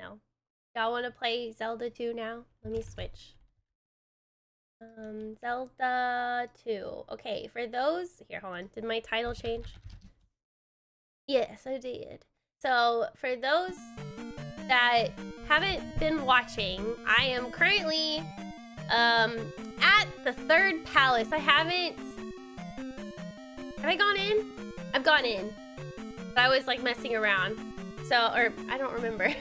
No. Y'all want to play Zelda 2 now? Let me switch. Zelda 2. Okay, for those... Here, hold on. Did my title change? Yes, I did. So, for those that haven't been watching, I am currently at the third palace. I haven't... Have I gone in? I've gone in. But I was like messing around. So, or I don't remember.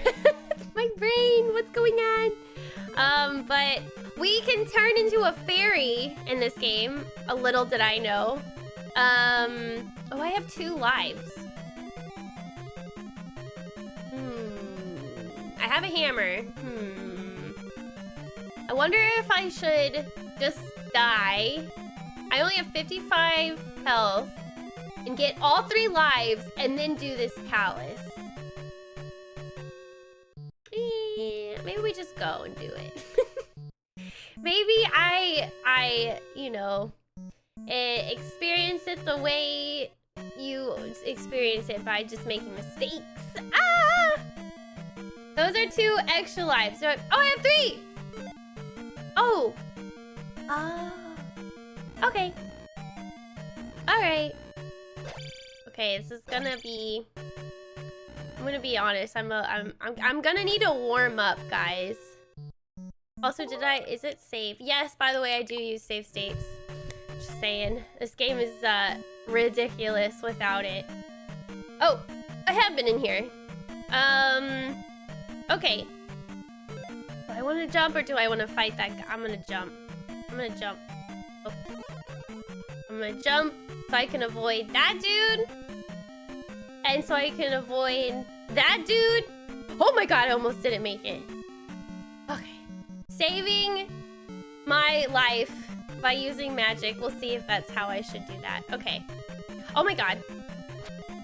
My brain, what's going on? But we can turn into a fairy in this game. A little did I know. Oh, I have 2 lives. I have a hammer. I wonder if I should just die. I only have 55 health and get all 3 lives and then do this palace. Maybe we just go and do it. Maybe I, you know, experience it the way you experience it by just making mistakes. Ah! Those are 2 extra lives. So I have 3! Oh! Okay. Alright. Okay, this is gonna be... I'm gonna be honest. I'm gonna need to warm up, guys. Also, is it save? Yes, by the way, I do use save states. Just saying. This game is ridiculous without it. Oh, I have been in here. Okay. Do I want to jump or do I want to fight that guy? I'm gonna jump. I'm gonna jump. Oh. I'm gonna jump so I can avoid that dude. And so I can avoid that dude. Oh my god, I almost didn't make it. Okay. Saving my life by using magic. We'll see if that's how I should do that. Okay. Oh my god.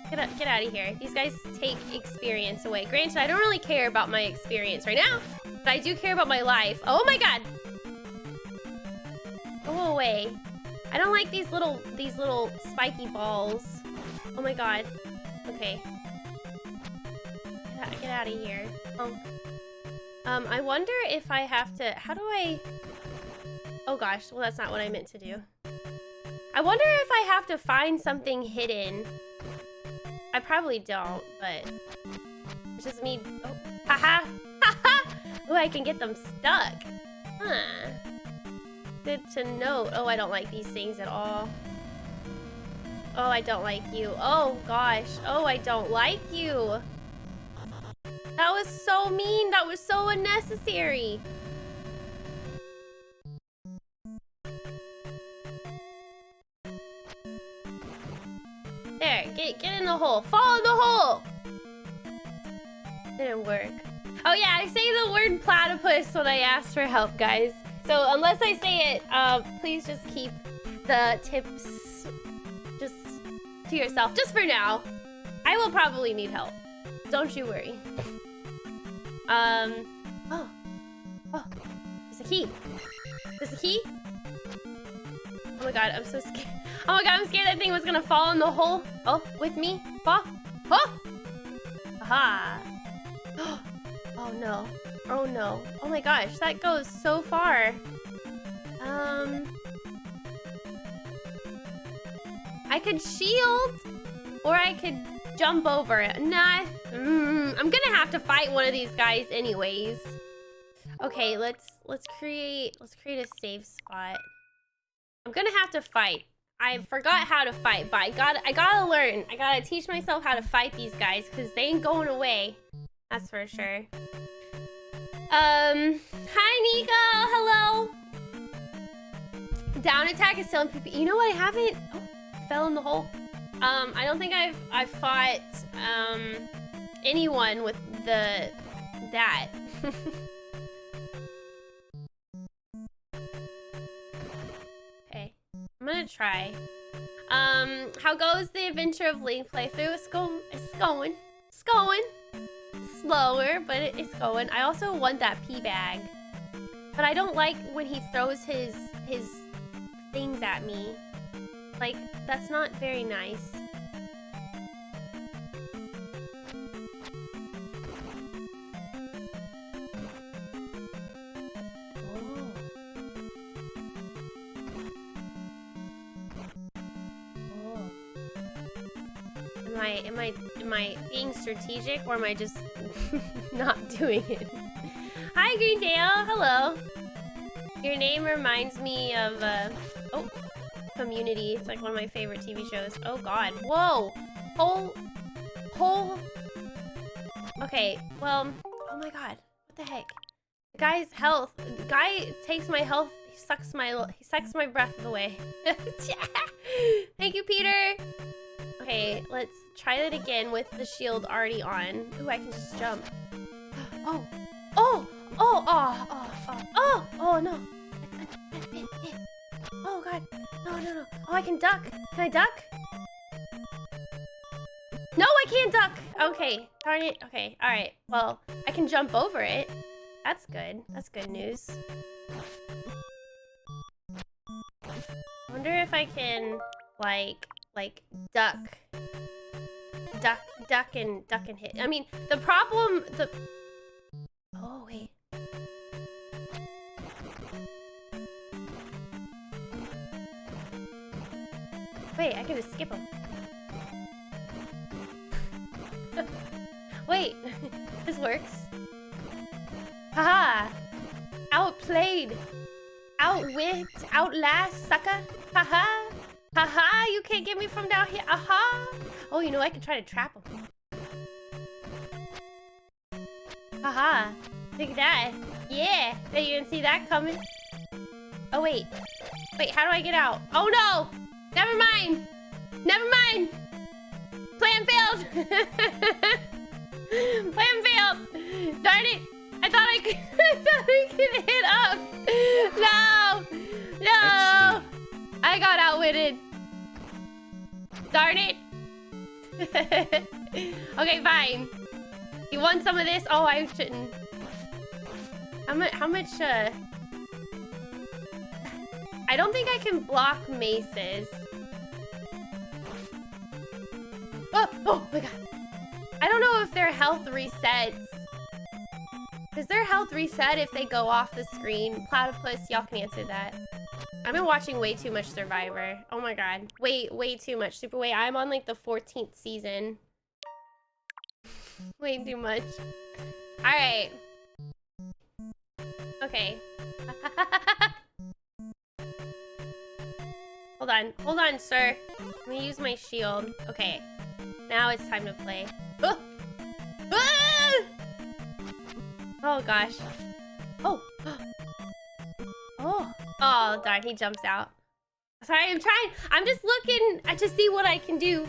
Get out of here. These guys take experience away. Granted, I don't really care about my experience right now, but I do care about my life. Oh my god. Go away. I don't like these little spiky balls. Oh my god. Okay. Get out of here. I wonder if I have to... How do I... Oh gosh, well that's not what I meant to do. I wonder if I have to find something hidden. I probably don't, but... It's just me... Oh, haha! Haha! Oh, I can get them stuck. Huh. Good to know. Oh, I don't like these things at all. Oh, I don't like you. Oh, gosh. Oh, I don't like you. That was so mean. That was so unnecessary. There, get in the hole. Fall in the hole. Didn't work. Oh yeah, I say the word platypus when I ask for help, guys. So unless I say it, please just keep the tips just to yourself, just for now. I will probably need help. Don't you worry. Oh, there's a key. There's a key? Oh my god, I'm so scared. Oh my god, I'm scared that thing was gonna fall in the hole. Oh, with me? Fall? Oh! Aha! Oh no. Oh no. Oh my gosh, that goes so far. I could shield, or I could jump over it. Nah. I'm gonna have to fight one of these guys anyways. Okay, let's create a safe spot. I'm gonna have to fight. I forgot how to fight, but I gotta learn. I gotta teach myself how to fight these guys because they ain't going away. That's for sure. Hi Nico, hello. Down attack is still in PP. You know what? I haven't. Oh, fell in the hole. I don't think I've fought anyone with that. Okay, I'm gonna try. How goes the Adventure of Link playthrough? It's going slower, but it's going. I also want that pea bag, but I don't like when he throws his things at me. Like, that's not very nice. Am I being strategic, or am I just not doing it? Hi, Greendale. Hello. Your name reminds me of oh, Community. It's like one of my favorite TV shows. Oh God. Whoa. Whole. Okay. Well. Oh my God. What the heck? The guy's health. The guy takes my health. He sucks my breath away. Thank you, Peter. Okay, let's try that again with the shield already on. Ooh, I can just jump. Oh, no. Oh, God. No. Oh, I can duck. Can I duck? No, I can't duck. Okay, darn it. Okay, all right. Well, I can jump over it. That's good. That's good news. I wonder if I can, like duck and hit. I mean, the problem, oh, wait. Wait, I can just skip him. Wait, this works. Haha! Outplayed! Outwit! Outlast, sucker! Haha! Haha! You can't get me from down here! Aha! Oh, you know, I can try to trap him. Haha! Look at that! Yeah! They didn't see that coming. Oh, wait. Wait, how do I get out? Oh, no! Never mind! Never mind! Plan failed! Plan failed! Darn it! I thought I could hit up! No! No! I got outwitted! Darn it! Okay, fine. You want some of this? Oh, I shouldn't. How much, I don't think I can block maces. Oh my God. I don't know if their health resets. Does their health reset if they go off the screen? Platypus, y'all can answer that. I've been watching way too much Survivor. Oh my God. Way too much. Super way. I'm on like the 14th season. Way too much. All right. Okay. Hold on, sir. Let me use my shield. Okay. Now it's time to play. Oh, oh gosh. Oh. Oh, darn, he jumps out. Sorry, I'm just looking to see what I can do.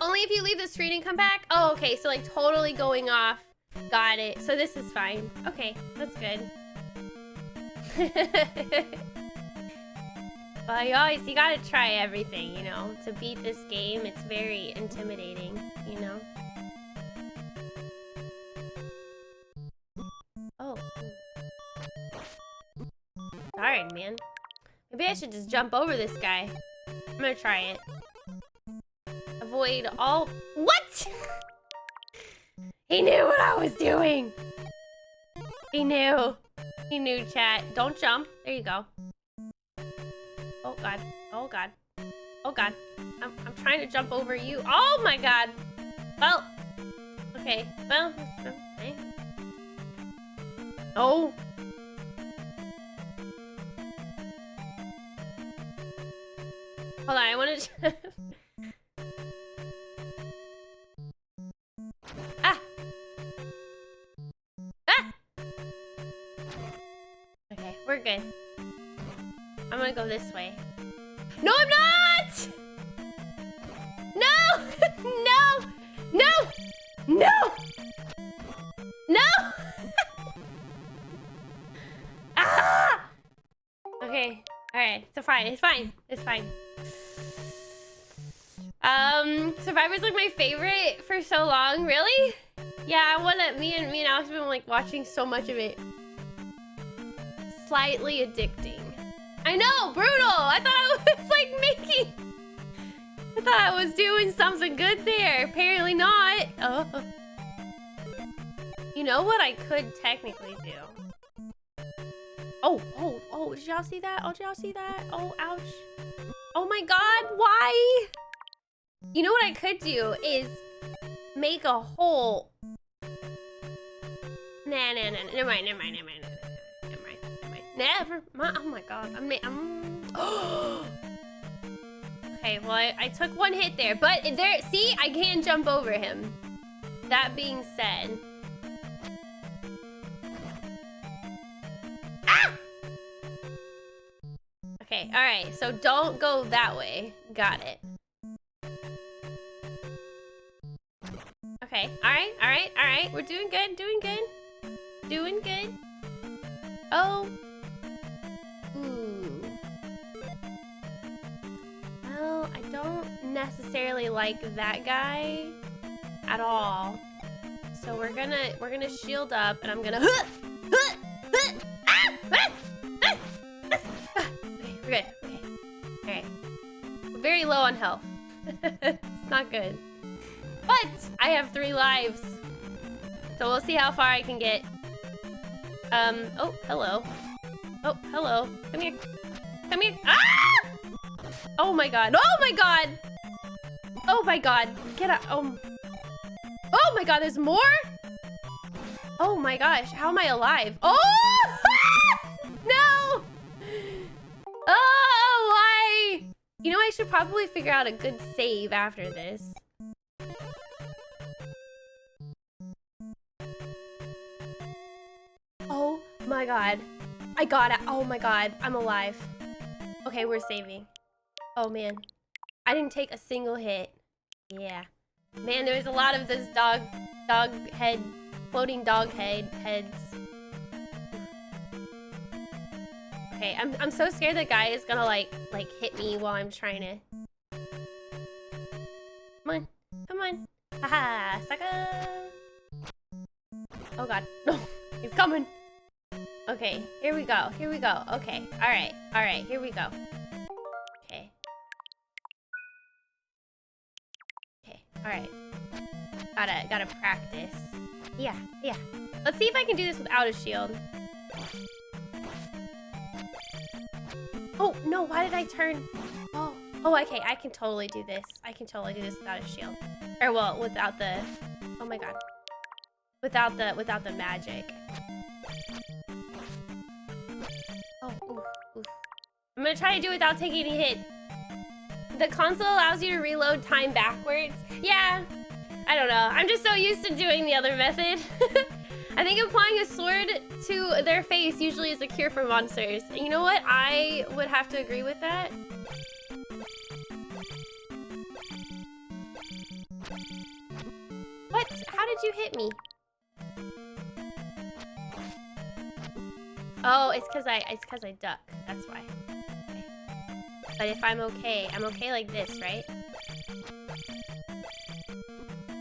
Only if you leave the screen and come back? Oh, okay, so like totally going off. Got it. So this is fine. Okay, that's good. Well, you gotta try everything, you know. To beat this game, it's very intimidating, you know. Oh. Darn, man. Maybe I should just jump over this guy. I'm gonna try it. Avoid all... What?! He knew what I was doing! He knew. He knew, chat. Don't jump. There you go. Oh, God. Oh, God. Oh, God. I'm trying to jump over you. Oh, my God! Well. Okay. Well. Okay. Oh. Hold on, I want to... Okay, we're good. I'm gonna go this way. No, I'm not! No! No! No! No! No! Ah! Okay. Alright, so fine. It's fine. It's fine. Survivor's like my favorite for so long. Really? Yeah, me and Alex have been like watching so much of it. Slightly addicting. I know, brutal. I thought I was like I thought I was doing something good there. Apparently not. Oh. You know what I could technically do? Oh, did y'all see that? Oh, did y'all see that? Oh, ouch. Oh my god, why? You know what I could do is make a hole. Nah, never mind. Oh my god, Okay, well, I took one hit there, but there, see, I can jump over him. That being said. Ah! Okay, all right, so don't go that way. Got it. Okay, all right. We're doing good. Oh. Ooh. Well, I don't necessarily like that guy at all. So we're gonna shield up, and I'm gonna. Okay, we're good. Okay, all right. We're very low on health. It's not good. But I have 3 lives, so we'll see how far I can get. Oh, hello. Oh, hello. Come here. Ah! Oh my god. Get out. Oh my god, there's more? Oh my gosh, how am I alive? Oh! No! Oh, why? You know, I should probably figure out a good save after this. Oh my god. I got it. Oh my god. I'm alive. Okay, we're saving. Oh man. I didn't take a single hit. Yeah. Man, there was a lot of this floating dog heads. Okay, I'm so scared that guy is gonna like hit me while I'm trying to. Come on. Haha, sucker. Oh god. No, he's coming. Okay, here we go. Okay, all right, here we go. Okay, all right. Gotta practice. Yeah. Let's see if I can do this without a shield. Oh no, why did I turn? Oh, okay, I can totally do this. Without a shield. Or well, without the. Oh my god. Without the magic. Oh, oof. I'm gonna try to do it without taking any hit. The console allows you to reload time backwards. Yeah, I don't know. I'm just so used to doing the other method. I think applying a sword to their face usually is a cure for monsters. And you know what? I would have to agree with that. What? How did you hit me? Oh, it's cause I duck. That's why. Okay. But if I'm okay like this, right?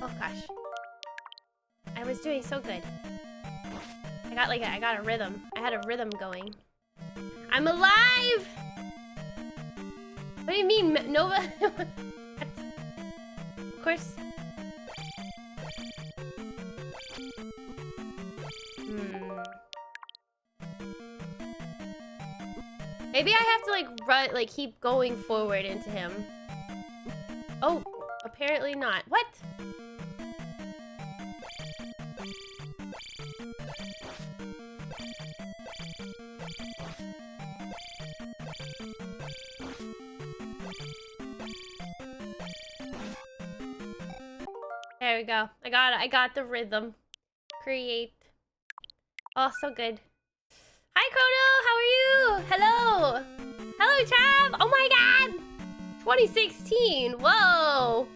Oh gosh. I was doing so good. I got a rhythm. I had a rhythm going. I'm alive! What do you mean, Nova? What? Of course. Maybe I have to run, keep going forward into him. Oh, apparently not. What? There we go. I got the rhythm. Create. Oh, so good. Hi, Chrono! How are you? Hello! Hello, Trav! Oh my god! 2016! Whoa!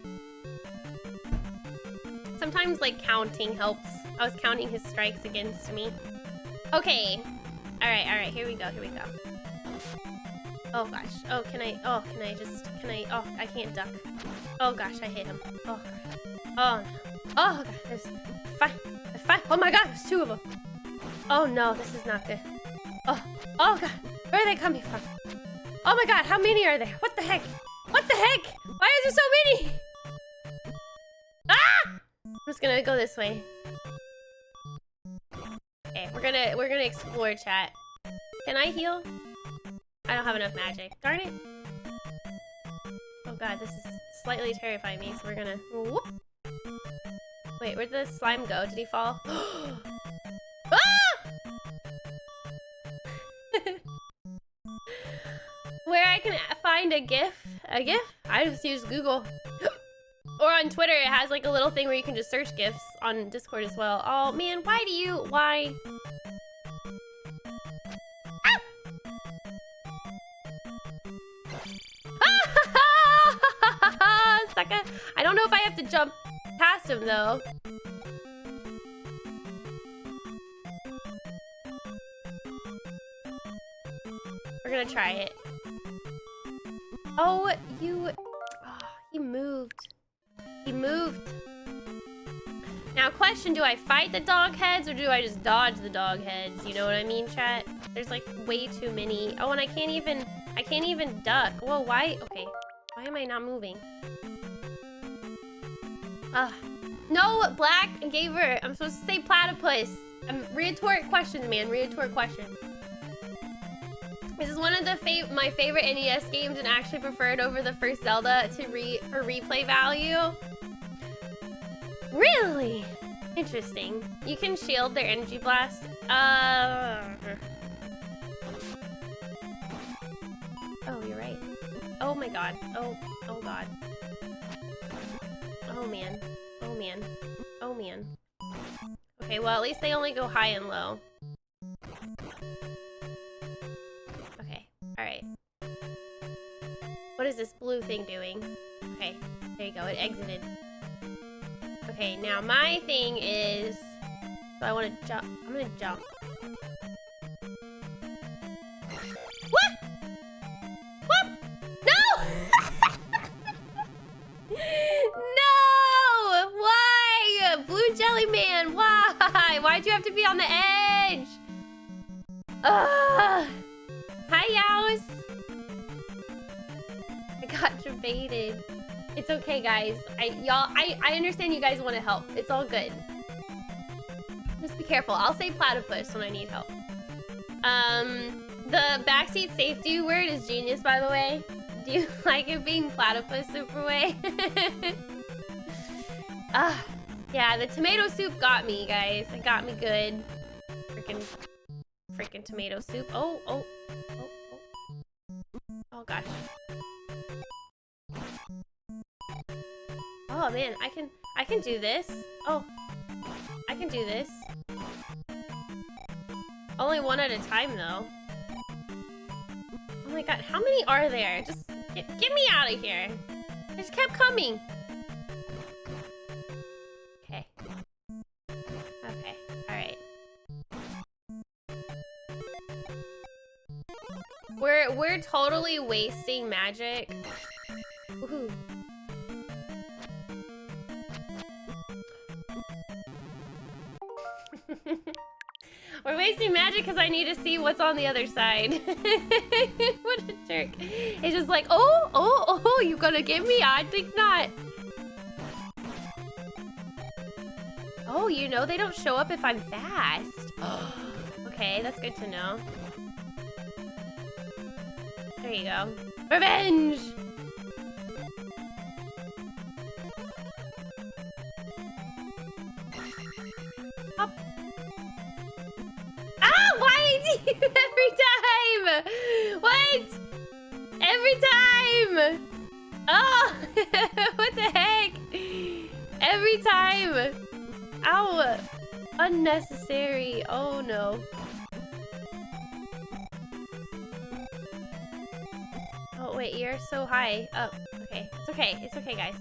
Sometimes, counting helps. I was counting his strikes against me. Okay. Alright, here we go. Oh gosh. Oh, I can't duck. Oh gosh, I hit him. Oh god. Oh no. Oh god, there's five. Oh my god, there's 2 of them. Oh no, this is not good. Oh god, where are they coming from? Oh my god, how many are there? What the heck? Why is there so many? Ah! I'm just gonna go this way. Okay, we're gonna explore, chat. Can I heal? I don't have enough magic. Darn it. god, this is slightly terrifying me, so we're gonna... Whoop. Wait, where'd the slime go? Did he fall? Ah! Where I can find a GIF? A GIF? I just use Google. Or on Twitter, it has like a little thing where you can just search GIFs on Discord as well. Oh man, why? Ah! Sucker. I don't know if I have to jump past him though. We're gonna try it. Oh, he moved. He moved. Now, question, do I fight the dog heads or do I just dodge the dog heads? You know what I mean, chat? There's like way too many. Oh, and I can't even duck. Whoa, why? Okay. Why am I not moving? No, Black Gaver. I'm supposed to say platypus. Rhetoric questions, man. Rhetoric questions. This is one of my favorite NES games and actually preferred over the first Zelda for replay value. Really? Interesting. You can shield their energy blast. Oh, you're right. Oh my god. Oh god. Oh man. Oh man. Oh man. Okay, well at least they only go high and low. Alright. What is this blue thing doing? Okay, there you go, it exited. Okay, now my thing is... So I want to jump. I'm gonna jump. What? What? No! No! Why? Blue Jelly Man, why? Why'd you have to be on the edge? Ugh! Hi, Yows! I got debated. It's okay, guys. I understand you guys want to help. It's all good. Just be careful. I'll say platypus when I need help. The backseat safety word is genius, by the way. Do you like it being platypus super way? Yeah, the tomato soup got me, guys. It got me good. Freaking tomato soup. Oh gosh. Oh man, I can do this. Oh, I can do this. Only one at a time though. Oh my god, how many are there? Just get me out of here. They just kept coming. Okay. Okay, alright. We're totally wasting magic. Woohoo. We're wasting magic because I need to see what's on the other side. What a jerk. It's just like, oh, you gonna give me? I think not. Oh, you know they don't show up if I'm fast. Okay, that's good to know. There you go. Revenge! Up. Ah, why every time? What? Every time! Oh, what the heck? Every time. Ow. Unnecessary. Oh no. Oh wait, you're so high. Oh, okay. It's okay. It's okay, guys.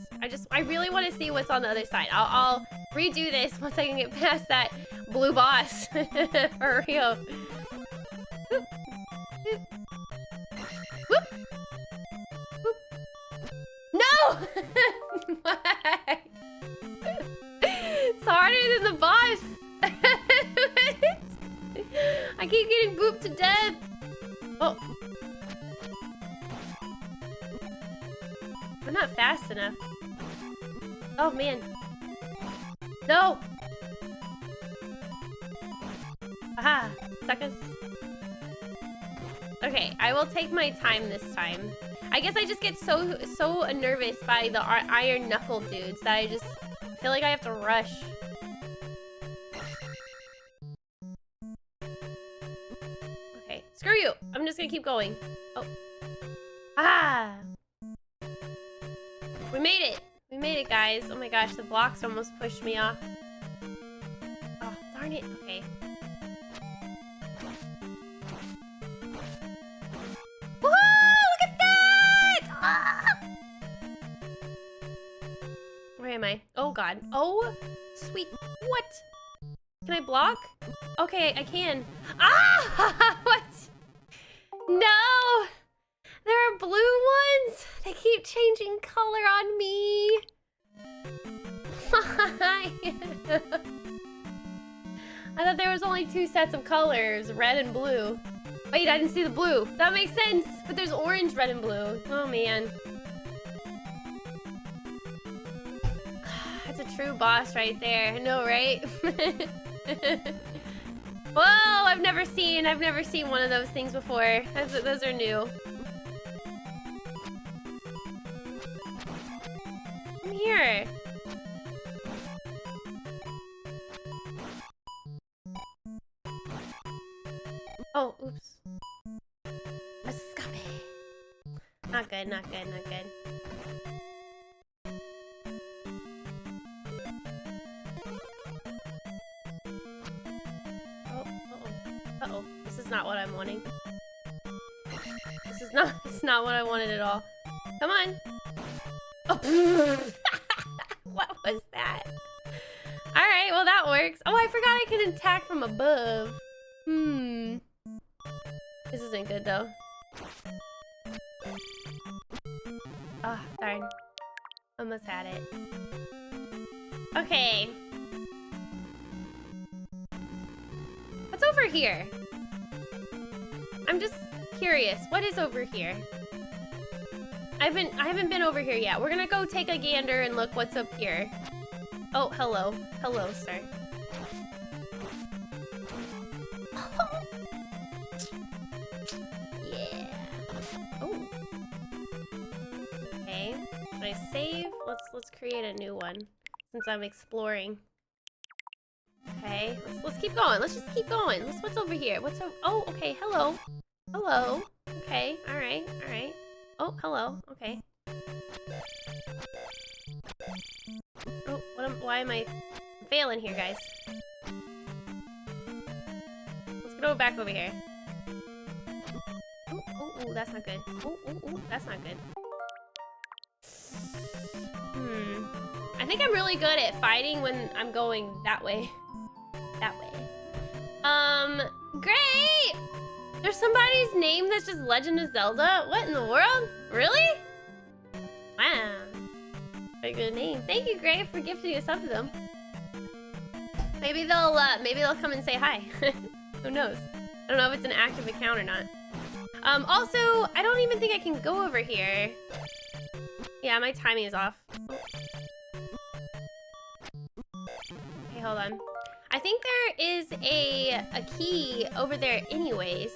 I really want to see what's on the other side. I'll redo this once I can get past that blue boss. For real. Whoop. Whoop. Whoop. No! Why? It's harder than the boss. I keep getting booped to death. Oh. I'm not fast enough. Oh man. No! Aha! Suckers. Okay, I will take my time this time. I guess I just get so nervous by the iron knuckle dudes that I just feel like I have to rush. Okay, screw you. I'm just gonna keep going. Oh. Ah! We made it. We made it, guys. Oh my gosh, the blocks almost pushed me off. Oh, darn it. Okay. Woohoo! Look at that! Ah! Where am I? Oh god. Oh, sweet. What? Can I block? Okay, I can. Ah! What? No! There are blue ones! They keep changing color on me! Why? I thought there was only 2 sets of colors, red and blue. Wait, I didn't see the blue. That makes sense, but there's orange, red, and blue. Oh man. That's a true boss right there. I know, right? Whoa, I've never seen one of those things before. Those are new. Come here. Oh, oops. Escape. Not good, not good, not good. Oh, uh-oh. Uh-oh. This is not what I'm wanting. This is not what I wanted at all. Come on. Oh. What was that? Alright, well that works. Oh, I forgot I can attack from above. This isn't good though. Ah, oh, darn. Almost had it. Okay. What's over here? I'm just curious. What is over here? I haven't been over here yet. We're gonna go take a gander and look what's up here. Oh, hello. Hello, sir. Yeah. Oh. Okay. Should I save? Let's create a new one since I'm exploring. Okay. Let's keep going. Let's just keep going. What's over here? Oh, okay. Hello. Hello. Okay. All right. All right. Oh, hello. Okay. Oh, why am I failing here, guys? Let's go back over here. Oh, that's not good. Oh, that's not good. I think I'm really good at fighting when I'm going that way. That way. Great! There's somebody's name that's just Legend of Zelda? What in the world? Really? Wow. Very good name. Thank you, Gray, for gifting us up to them. Maybe they'll come and say hi. Who knows? I don't know if it's an active account or not. Also, I don't even think I can go over here. Yeah, my timing is off. Oh. Okay, hold on. I think there is a key over there anyways.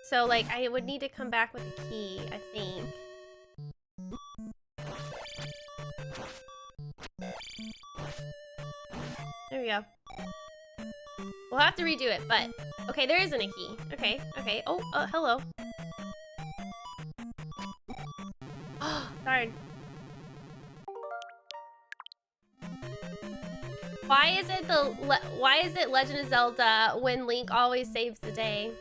So, like, I would need to come back with a key, I think. There we go. We'll have to redo it, but... Okay, there isn't a key. Okay, okay. Oh, hello. Oh, darn. Why is it Legend of Zelda when Link always saves the day?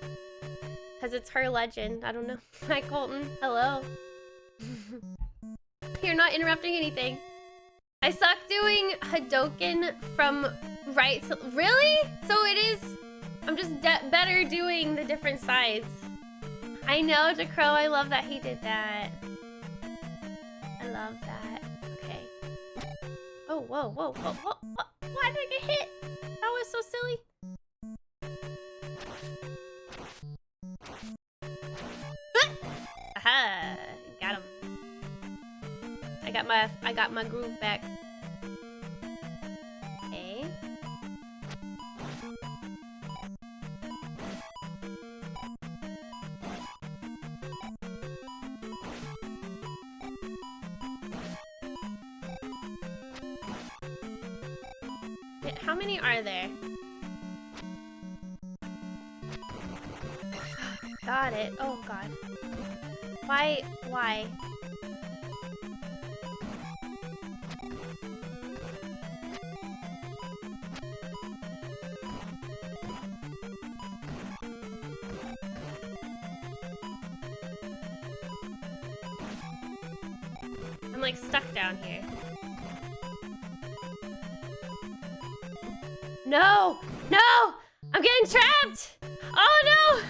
Because it's her legend. I don't know. Hi, Colton. Hello. You're not interrupting anything. I suck doing Hadoken from right. Really? So it is. I'm just better doing the different sides. I know, DeCrow. I love that he did that. I love that. Okay. Oh, whoa, whoa, whoa, whoa. Why did I get hit? That was so silly. Aha! Got him. I got my groove back. Okay. How many are there? Got it. Oh god. Why? Why? I'm like stuck down here. No! No! I'm getting trapped! Oh no!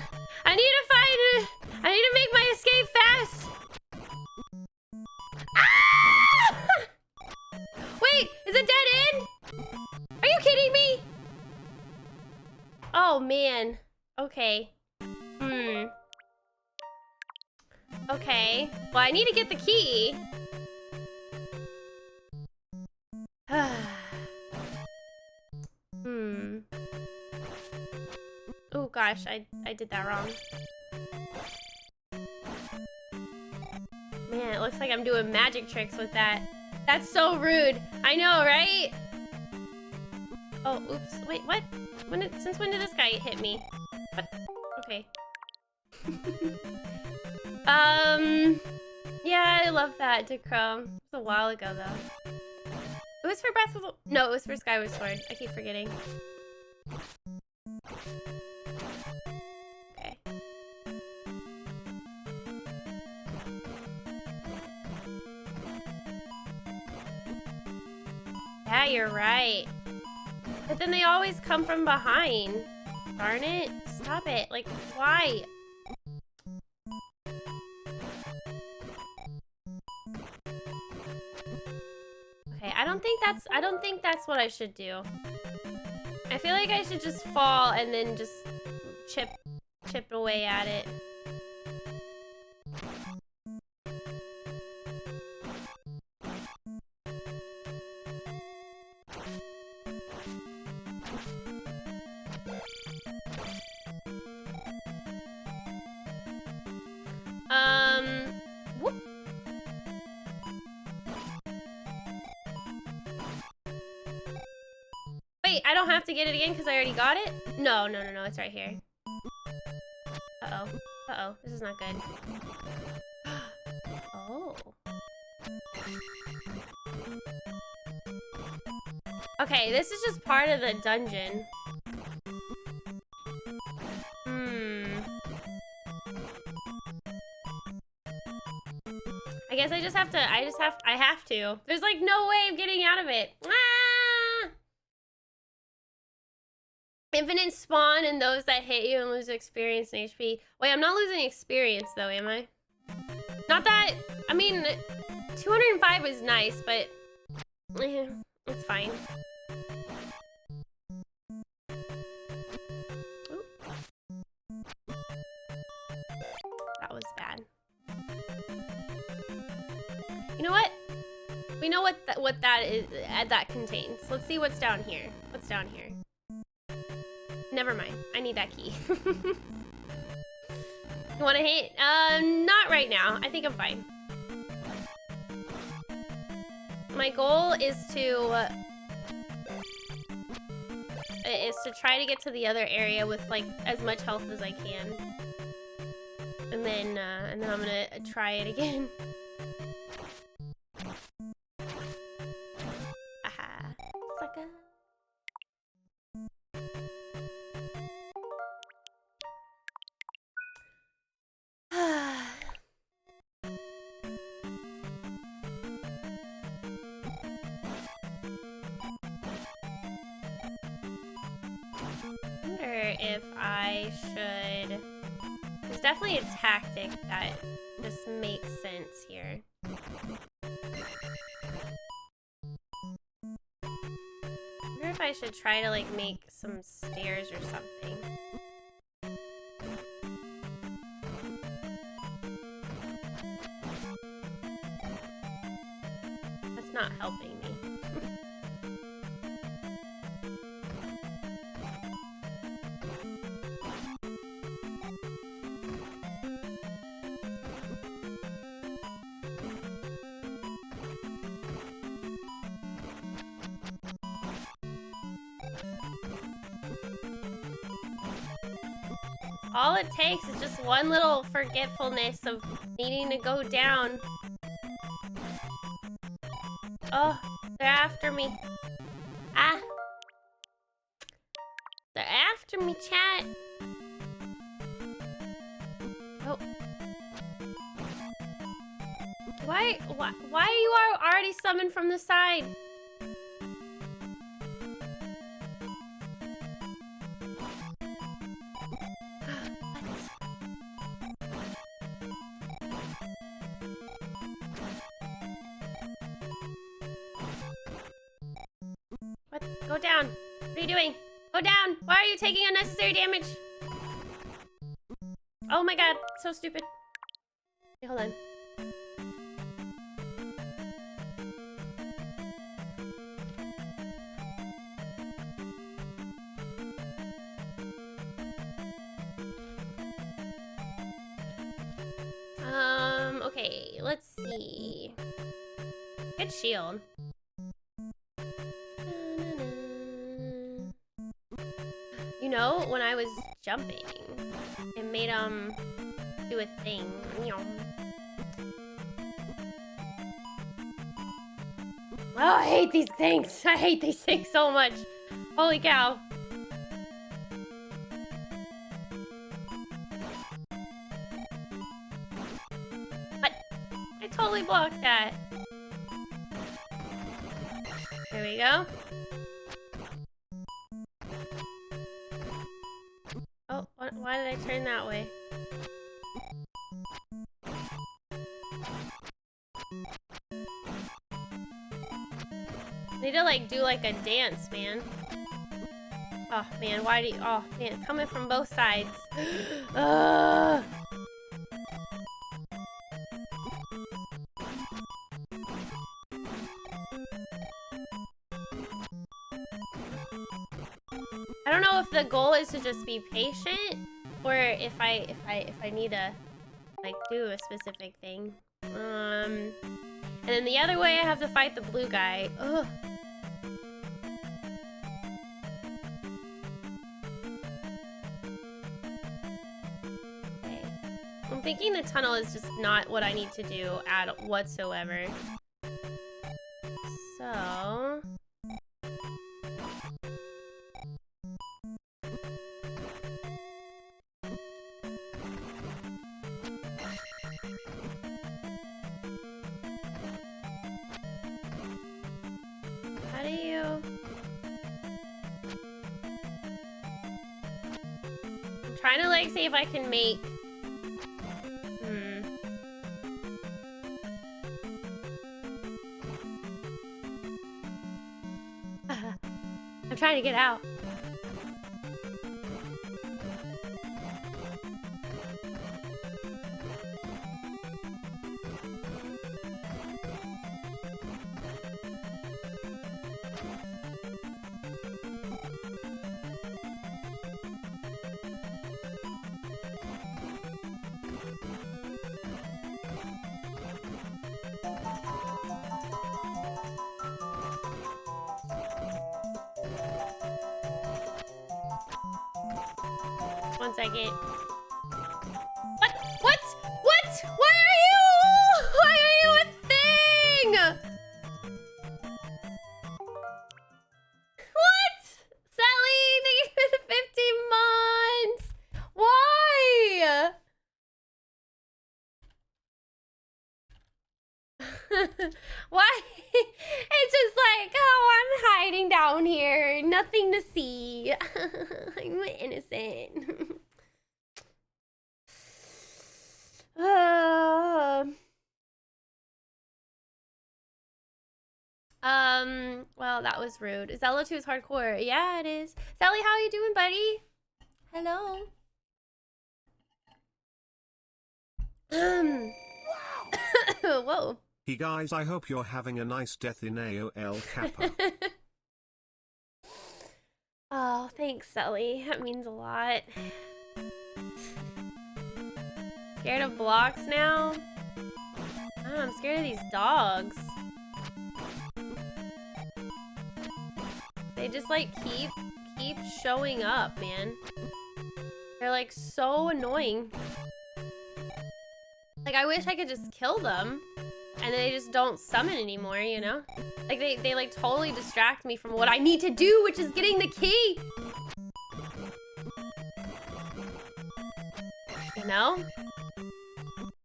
I need to find it! I need to make my escape fast! Ah! Wait, is it dead end? Are you kidding me? Oh man. Okay. Okay. Well, I need to get the key. Oh gosh, I did that wrong. Man, it looks like I'm doing magic tricks with that. That's so rude. I know, right? Oh, oops. Wait, what? Since when did this guy hit me? What? Okay. Yeah, I love that, Dechrome. It was a while ago, though. It was for Breath of the... No, it was for Skyward Sword. I keep forgetting. Okay. Yeah, you're right. But then they always come from behind. Darn it. Stop it. Like, why? Okay, I don't think that's what I should do. I feel like I should just fall and then just chip away at it. Whoop. Wait, I don't have to get it again because I already got it? No, it's right here. Uh-oh, this is not good. Oh. Okay, this is just part of the dungeon. I guess I have to. There's like no way of getting out of it. Ah! Infinite spawn and those that hit you and lose experience and HP. Wait, I'm not losing experience though, am I? Not that, I mean, 205 is nice, but it's fine. Ooh. That was bad. You know what? We know what that is that contains. Let's see what's down here. What's down here? Never mind. I need that key. You want to hit? Not right now. I think I'm fine. My goal is to try to get to the other area with like as much health as I can, and then I'm gonna try it again. Aha, sucker. If I should... There's definitely a tactic that just makes sense here. I wonder if I should try to like make some stairs or something. That's not helping me. All it takes is just one little forgetfulness of needing to go down. Oh, they're after me. Ah. They're after me, chat. Oh. Why are you already summoned from the side? What? Go down. What are you doing? Go down. Why are you taking unnecessary damage? Oh my god. So stupid. Okay, hold on. Okay, let's see. Good shield. You know, when I was jumping, it made do a thing. Oh, I hate these things. I hate these things so much. Holy cow. What? I totally blocked that. There we go. Oh, why did I turn that way? I need to like do like a dance, man. Oh man, why do you, oh man, coming from both sides. I don't know if the goal is to just be patient or if I need to like do a specific thing. And then the other way I have to fight the blue guy. Ugh. Okay. I'm thinking the tunnel is just not what I need to do at whatsoever. So... How do you... I'm trying to like see if I can make... I'm trying to get out. One second. What? What? What? Why are you? Why are you a thing? What? Sally, thank you for the 15 months. Why? Why? It's just like, oh, I'm hiding down here. Nothing to see. I'm innocent. Well, that was rude. Zelda 2 is hardcore. Yeah, it is. Sally, how are you doing, buddy? Hello. Wow. Whoa. Hey guys, I hope you're having a nice death in AOL Kappa. Oh, thanks, Sally. That means a lot. Scared of blocks now? Oh, I'm scared of these dogs. They just like keep showing up, man. They're like so annoying. Like I wish I could just kill them and they just don't summon anymore, you know? Like they like totally distract me from what I need to do, which is getting the key. You know?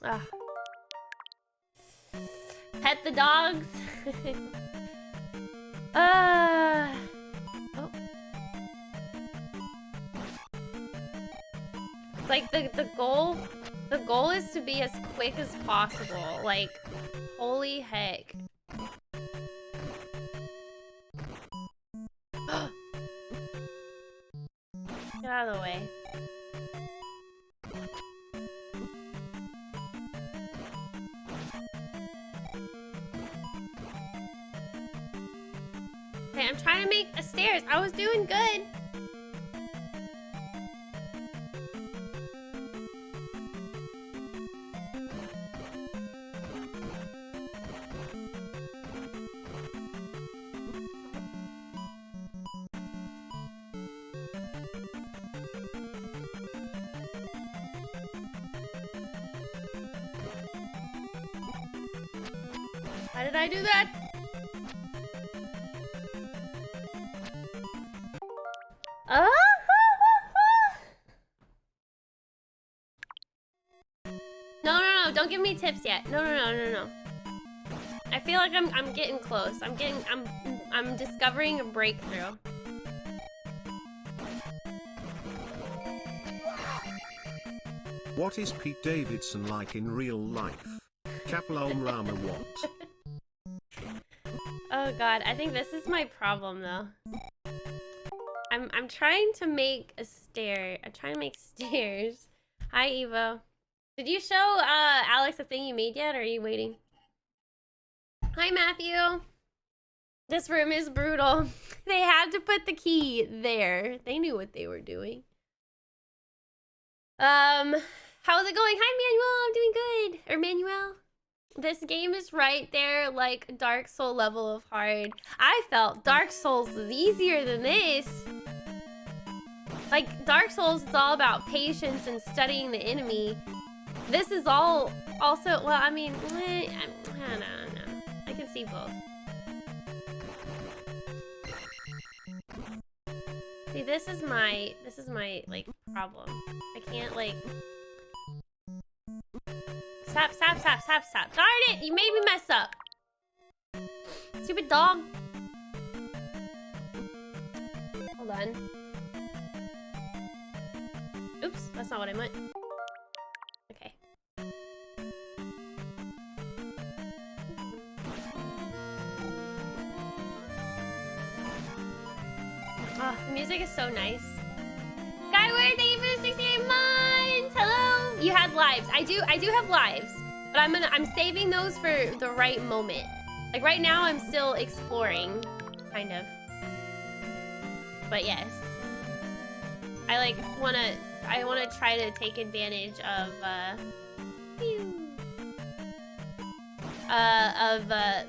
Ugh. Pet the dogs. Oh. It's like the goal is to be as quick as possible. Like, holy heck. Get out of the way. Okay, I'm trying to make a stairs. I was doing good. How did I do that? No, don't give me tips yet. No. I feel like I'm getting close. I'm discovering a breakthrough. What is Pete Davidson like in real life? Kapalom Rama what? Oh god, I think this is my problem though. I'm trying to make a stair. I'm trying to make stairs. Hi Evo. Did you show Alex the thing you made yet, or are you waiting? Hi Matthew. This room is brutal. They had to put the key there. They knew what they were doing. How's it going? Hi Manuel, I'm doing good. Or Manuel. This game is right there, like Dark Soul level of hard. I felt Dark Souls was easier than this. Like, Dark Souls is all about patience and studying the enemy. This is all also, well, I mean, I don't know. I can see both. See, this is my, like, problem. I can't, like... Stop. Darn it! You made me mess up. Stupid dog. Hold on. Oops, that's not what I meant. Okay. Oh, the music is so nice. Skyward, thank you for the 68 months! Hello! You had lives. I do have lives. But I'm saving those for the right moment. Like right now I'm still exploring, kind of. But yes. I wanna try to take advantage of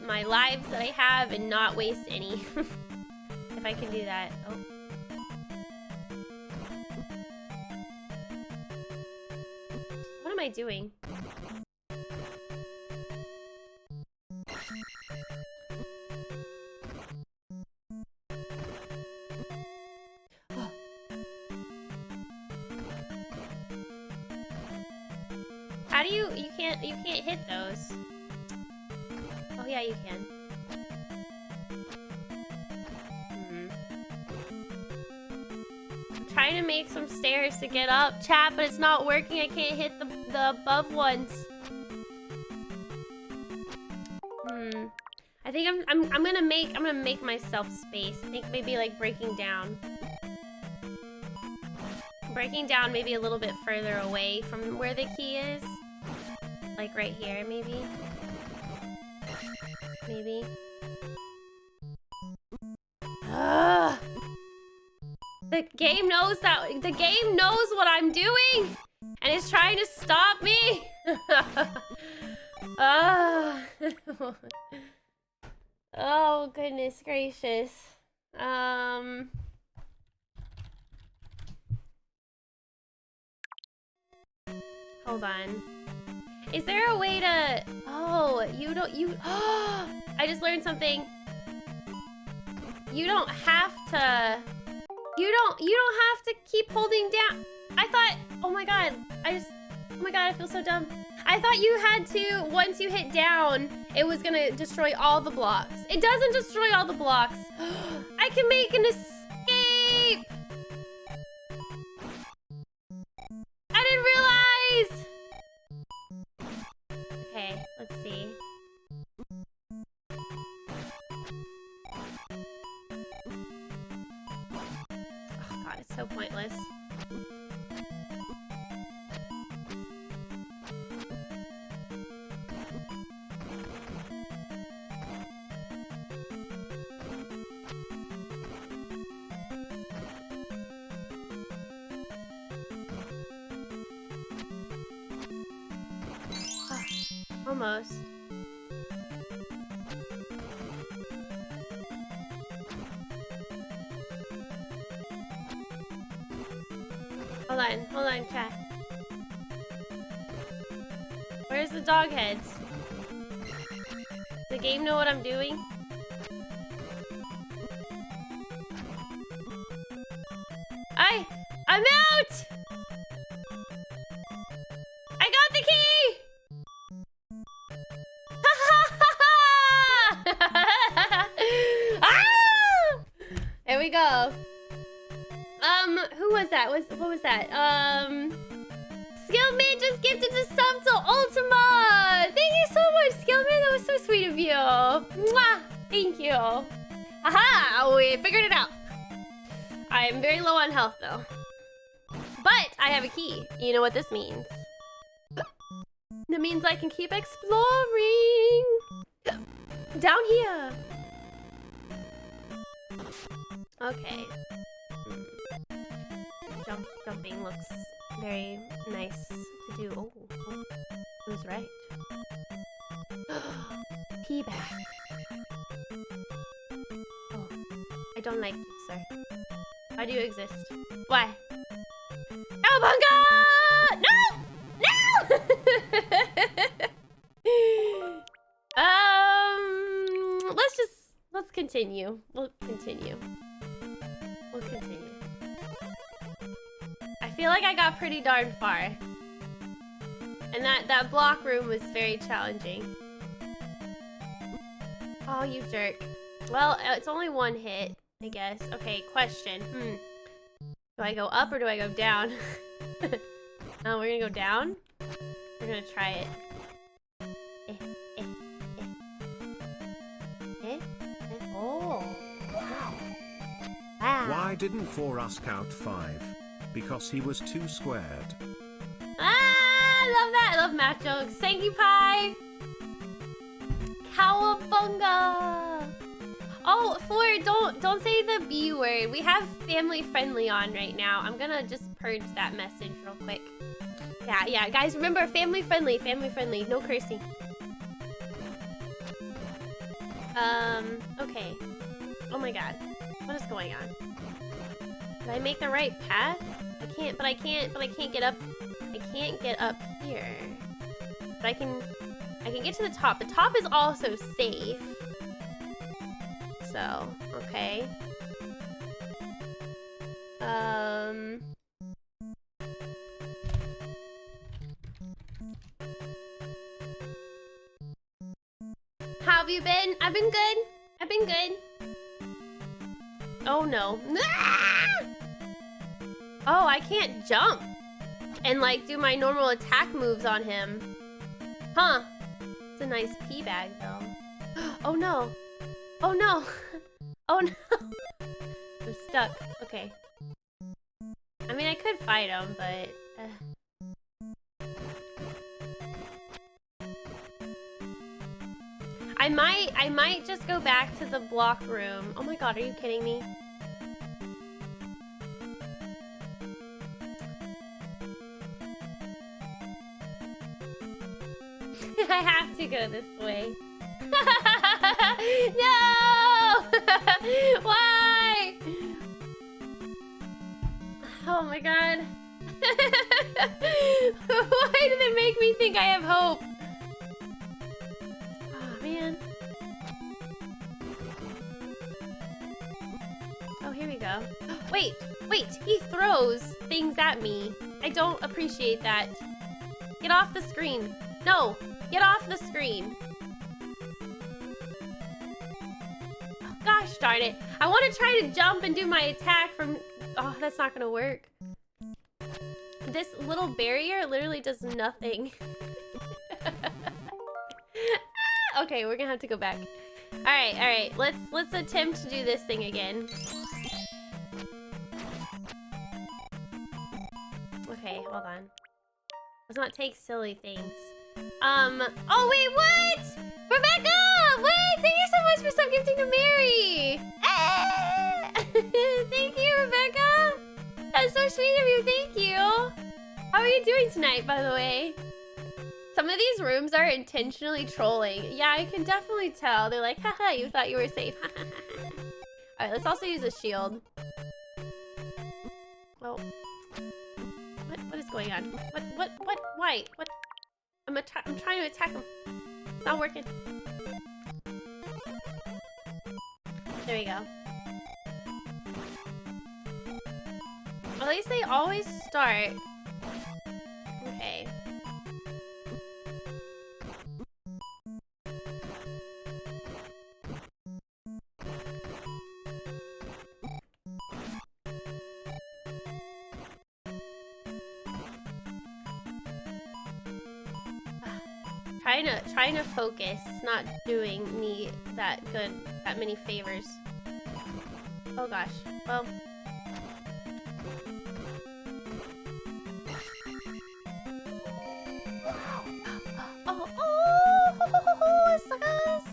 my lives that I have and not waste any. If I can do that. Oh. What am I doing? How do you can't hit those. Oh yeah, you can. I'm trying to make some stairs to get up, chat, but it's not working. I can't hit the above ones. I think I'm gonna make myself space. I think maybe like breaking down maybe a little bit further away from where the key is. Like right here, maybe. Maybe. Ugh. The game knows what I'm doing, and it's trying to stop me. Oh goodness gracious. Hold on. Is there a way to... Oh, you don't... I just learned something. You don't have to... You don't have to keep holding down. I thought... Oh my god. Oh my god, I feel so dumb. I thought you had to... Once you hit down, it was gonna destroy all the blocks. It doesn't destroy all the blocks. I can make an escape! I didn't realize! Okay, let's see. Oh god, it's so pointless. Almost. Hold on, cat. Where's the dog heads? Does the game know what I'm doing? I'm out! I got the key! Ah! There we go. Who was that? What was that? Skillman just gifted a sub to Ultima! Thank you so much, Skillman! That was so sweet of you! Mwah! Thank you! Haha! We figured it out! I am very low on health, though. But I have a key. You know what this means. That means I can keep exploring! Down here! Okay. Jumping looks very nice to do. Oh, I was right. Pee back. Oh, I don't like you, sir. Why do you exist? Why? Cowabunga! No! No! Let's continue. We'll continue. I feel like I got pretty darn far. And that block room was very challenging. Oh, you jerk. Well, it's only one hit, I guess. Okay, question. Do I go up or do I go down? Oh, we're gonna go down? We're gonna try it. Oh. Wow. Why didn't 4 ask out 5? Because he was too squared. Ah, I love that. I love math jokes. Thank you, Pie. Cowabunga. Oh, 4, don't say the B word. We have family friendly on right now. I'm gonna just purge that message real quick. Yeah, guys, remember, family friendly, no cursing. Okay. Oh my god. What is going on? Did I make the right path? I can't get up. I can't get up here. But I can get to the top. The top is also safe. So, okay. How have you been? I've been good. Oh no. Ah! Oh, I can't jump and like do my normal attack moves on him. Huh. It's a nice pea bag though. Oh no. Oh no. Oh no. I'm stuck. Okay. I mean, I could fight him, but... I might just go back to the block room. Oh my god, are you kidding me? I have to go this way. No! Why? Oh my god. Why did it make me think I have hope? Oh, man. Oh, here we go. Wait, he throws things at me. I don't appreciate that. Get off the screen. No, get off the screen. Oh, gosh darn it. I want to try to jump and do my attack from... Oh, that's not gonna work. This little barrier literally does nothing. Okay, we're gonna have to go back. Alright. Let's attempt to do this thing again. Okay, hold on. Let's not take silly things. Oh wait, what? Rebecca! What? Thank you so much for sub-gifting to Mary! Ah! Thank you, Rebecca! That's so sweet of you, thank you! How are you doing tonight, by the way? Some of these rooms are intentionally trolling. Yeah, I can definitely tell. They're like, haha, you thought you were safe. Alright, let's also use a shield. Well... What is going on? What? Why? What? I'm trying to attack him. It's not working. There we go. At least they always start. Okay. Trying to focus, not doing me that many favors. Oh gosh. Well. Oh, suckers!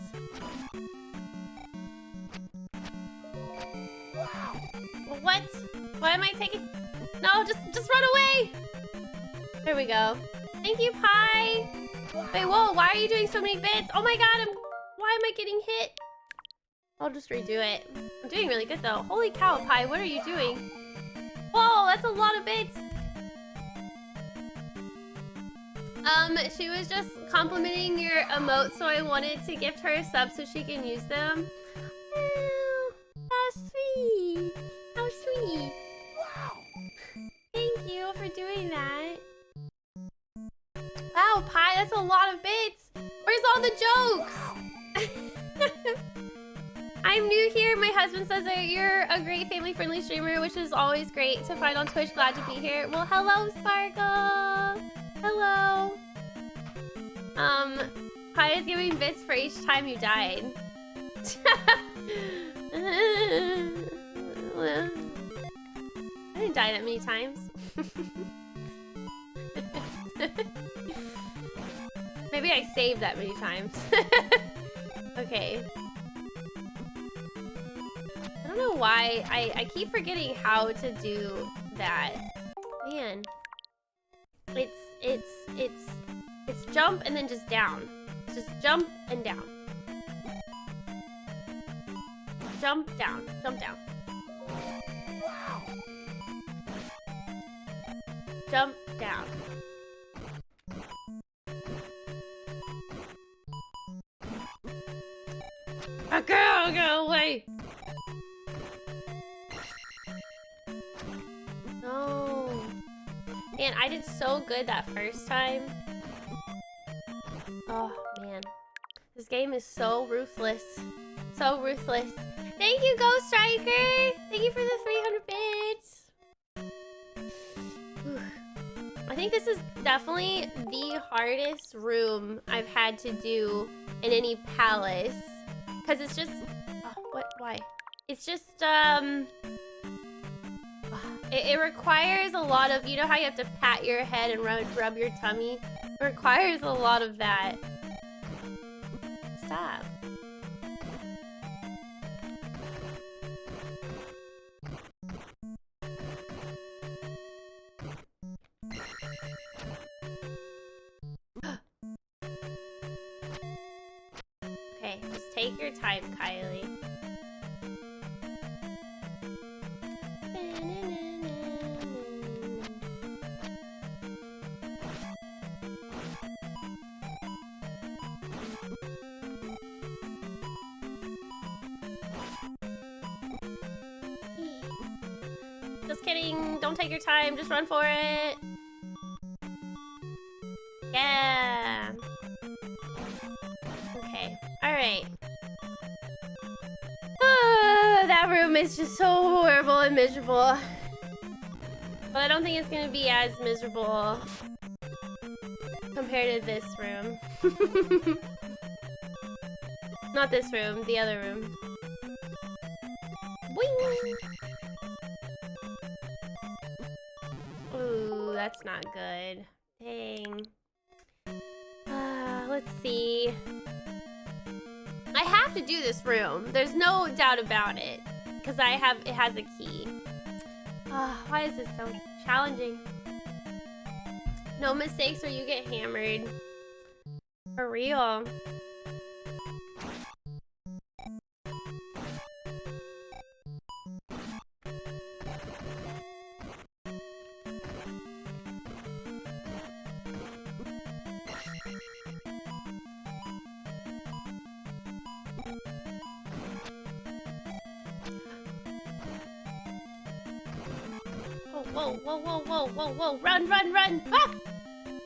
What? Why am I taking? No, just run away! There we go. Thank you, Pie. Wait, whoa, why are you doing so many bits? Oh my god, why am I getting hit? I'll just redo it. I'm doing really good though. Holy cow, Pie, what are you doing? Whoa, that's a lot of bits. She was just complimenting your emotes, so I wanted to gift her a sub so she can use them. Oh, how sweet. How sweet. Wow. Thank you for doing that. Wow, Pie, that's a lot of bits. Where's all the jokes? I'm new here. My husband says that you're a great family-friendly streamer, which is always great to find on Twitch. Glad to be here. Well, hello, Sparkle. Hello. Pie is giving bits for each time you died. I didn't die that many times. Maybe I saved that many times. Okay. I don't know why I keep forgetting how to do that. Man. It's jump and then just down. It's just jump and down. Jump down. Jump down. Jump down. Go away! No. Man, I did so good that first time. Oh, man. This game is so ruthless. So ruthless. Thank you, Ghost Striker! Thank you for the 300 bits! Whew. I think this is definitely the hardest room I've had to do in any palace. Because it's just... Oh, what? Why? It's just, It requires a lot of... You know how you have to pat your head and rub your tummy? It requires a lot of that. Stop. Okay, just take your time, Kylie. Just kidding. Don't take your time. Just run for it. Yeah. Okay. Alright. That room is just so horrible and miserable. But I don't think it's gonna be as miserable compared to this room. Not this room, the other room. Boing! Ooh, that's not good. Dang. Let's see. I have to do this room. There's no doubt about it. Because it has a key. Why is this so challenging? No mistakes or you get hammered. For real. Whoa, whoa, whoa, whoa, whoa, whoa. Run, run, run. Ah!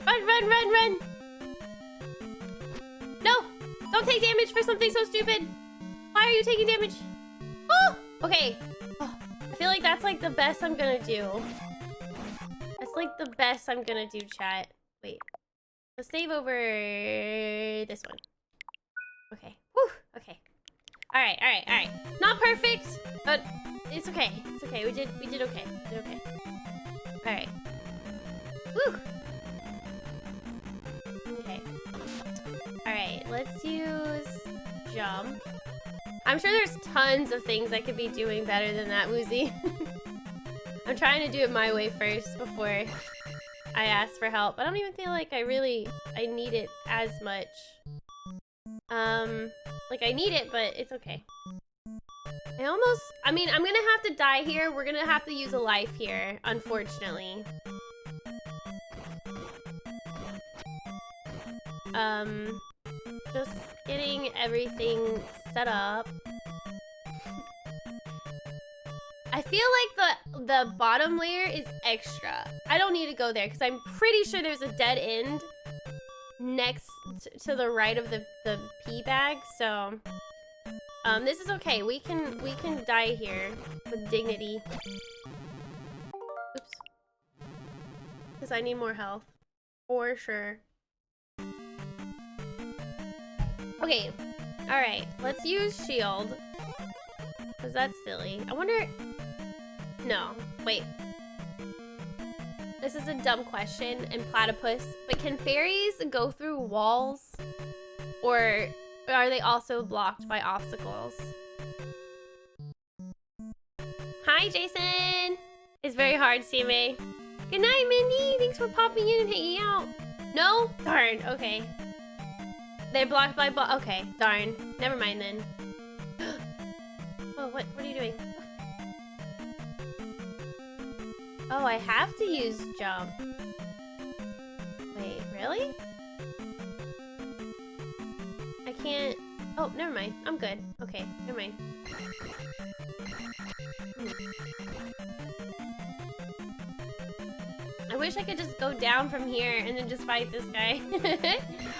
Run, run, run, run. No! Don't take damage for something so stupid. Why are you taking damage? Oh! Okay. Oh, I feel like that's like the best I'm gonna do. That's like the best I'm gonna do, chat. Wait. Let's save over this one. Okay. Whew. Okay. Alright, alright, alright. Not perfect, but it's okay. It's okay. We did okay. We did okay. Alright. Woo! Okay. Alright, let's use jump. I'm sure there's tons of things I could be doing better than that, Woozy. I'm trying to do it my way first before I ask for help. I don't even feel like I need it as much. Like I need it, but it's okay. I mean, I'm gonna have to die here. We're gonna have to use a life here, unfortunately. Just getting everything set up. I feel like the bottom layer is extra. I don't need to go there because I'm pretty sure there's a dead end next to the right of the pee bag, so this is okay. We can die here with dignity. Oops. Because I need more health. For sure. Okay. Alright. Let's use shield. Because that's silly. I wonder... No. Wait. This is a dumb question and platypus. But can fairies go through walls? Or are they also blocked by obstacles? Hi, Jason! It's very hard, CMA. Good night, Mindy! Thanks for popping in and hanging out. No? Darn, okay. They're blocked by okay, darn. Never mind then. Oh, what are you doing? Oh, I have to use jump. Wait, really? I can't... Oh, never mind. I'm good. Okay, never mind. I wish I could just go down from here and then just fight this guy.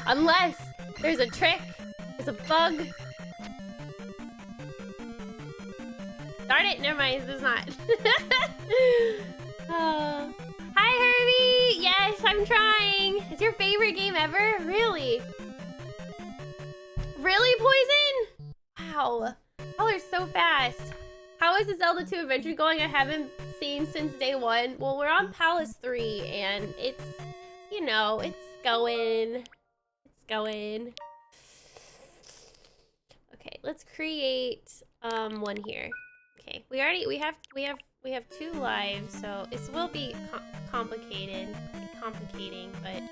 Unless there's a trick. There's a bug. Darn it, never mind. There's not. Hi, Herbie! Yes, I'm trying. It's your favorite game ever? Really? Really, Poison? Wow. Y'all are so fast. How is the Zelda 2 adventure going? I haven't seen since day one. Well, we're on Palace 3, and it's, you know, it's going. It's going. Okay, let's create one here. Okay, we have 2 lives, so it will be complicating, but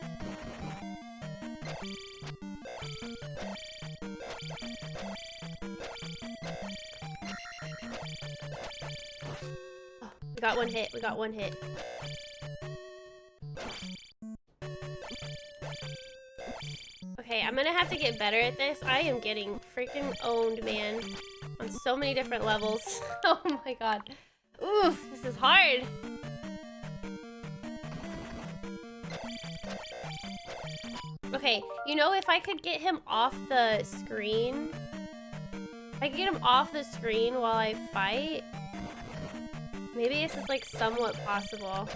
oh, we got one hit. We got one hit. Okay, I'm gonna have to get better at this. I am getting freaking owned, man. On so many different levels. Oh my god. Oof, this is hard. Okay, you know, if I could get him off the screen, if I could get him off the screen while I fight, maybe this is like somewhat possible.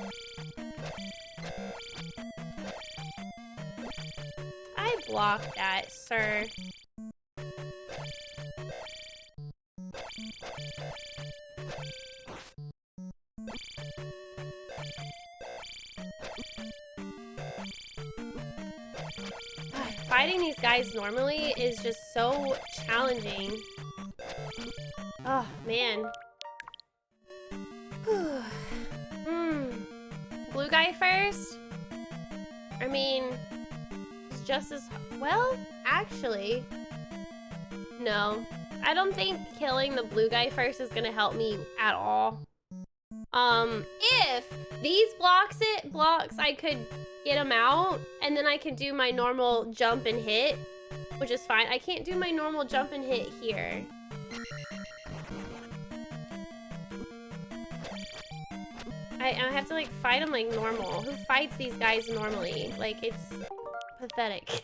I blocked that, sir. Fighting these guys normally is just so challenging. Oh, man. Blue guy first? I mean, it's just as... Well, actually... No. I don't think killing the blue guy first is gonna help me at all. If these blocks I could get them out, and then I can do my normal jump and hit, which is fine. I can't do my normal jump and hit here. I have to like fight them like normal. Who fights these guys normally? Like, it's pathetic.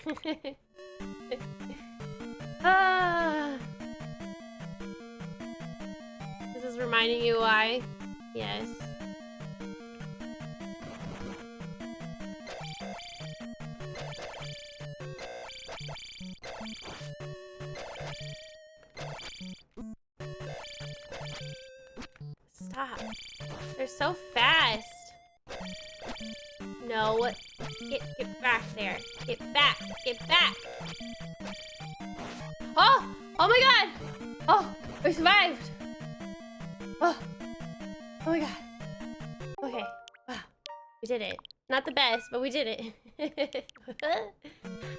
This is reminding you why? Yes. Stop. They're so fast. No. Get back there. Get back. Get back. Oh! Oh my god! Oh! We survived! Oh! Oh my god. Okay. Wow. We did it. Not the best, but we did it.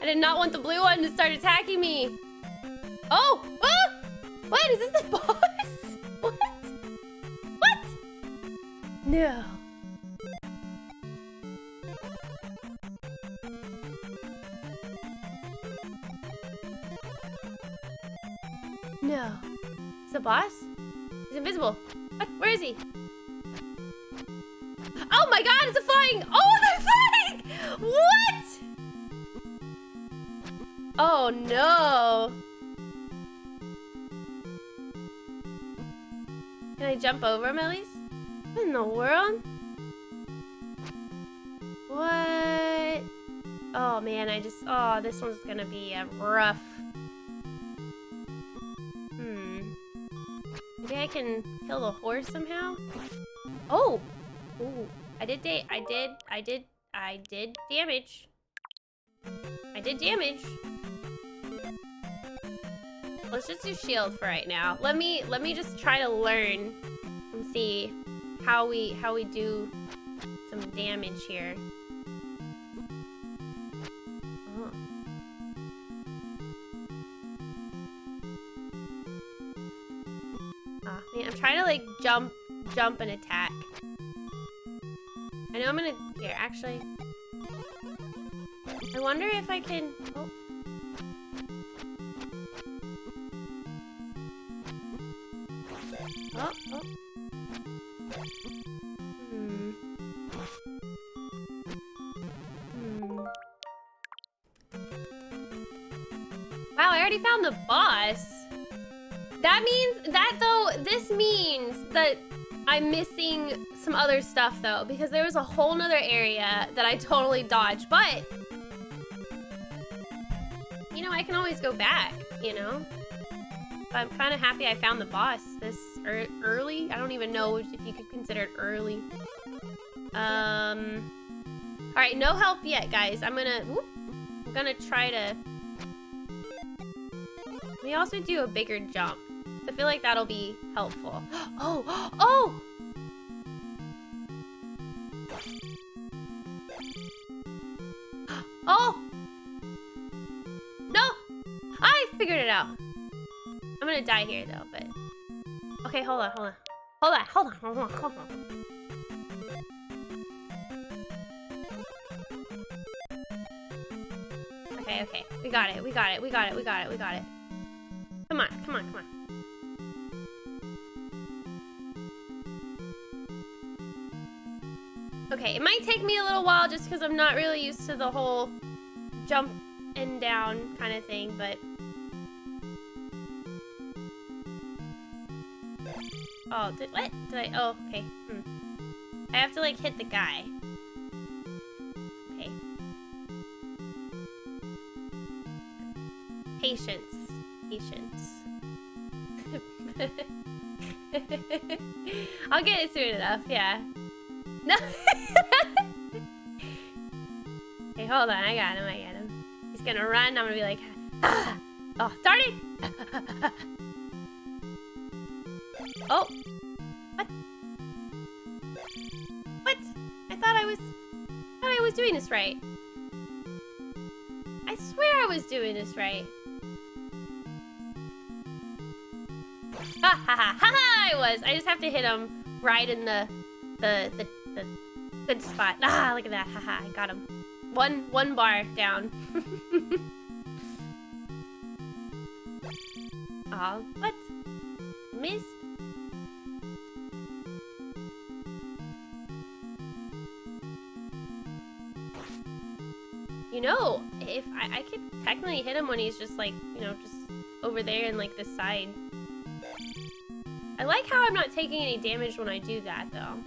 I did not want the blue one to start attacking me. Oh! Oh! What? Is this the boss? What? What? No. No. Is the boss? He's invisible. What? Where is he? Oh my god, it's a flying! Oh, they're flying! What? Oh no. Can I jump over him at least? What in the world? What? Oh man, oh, this one's gonna be rough. Maybe I can kill the horse somehow? Oh! Ooh. I did damage. I did damage. Let's just do shield for right now. Let me just try to learn and see how we do some damage here. Oh. Ah, man, I'm trying to like jump and attack. I know I'm gonna... Here, actually. I wonder if I can... Oh. Oh, oh. Wow, I already found the boss. That means... This means that I'm missing some other stuff, though, because there was a whole nother area that I totally dodged, but... You know, I can always go back, you know? I'm kind of happy I found the boss this early. I don't even know if you could consider it early. Alright, no help yet, guys. I'm gonna try to... Let me also do a bigger jump. I feel like that'll be helpful. Oh! Oh! Oh! No! I figured it out. I'm gonna die here though, but... Okay, hold on. Okay. We got it. Come on. Okay, it might take me a little while just because I'm not really used to the whole jump and down kind of thing, but... Oh, what? Did I? Oh, okay. I have to, like, hit the guy. Okay. Patience. Patience. I'll get it soon enough, yeah. No! Okay, hold on, I got him. He's gonna run, I'm gonna be like, ah! Oh, darn it! Oh! What? What? I thought I was doing this right. I swear I was doing this right. Ha ha ha ha! I was. I just have to hit him right in the good spot. Ah, look at that. Haha, I got him. One bar down. Oh, what? Missed? You know, if I could technically hit him when he's just like, you know, just over there in like this side. I like how I'm not taking any damage when I do that though.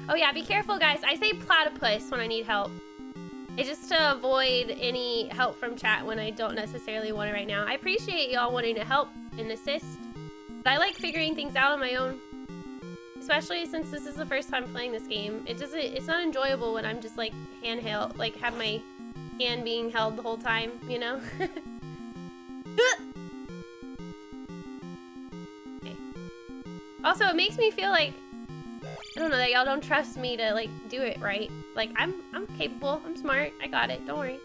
Oh yeah, be careful guys. I say platypus when I need help. It's just to avoid any help from chat when I don't necessarily want it right now. I appreciate y'all wanting to help and assist, but I like figuring things out on my own. Especially since this is the first time playing this game. It's not enjoyable when I'm just like handheld, like have my hand being held the whole time, you know? Okay. Also, it makes me feel like, I don't know, that y'all don't trust me to like do it right. Like I'm capable, I'm smart, I got it, don't worry.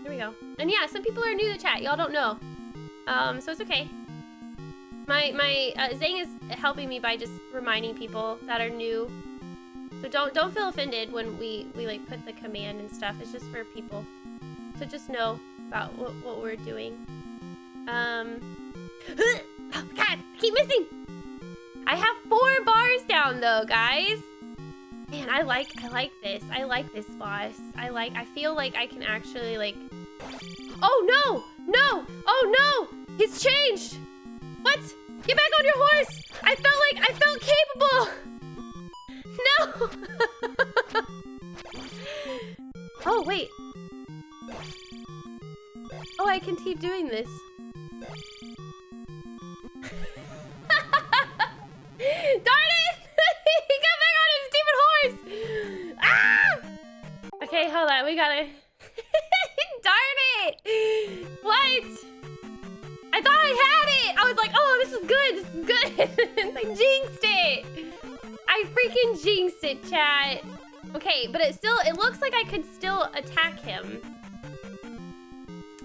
Here we go. And yeah, some people are new to chat, y'all don't know. So it's okay. My Zang is helping me by just reminding people that are new. So don't feel offended when we like put the command and stuff. It's just for people to just know about what we're doing. Oh God, keep missing. I have 4 bars down though, guys. Man, I like this. I like this boss. I feel like I can actually like. Oh no! No! Oh no! He's changed! What? Get back on your horse! I felt capable! No! Oh, wait. Oh, I can keep doing this. Darn it! He got back on his stupid horse! Ah! Okay, hold on. We gotta... Darn it! What? I thought I had it! I was like, oh, this is good, this is good. I jinxed it. I freaking jinxed it, chat. Okay, but it looks like I could still attack him.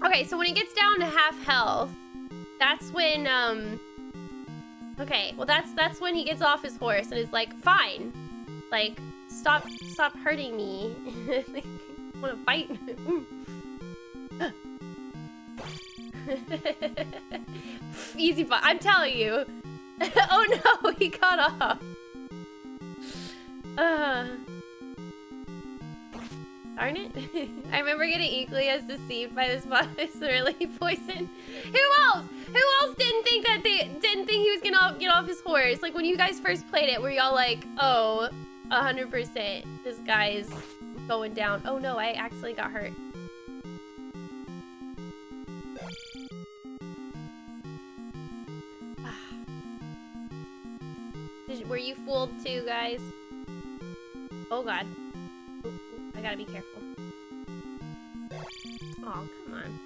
Okay, so when he gets down to half health, that's when, okay, well that's when he gets off his horse and is like, fine. Like, stop hurting me. I wanna fight. Easy fun. I'm telling you. Oh no, he got off. Darn it. I remember getting equally as deceived by this boss. Really poison. Who else didn't think he was gonna get off his horse? Like when you guys first played it, were y'all like, oh, 100%, this guy is going down. Oh no, I accidentally got hurt. Were you fooled too, guys? Oh god. Ooh, I gotta be careful. Oh, come on.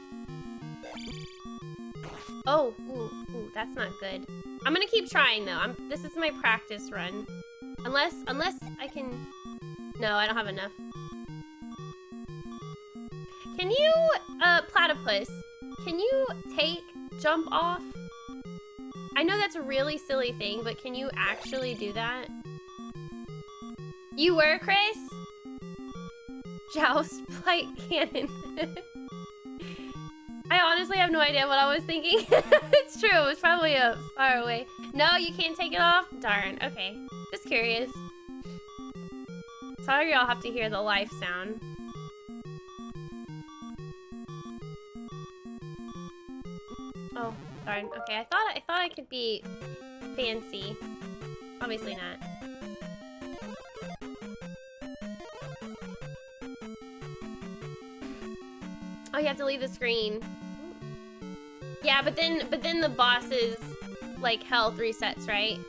Oh, ooh, that's not good. I'm gonna keep trying though. This is my practice run. Unless I can... No, I don't have enough. Can you, platypus, can you take jump off? I know that's a really silly thing, but can you actually do that? You were, Chris? Joust flight cannon. I honestly have no idea what I was thinking. It's true, it's probably far away. No, you can't take it off? Darn, okay. Just curious. Sorry I'll have to hear the life sound. Oh, darn. Okay, I thought I could be fancy. Obviously not. Oh, you have to leave the screen. Yeah, but then the boss's like health resets, right?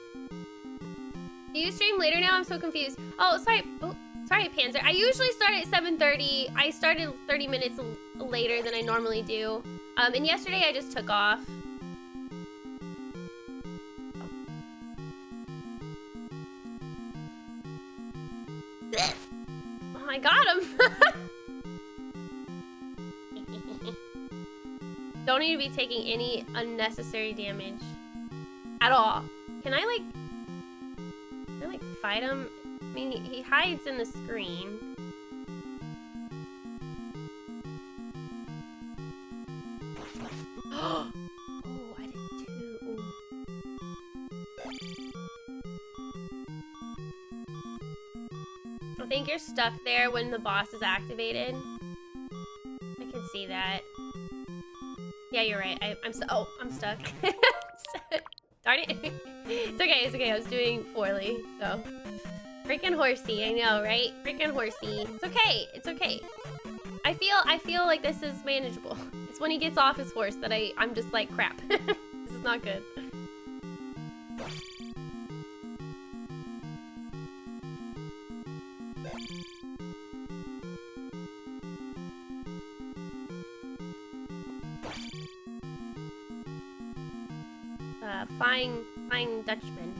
Do you stream later now? I'm so confused. Oh, sorry. Oh, sorry, Panzer. I usually start at 7:30. I started 30 minutes later than I normally do. And yesterday I just took off. Oh, I got him. Don't need to be taking any unnecessary damage at all. Can I like fight him? I mean, he hides in the screen. Oh, I did too. Ooh. I think you're stuck there when the boss is activated. I can see that. Yeah, you're right. I'm stuck. Darn it. It's okay. I was doing poorly, so. Freaking horsey, I know, right? Freaking horsey. It's okay. I feel like this is manageable. It's when he gets off his horse that I'm just like, crap. This is not good. Flying Dutchman.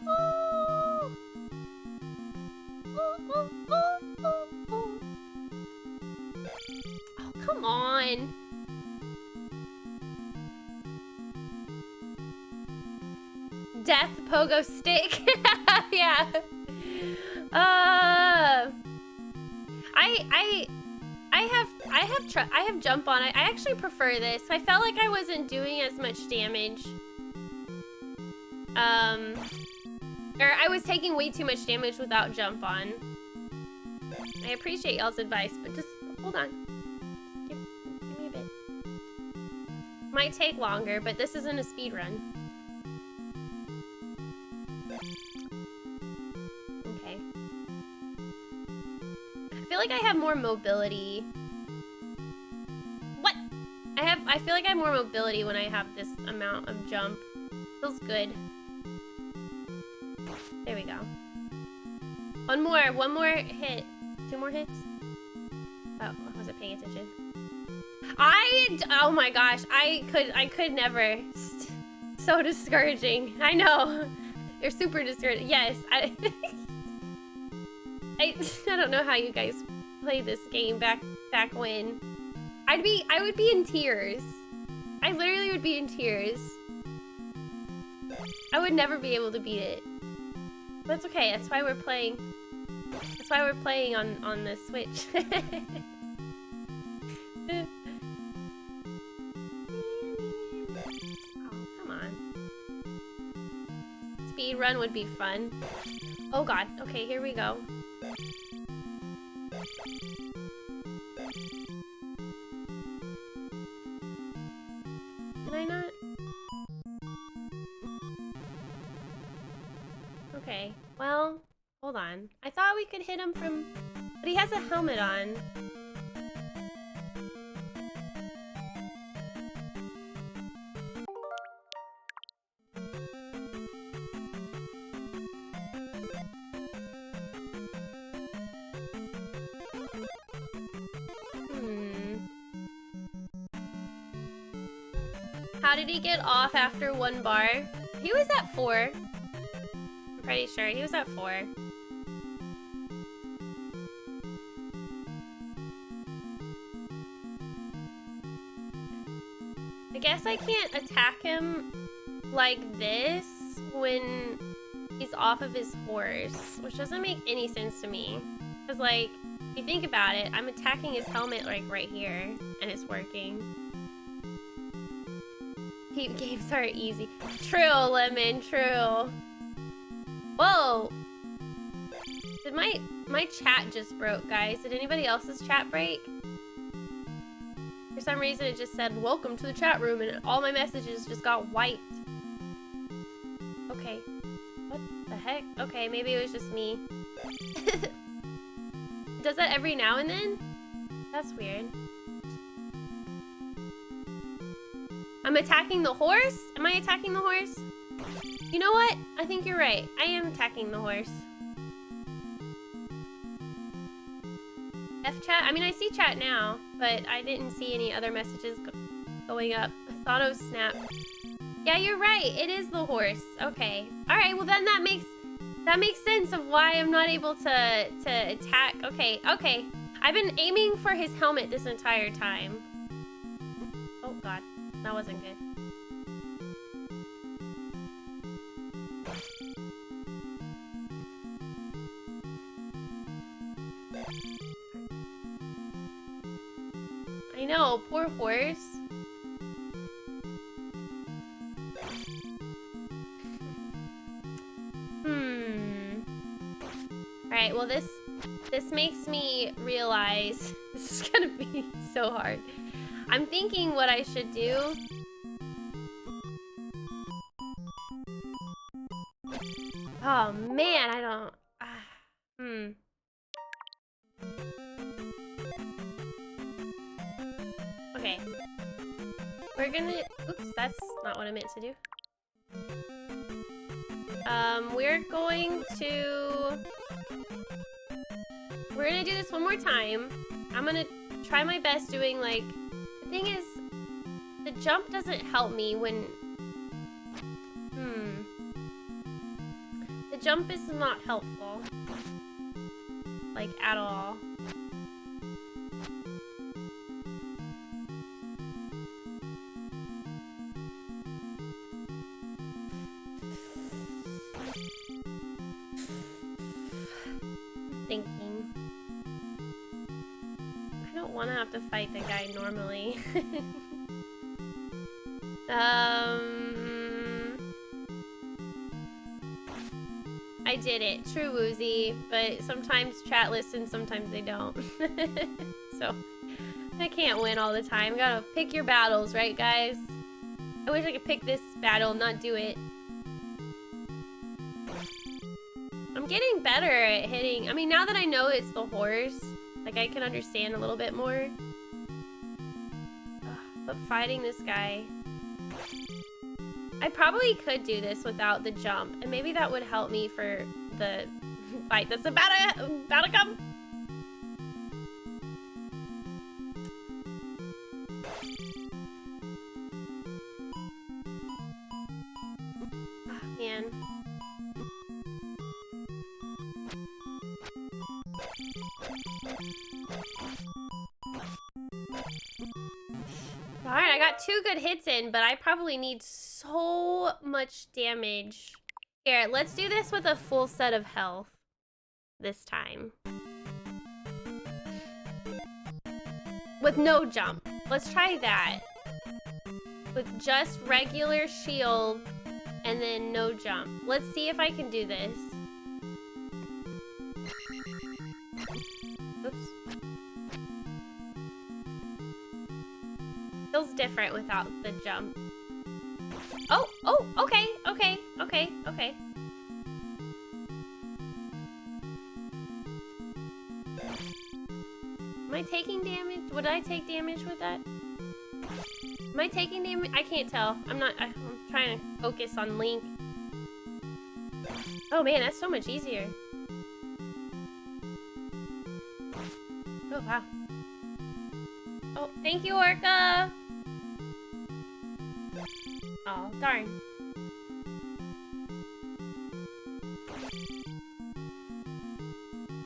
Oh! Oh, come on. Death pogo stick. Yeah. I have jump on. I actually prefer this. I felt like I wasn't doing as much damage. Or I was taking way too much damage without jump on. I appreciate y'all's advice, but just hold on. Give me a bit. Might take longer, but this isn't a speed run. Okay. I feel like I have more mobility. What? I feel like I have more mobility when I have this amount of jump. Feels good. There we go. One more hit. 2 more hits? Oh, I wasn't paying attention. Oh my gosh, I could never. So discouraging. I know. You're super discouraging. Yes, I don't know how you guys played this game back when. I would be in tears. I literally would be in tears. I would never be able to beat it. That's okay. That's why we're playing. That's why we're playing on the Switch. Oh, come on. Speed run would be fun. Oh god. Okay, here we go. Can I not? Okay, well, hold on. I thought we could hit him from... But he has a helmet on. How did he get off after 1 bar? He was at 4. I'm pretty sure he was at 4. I guess I can't attack him like this when he's off of his horse, which doesn't make any sense to me. Because, like, if you think about it, I'm attacking his helmet, like, right here, and it's working. Peep games are easy. True, Lemon, true. Whoa! Did my chat just broke, guys? Did anybody else's chat break? For some reason it just said, welcome to the chat room, and all my messages just got wiped. Okay. What the heck? Okay, maybe it was just me. Does that every now and then? That's weird. I'm attacking the horse? Am I attacking the horse? You know what? I think you're right. I am attacking the horse. F chat? I mean, I see chat now, but I didn't see any other messages going up. I thought it was Snap. Yeah, you're right. It is the horse. Okay. All right. Well, then that makes sense of why I'm not able to attack. Okay. Okay. I've been aiming for his helmet this entire time. Oh God, that wasn't good. I know, poor horse. Alright, well this makes me realize this is gonna be so hard. I'm thinking what I should do. Oh man, I don't. Okay. We're gonna. Oops, that's not what I meant to do. We're gonna do this one more time. I'm gonna try my best doing like. The thing is, the jump doesn't help me when. The jump is not helpful. Like, at all. Thinking. I don't want to have to fight the guy normally. I did it. True, Woozy. But sometimes chat listens, sometimes they don't. So, I can't win all the time. Gotta pick your battles, right, guys? I wish I could pick this battle and not do it. I'm getting better at hitting. I mean, now that I know it's the horse, like, I can understand a little bit more. But fighting this guy... I probably could do this without the jump, and maybe that would help me for the fight that's about to come. Oh, man. Alright, I got 2 good hits in, but I probably need so much damage. Here, let's do this with a full set of health this time. With no jump. Let's try that. With just regular shield and then no jump. Let's see if I can do this. Oops. Feels different without the jump. Oh, okay. Am I taking damage? Would I take damage with that? Am I taking damage? I can't tell. I'm trying to focus on Link. Oh man, that's so much easier. Oh wow. Oh, thank you, Orca! Oh, darn.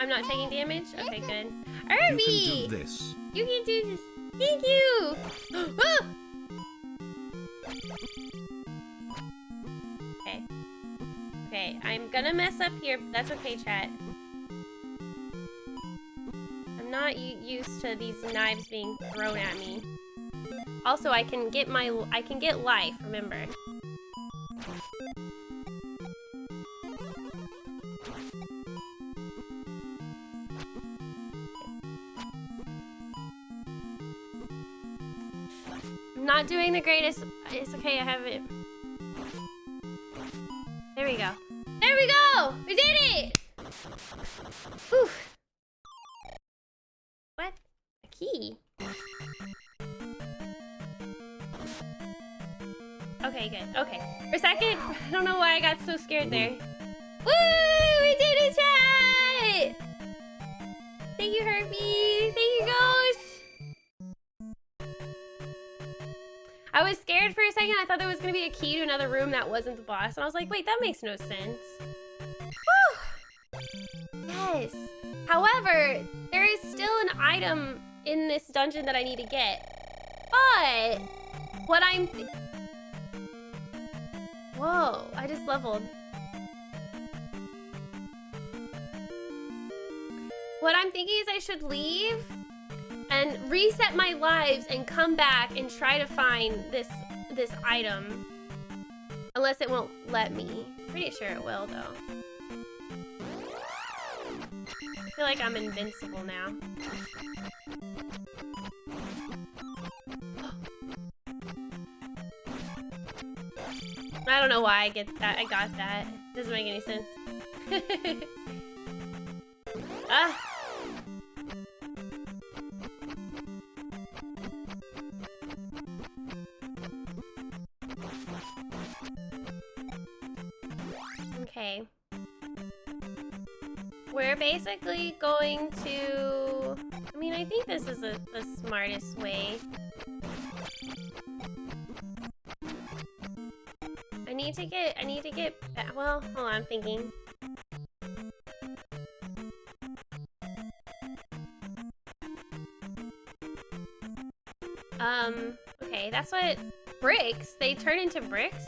I'm not taking damage? Okay, good. Irby! You can do this. You can do this. Thank you! Ah! Okay. Okay, I'm gonna mess up here, but that's okay, chat. I'm not used to these knives being thrown at me. Also, I can get life, remember. I'm not doing the greatest. It's okay, I have it. There we go. There we go! We did it! Whew. What? A key? Okay, good. Okay. For a second, I don't know why I got so scared there. Woo! We did it, chat! Thank you, Herbie. Thank you, Ghost. I was scared for a second. I thought there was going to be a key to another room that wasn't the boss. And I was like, wait, that makes no sense. Woo! Yes. However, there is still an item in this dungeon that I need to get. But what I'm... Whoa, I just leveled. What I'm thinking is I should leave and reset my lives and come back and try to find this item. Unless it won't let me. Pretty sure it will, though. I feel like I'm invincible now. I don't know why I get that. I got that. Doesn't make any sense. Ah. Okay. We're basically going to... I mean, I think this is the smartest way. I need to get... Well, hold on, I'm thinking. Okay, that's what... Bricks? They turn into bricks?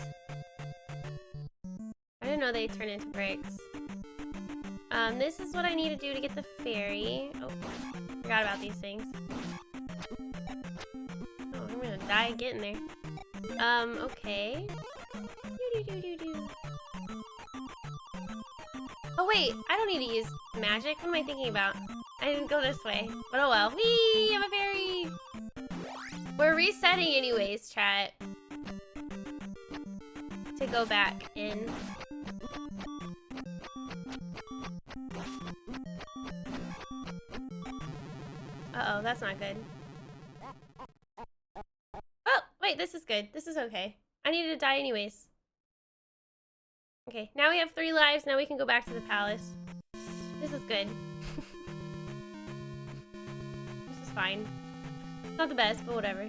I didn't know they turn into bricks. This is what I need to do to get the fairy. Oh, forgot about these things. Oh, I'm gonna die getting there. Okay. Oh wait, I don't need to use magic. What am I thinking about? I didn't go this way. But oh well. Whee! I'm a fairy! We're resetting anyways, chat. To go back in. Uh-oh, that's not good. Oh, wait, this is good. This is okay. I needed to die anyways. Okay, now we have 3 lives. Now we can go back to the palace. This is good. This is fine. Not the best, but whatever.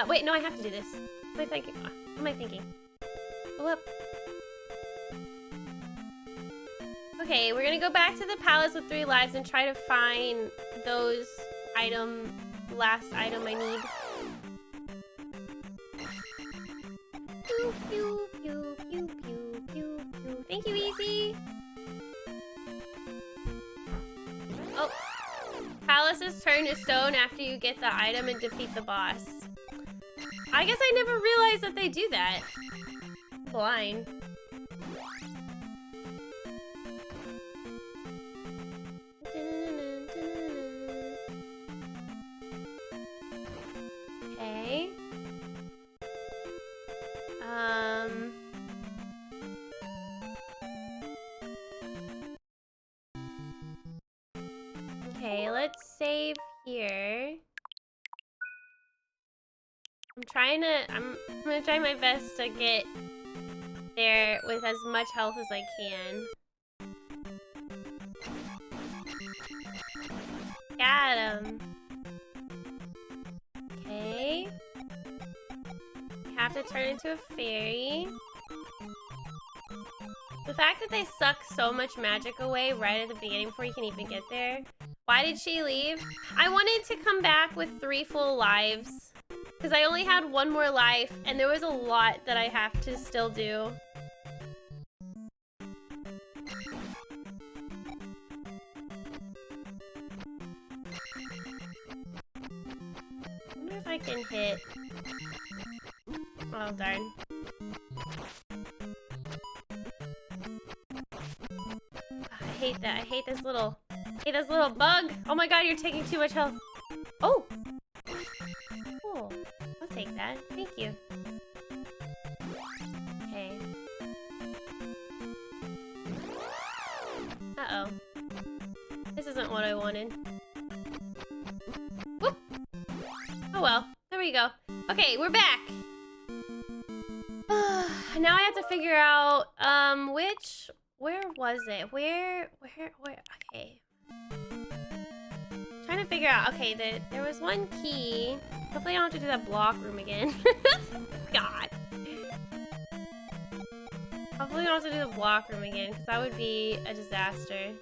Wait, no, I have to do this. What am I thinking? What am I thinking? Pull up. Okay, we're gonna go back to the palace with 3 lives and try to find those last item I need. Pew, pew, pew, pew, pew, pew, pew. Thank you, Easy. Oh. Palaces turn to stone after you get the item and defeat the boss. I guess I never realized that they do that. Blind. Okay. Okay, let's save here. I'm gonna try my best to get there with as much health as I can. Got him. Okay. We have to turn into a fairy. The fact that they suck so much magic away right at the beginning before you can even get there. Why did she leave? I wanted to come back with 3 full lives. Because I only had 1 more life, and there was a lot that I have to still do. I wonder if I can hit. Oh, darn. I hate that. I hate this little bug. Oh my god, you're taking too much health. Oh! Cool. I'll take that. Thank you. Okay. Uh-oh. This isn't what I wanted. Whoop! Oh well. There we go. Okay, we're back. Now I have to figure out, where was it? Where, okay. Trying to figure out, okay, there was one key. Hopefully I don't have to do that block room again. God. Hopefully I don't have to do the block room again, because that would be a disaster.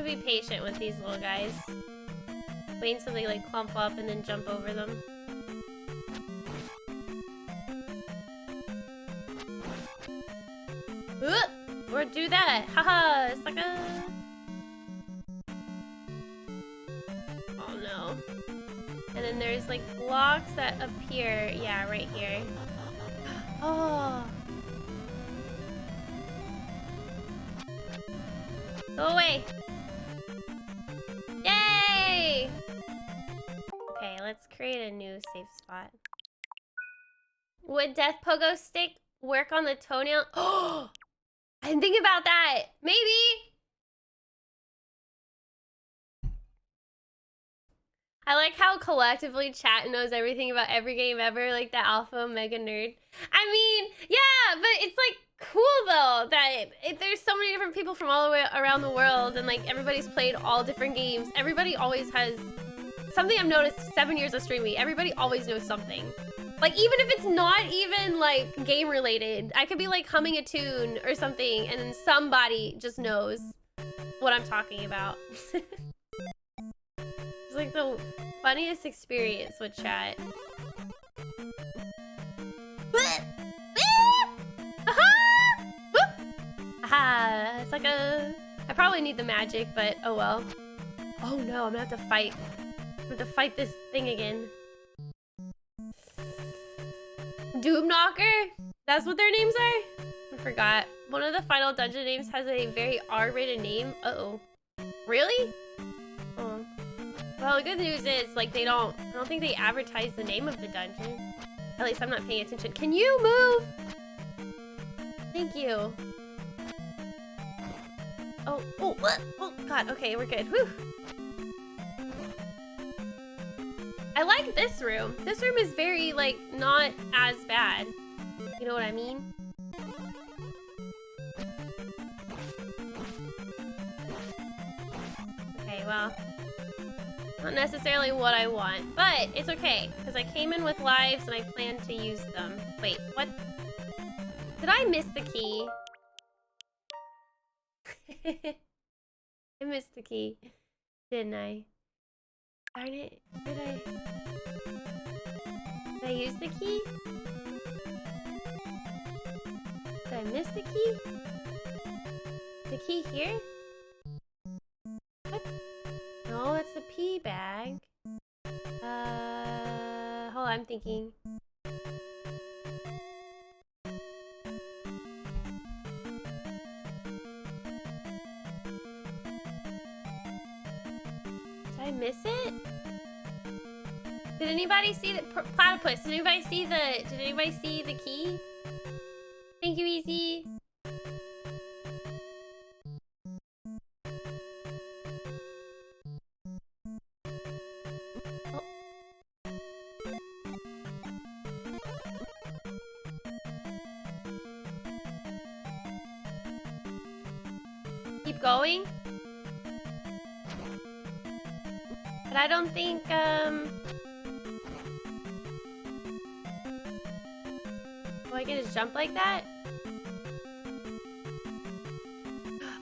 Be patient with these little guys. Wait until they like clump up and then jump over them. Or do that! Haha! Sucker! Oh no. And then there's like blocks that appear. Yeah, right here. Oh! Go away! Yay! Okay, let's create a new safe spot. Would Death Pogo Stick work on the toenail? Oh! I didn't think about that! Maybe! I like how collectively chat knows everything about every game ever, like the alpha omega nerd. I mean, yeah, but it's like cool though that there's so many different people from all the way around the world, and like everybody's played all different games. Everybody always has something. I've noticed 7 years of streaming, everybody always knows something. Like even if it's not even like game related, I could be like humming a tune or something and then somebody just knows what I'm talking about. It's like the funniest experience with chat. Aha! It's like a... I probably need the magic, but oh well. Oh no, I'm gonna have to fight. I'm gonna have to fight this thing again. Doom Knocker? That's what their names are? I forgot. One of the final dungeon names has a very R-rated name. Uh-oh. Really? Oh. Well, the good news is, like, I don't think they advertise the name of the dungeon. At least I'm not paying attention. Can you move? Thank you. Oh, what? Oh, God, okay, we're good. Whew. I like this room. This room is very, like, not as bad. You know what I mean? Okay, well, not necessarily what I want, but it's okay, because I came in with lives and I plan to use them. Wait, what? Did I miss the key? I missed the key, didn't I? Darn it, did I use the key? Did I miss the key? The key here? What? No, that's the pee bag. Hold on, I'm thinking. Did I miss it? Did anybody see the platypus? Did anybody see the key? Thank you, Easy. Oh. Keep going. But I don't think, oh, I can just jump like that?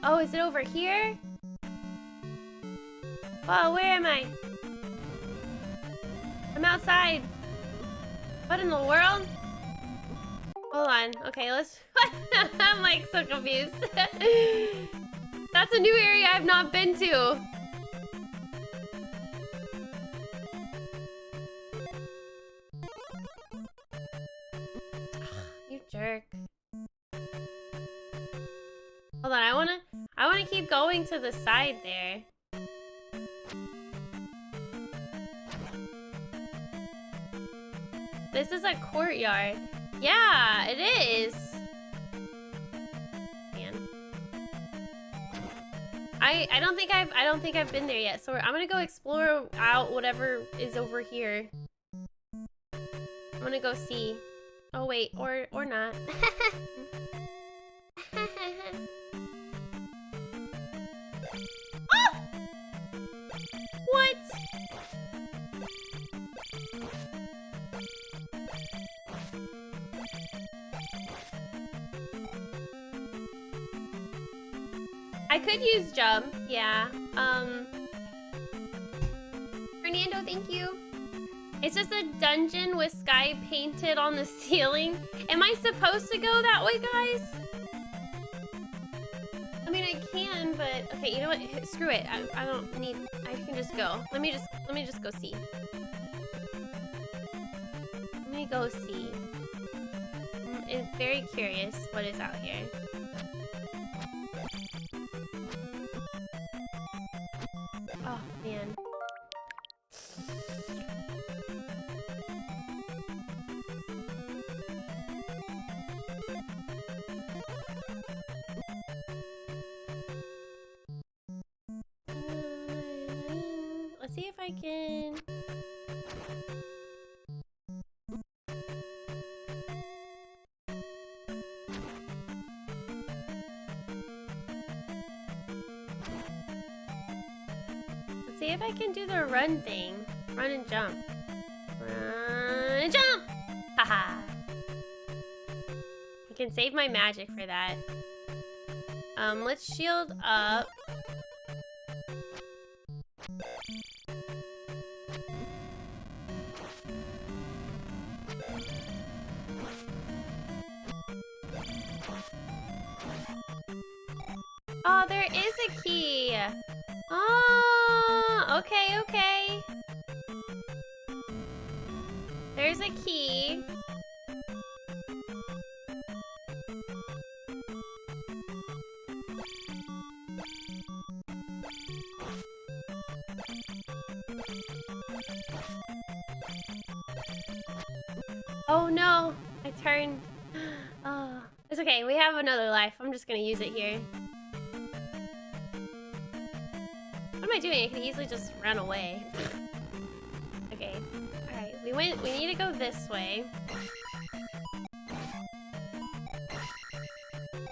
Oh, is it over here? Oh, where am I? I'm outside. What in the world? Hold on. Okay, let's... I'm like so confused. That's a new area I've not been to. You jerk. Hold on, I wanna keep going to the side there. This is a courtyard. Yeah, it is. Man. I don't think I've been there yet. So I'm gonna go explore out whatever is over here. I'm gonna go see. Oh wait, or not. Oh! What? I could use jump, yeah. Fernando, thank you. It's just a dungeon with sky painted on the ceiling. Am I supposed to go that way, guys? I mean, I can, but okay. You know what? Screw it. I don't need. I can just go. Let me just go see. Let me go see. I'm very curious what is out here. Oh man. Let's see if I can. Let's see if I can do the run thing. Run and jump. Run and jump! Haha. I can save my magic for that. Let's shield up. Oh, there is a key. Oh, okay, okay. There's a key. Oh no, I turned. Oh, it's okay. We have another life. I'm just gonna use it here. What am I doing? I could easily just run away. Okay. Alright, we need to go this way.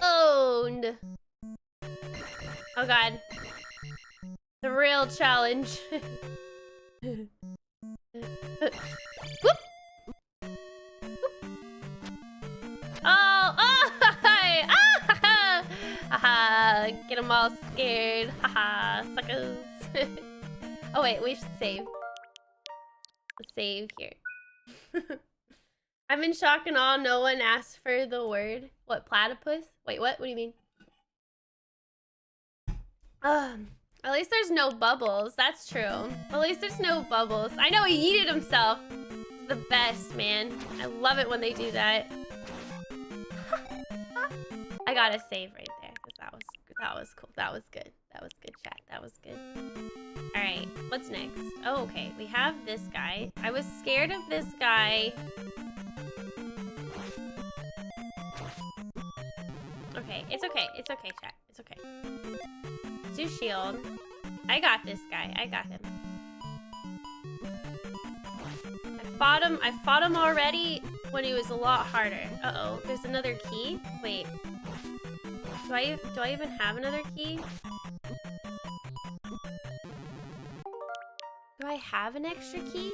Owned! Oh god. The real challenge. Whoop! Oh! Oh! Ah! Haha! Get them all scared. Haha! Suckers! Oh wait, we should save. Let's save here. I'm in shock and awe. No one asked for the word. What, platypus? Wait, what? What do you mean? At least there's no bubbles. That's true. At least there's no bubbles. I know he yeeted himself. It's the best, man. I love it when they do that. I gotta save right there because that was cool. That was good. That was good, chat. That was good. All right, what's next? Oh, okay. We have this guy. I was scared of this guy. Okay, it's okay. It's okay, chat. It's okay. Let's do shield. I got this guy. I got him. I fought him already when he was a lot harder. Uh-oh, there's another key? Wait. Do I even have another key? Do I have an extra key?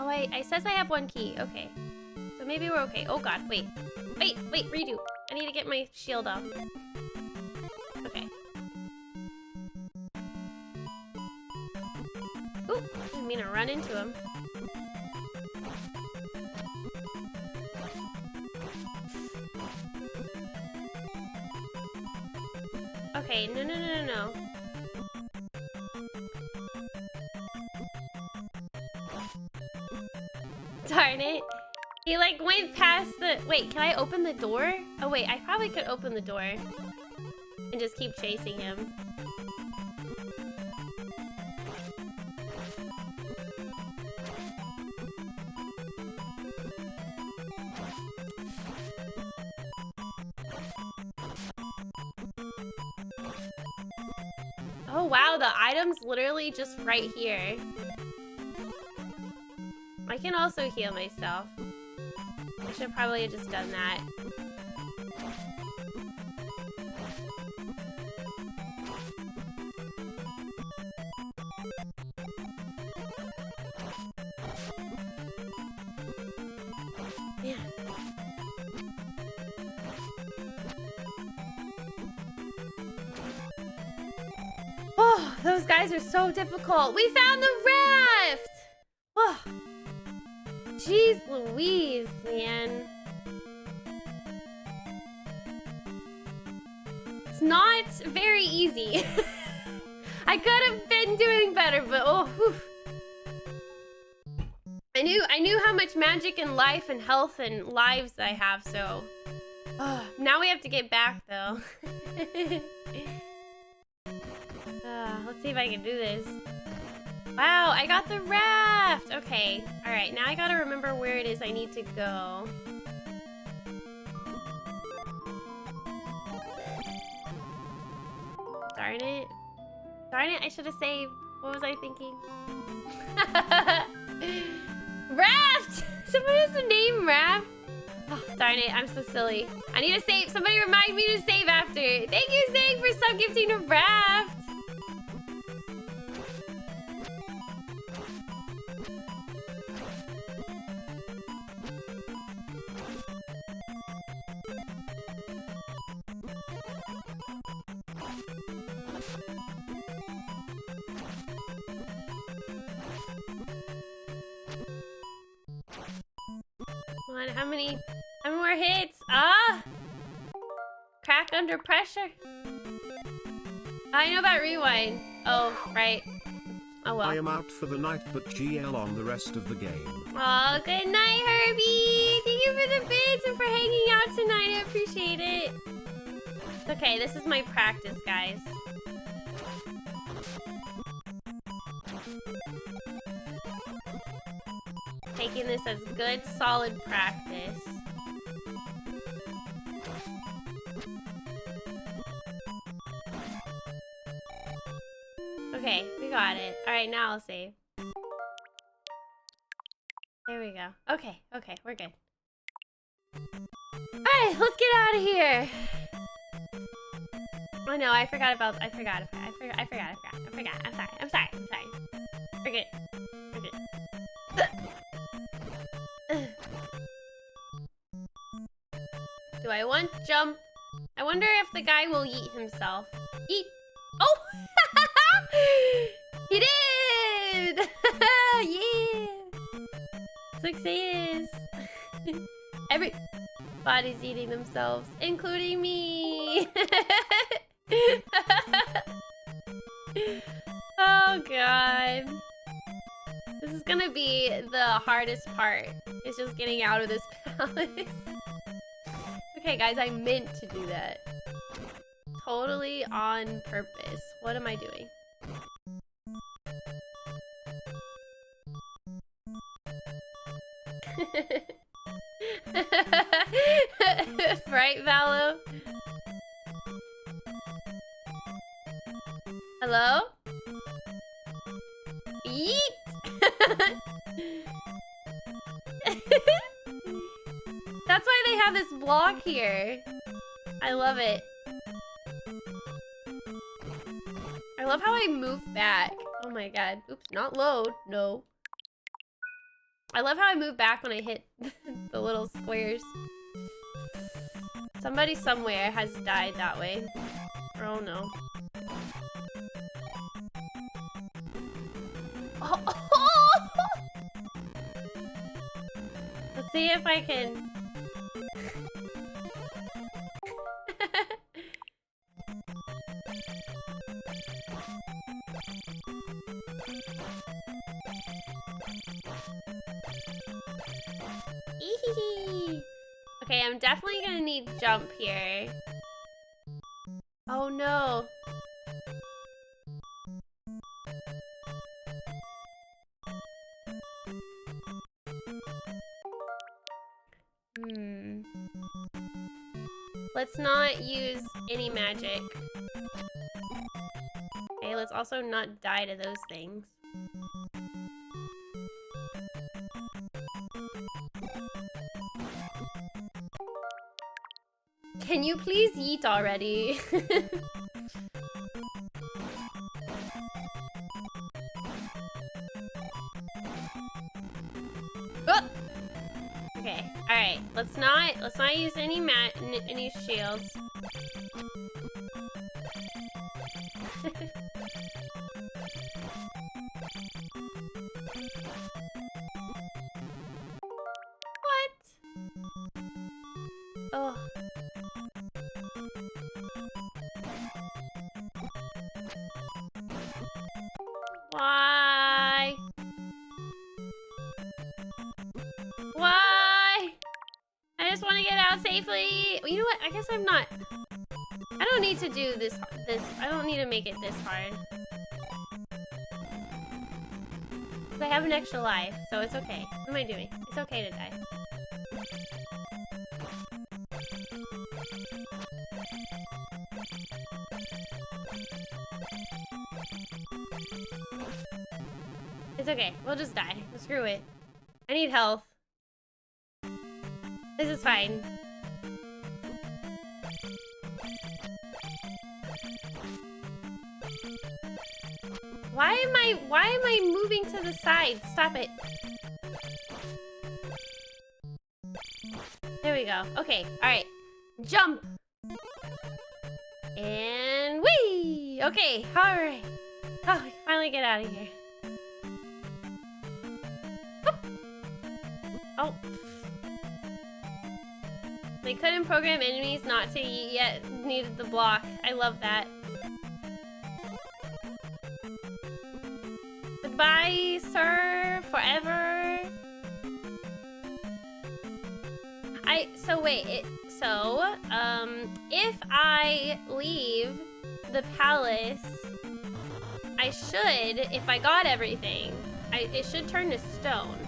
Oh, I says I have one key. Okay. So maybe we're okay. Oh god, wait. Wait, redo. I need to get my shield off. Okay. Oh, didn't mean to run into him. Okay, no. Darn it. He like went past the... Wait, can I open the door? Oh wait, I probably could open the door. And just keep chasing him. Oh wow, the item's literally just right here. I can also heal myself. I should probably have just done that. Man. Oh, those guys are so difficult. We found the raft! Oh. Jeez Louise, man. It's not very easy. I could have been doing better, but oh, whew. I knew how much magic and life and health and lives I have, so... Oh, now we have to get back, though. Let's see if I can do this. Wow, I got the raft! Okay, alright, now I gotta remember where it is I need to go. Darn it. Darn it, I should have saved. What was I thinking? Raft! Somebody has a name Raft. Oh, darn it, I'm so silly. I need to save. Somebody remind me to save after. Thank you, Zing, for sub-gifting a Raft. Come on, how many more hits? Ah! Crack under pressure. I know about rewind. Oh, right. Oh well. I am out for the night, but GL on the rest of the game. Oh, good night, Herbie. Thank you for the bits and for hanging out tonight. I appreciate it. Okay, this is my practice, guys. Taking this as good, solid practice. Okay, we got it. Alright, now I'll save. There we go. Okay, we're good. Alright, let's get out of here. I know, I forgot. I'm sorry. We're good. Do I want jump? I wonder if the guy will yeet himself. Yeet! Oh! He did! Yeah! Success! Everybody's eating themselves, including me! Oh god. This is gonna be the hardest part. It's just getting out of this palace. Okay, guys, I meant to do that. Totally on purpose. What am I doing? Right, Valo? Hello? Yeet! That's why they have this block here. I love it. I love how I move back. Oh my god. Oops, not load. No. I love how I move back when I hit the little squares. Somebody somewhere has died that way. Oh no. Oh. Let's see if I can. Okay, I'm definitely gonna need jump here. Oh no. Let's not use any magic. Okay, let's also not die to those things. Can you please yeet already? Oh! Okay, alright. Let's not use any shields. What? Oh. Why? Why? I just want to get out safely. You know what? I guess I'm not. I don't need to do this. I don't need to make it this hard. I have an extra life, so it's okay. What am I doing? It's okay to die. It's okay. We'll just die. Screw it. I need health. This is fine. Why am I moving to the side? Stop it. There we go. Okay, alright. Jump! And whee! Okay, alright. Oh, we can finally get out of here. Oh. They couldn't program enemies not to yet needed the block. I love that. Goodbye, sir, forever. So wait, if I leave the palace, I should, if I got everything, it should turn to stone.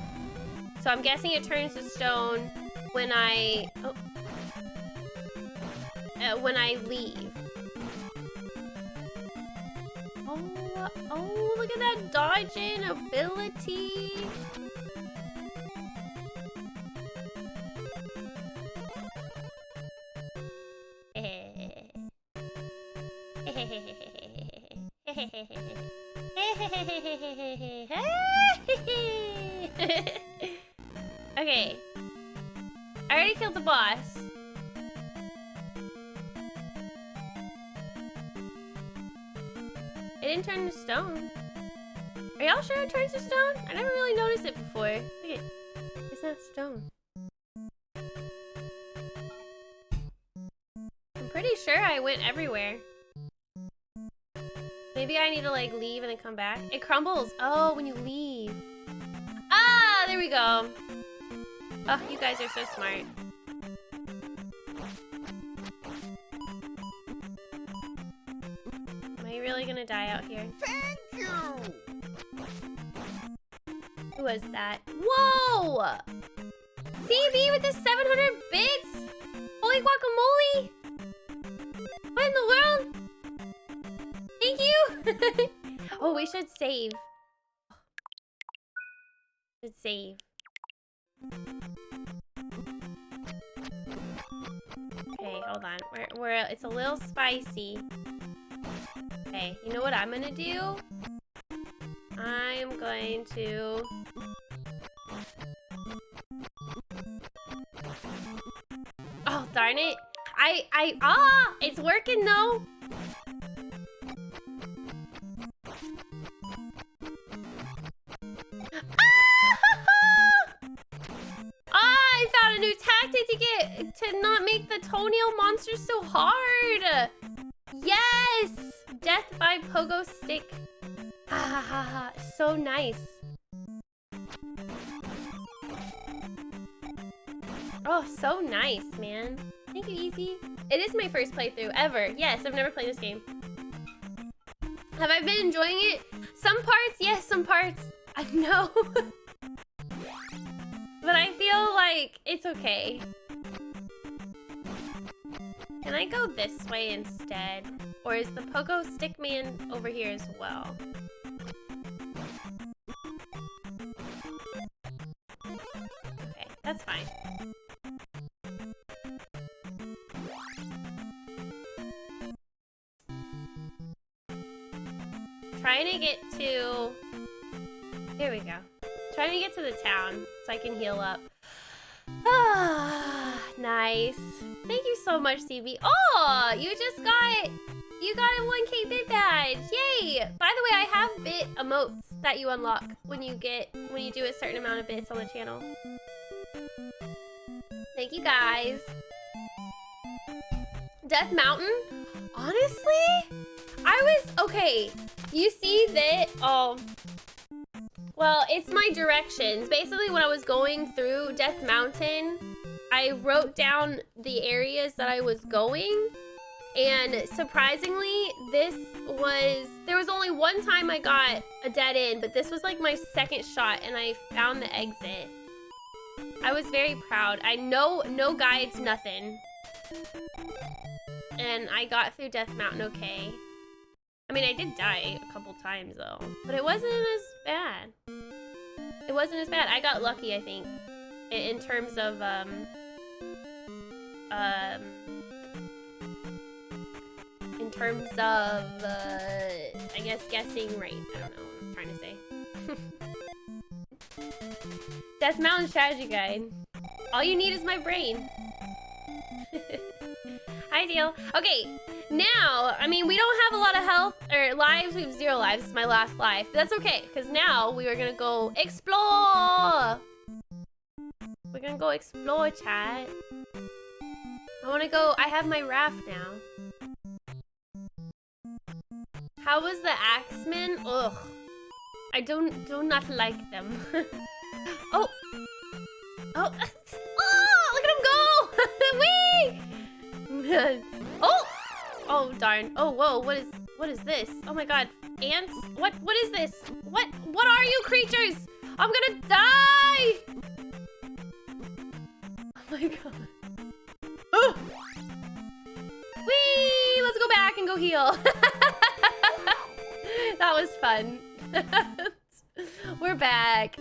So I'm guessing it turns to stone when I leave. Oh, look at that dodging ability. Okay. I already killed the boss. It didn't turn to stone. Are y'all sure it turns to stone? I never really noticed it before. Look at, it's not stone. I'm pretty sure I went everywhere. Maybe I need to like leave and then come back. It crumbles. Oh, when you leave. Ah, there we go. Oh, you guys are so smart. Am I really gonna die out here? Thank you! Who was that? Whoa! CB with the 700 bits? Holy guacamole! What in the world? Thank you! Oh, we should save. Should save. Okay, hold on. It's a little spicy. Okay, you know what I'm gonna do? I'm going to... Oh, darn it. It's working though. Oh, toenail monster's so hard. Yes! Death by pogo stick. Ha ha ha ha. So nice. Oh, so nice, man. Thank you, Easy. It is my first playthrough ever. Yes, I've never played this game. Have I been enjoying it? Some parts, yes, some parts. I know. But I feel like it's okay. Can I go this way instead? Or is the pogo stick man over here as well? Okay, that's fine. Trying to get to... Here we go. Trying to get to the town so I can heal up. Ah, nice. Thank you so much, CB. Oh, you got a 1K bit badge. Yay! By the way, I have bit emotes that you unlock when you do a certain amount of bits on the channel. Thank you guys. Death Mountain? Honestly? Okay, you see that, well, it's my directions. Basically, when I was going through Death Mountain, I wrote down the areas that I was going, and surprisingly, there was only one time I got a dead end, but this was like my second shot, and I found the exit. I was very proud. No guides, nothing. And I got through Death Mountain okay. I mean, I did die a couple times though, but it wasn't as bad. It wasn't as bad. I got lucky, I think, in terms of, I guess guessing right. I don't know what I'm trying to say. Death Mountain strategy guide. All you need is my brain. Hi, Deal. Okay, now, I mean, we don't have a lot of health or lives. We have 0 lives. It's my last life. But that's okay, because now we are gonna go explore. We're gonna go explore, chat. I have my raft now. How was the Axemen? Ugh. I do not like them. Oh! Oh! Oh! Look at him go! Whee! Oh! Oh darn. Oh whoa, what is this? Oh my god. Ants? What is this? What are you creatures? I'm gonna die! Oh my god. Oh! Whee! Let's go back and go heal. That was fun. We're back.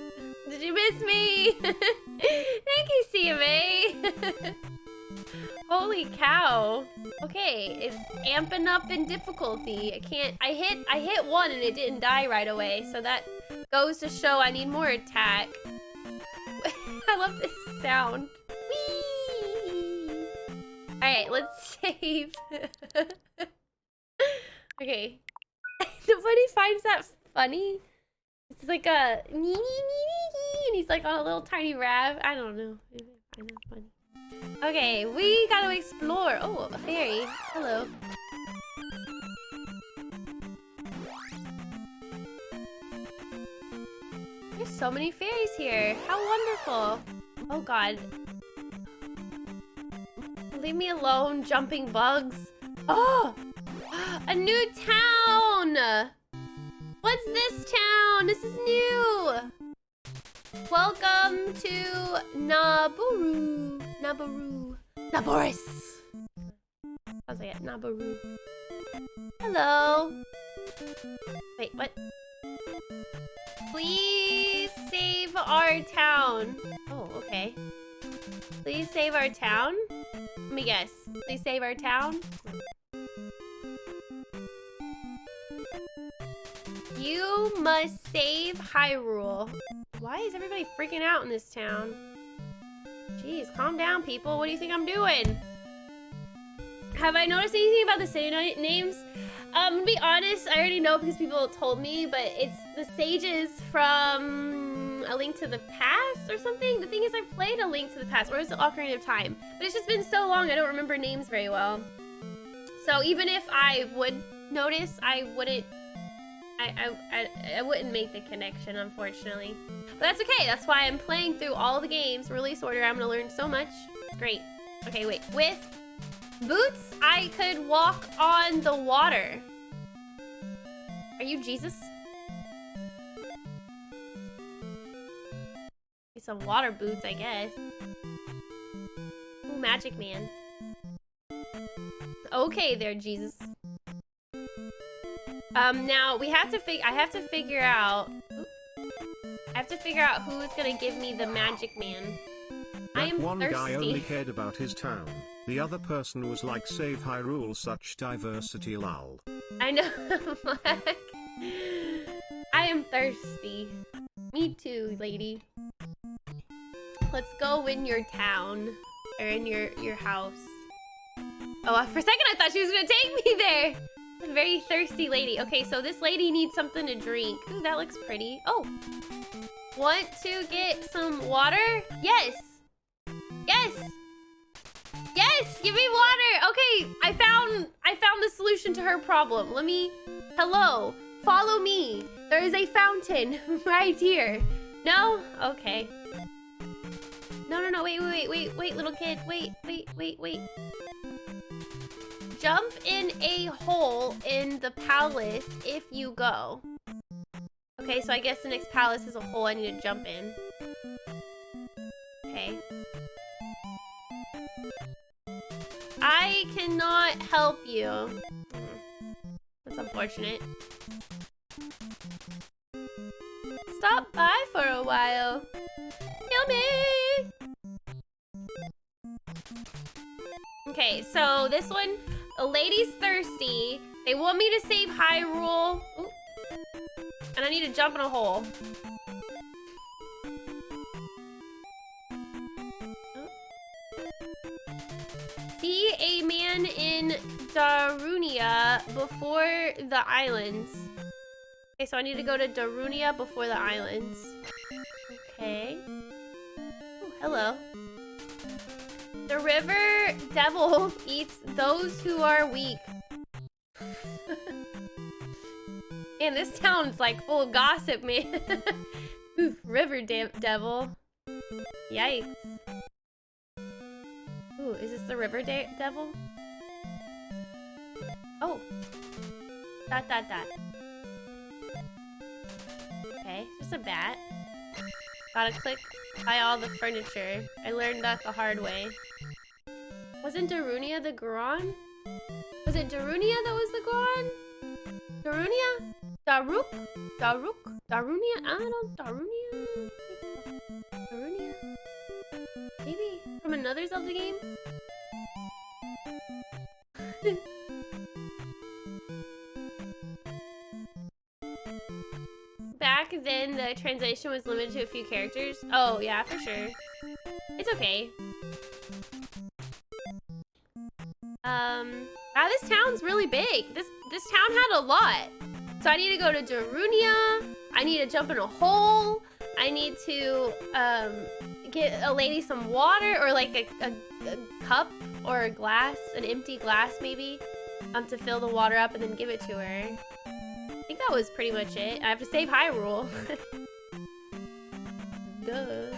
Did you miss me? Thank you, CMA. Holy cow. Okay, it's amping up in difficulty. I hit 1 and it didn't die right away, so that goes to show I need more attack. I love this sound. Whee! Alright, let's save. Okay. Nobody finds that funny? It's like a nee, nee, nee, nee, and he's like on a little tiny raft. I don't know. I find that funny. Okay, we gotta explore. Oh, a fairy. Hello. There's so many fairies here. How wonderful. Oh god. Leave me alone, jumping bugs. Oh! A new town! What's this town? This is new! Welcome to Naburu. Naboris. Sounds like it. Naburu. Hello. Wait, what? Please save our town. Oh, okay. Please save our town? Let me guess. Please save our town? You must save Hyrule. Why is everybody freaking out in this town? Jeez, calm down, people. What do you think I'm doing? Have I noticed anything about the city names? To be honest, I already know because people told me, but it's the sages from A Link to the Past or something. The thing is, I played A Link to the Past, or is it Ocarina of Time? But it's just been so long, I don't remember names very well. So even if I would notice, I wouldn't make the connection, unfortunately. But that's okay. That's why I'm playing through all the games, release order. I'm gonna learn so much. Great. Okay, wait. With boots, I could walk on the water. Are you Jesus? Some water boots, I guess. Ooh, Magic Man. Okay there, Jesus. Now we have to I have to figure out who's gonna give me the Magic Man. I am one thirsty. guy only cared about his town. The other person was like, save Hyrule, such diversity, lol. I know. I am thirsty. Me too, lady. Let's go in your town. Or in your house. Oh, for a second I thought she was gonna take me there. A very thirsty lady. Okay, so this lady needs something to drink. Ooh, that looks pretty. Oh. Want to get some water? Yes. Yes. Yes, give me water. Okay, I found the solution to her problem. Hello, follow me. There is a fountain right here. No? Okay. No, wait, little kid. Wait. Jump in a hole in the palace if you go. Okay, so I guess the next palace is a hole I need to jump in. Okay. I cannot help you. That's unfortunate. Stop by for a while. Kill me! Okay, so this one, a lady's thirsty. They want me to save Hyrule. Ooh. And I need to jump in a hole. See a man in Darunia before the islands. Okay, so I need to go to Darunia before the islands. Okay. Ooh, hello. The river devil eats those who are weak. Man, this town's like full of gossip, man. Ooh, river devil. Yikes. Ooh, is this the river devil? Oh. Dot. Okay, just a bat. Gotta click by all the furniture. I learned that the hard way. Wasn't Darunia the Goron? Was it Darunia that was the Goron? Darunia? Darunia? Darunia? Darunia? Maybe from another Zelda game? Back then, the translation was limited to a few characters. Oh, yeah, for sure. It's okay. Wow, this town's really big. This town had a lot. So I need to go to Darunia. I need to jump in a hole. I need to get a lady some water, or like a cup or a glass, an empty glass maybe, to fill the water up and then give it to her. I think that was pretty much it. I have to save Hyrule. Duh.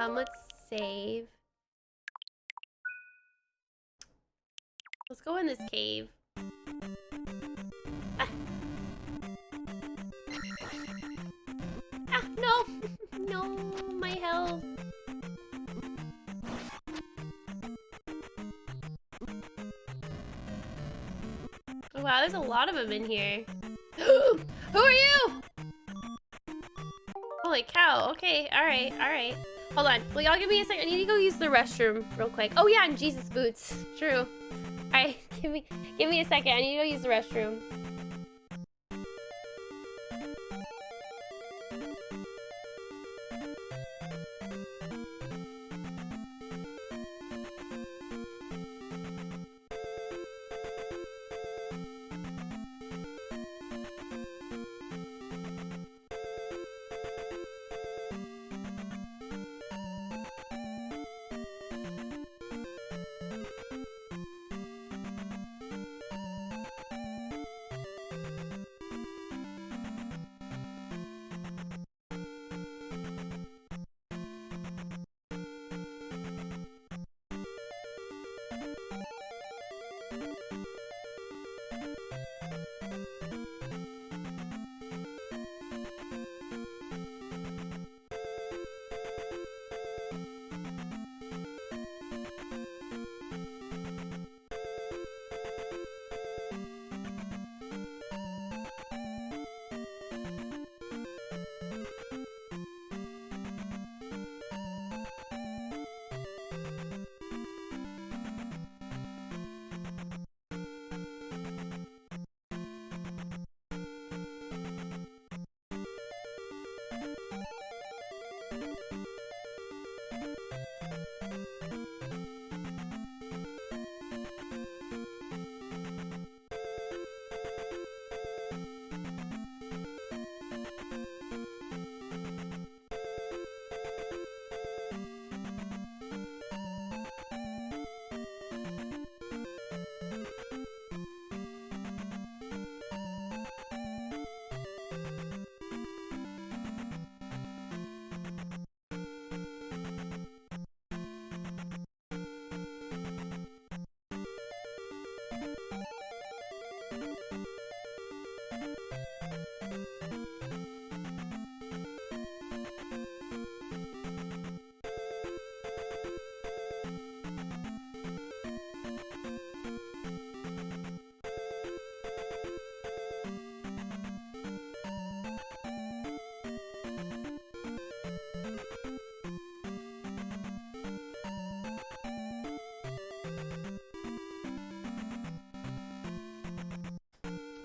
Let's save. Let's go in this cave. No! No, my health. Oh, wow, there's a lot of them in here. Who are you? Holy cow. Okay, alright. Hold on. Will y'all give me a second? I need to go use the restroom real quick. Oh yeah, and Jesus boots. True. Alright, give me a second. I need to go use the restroom.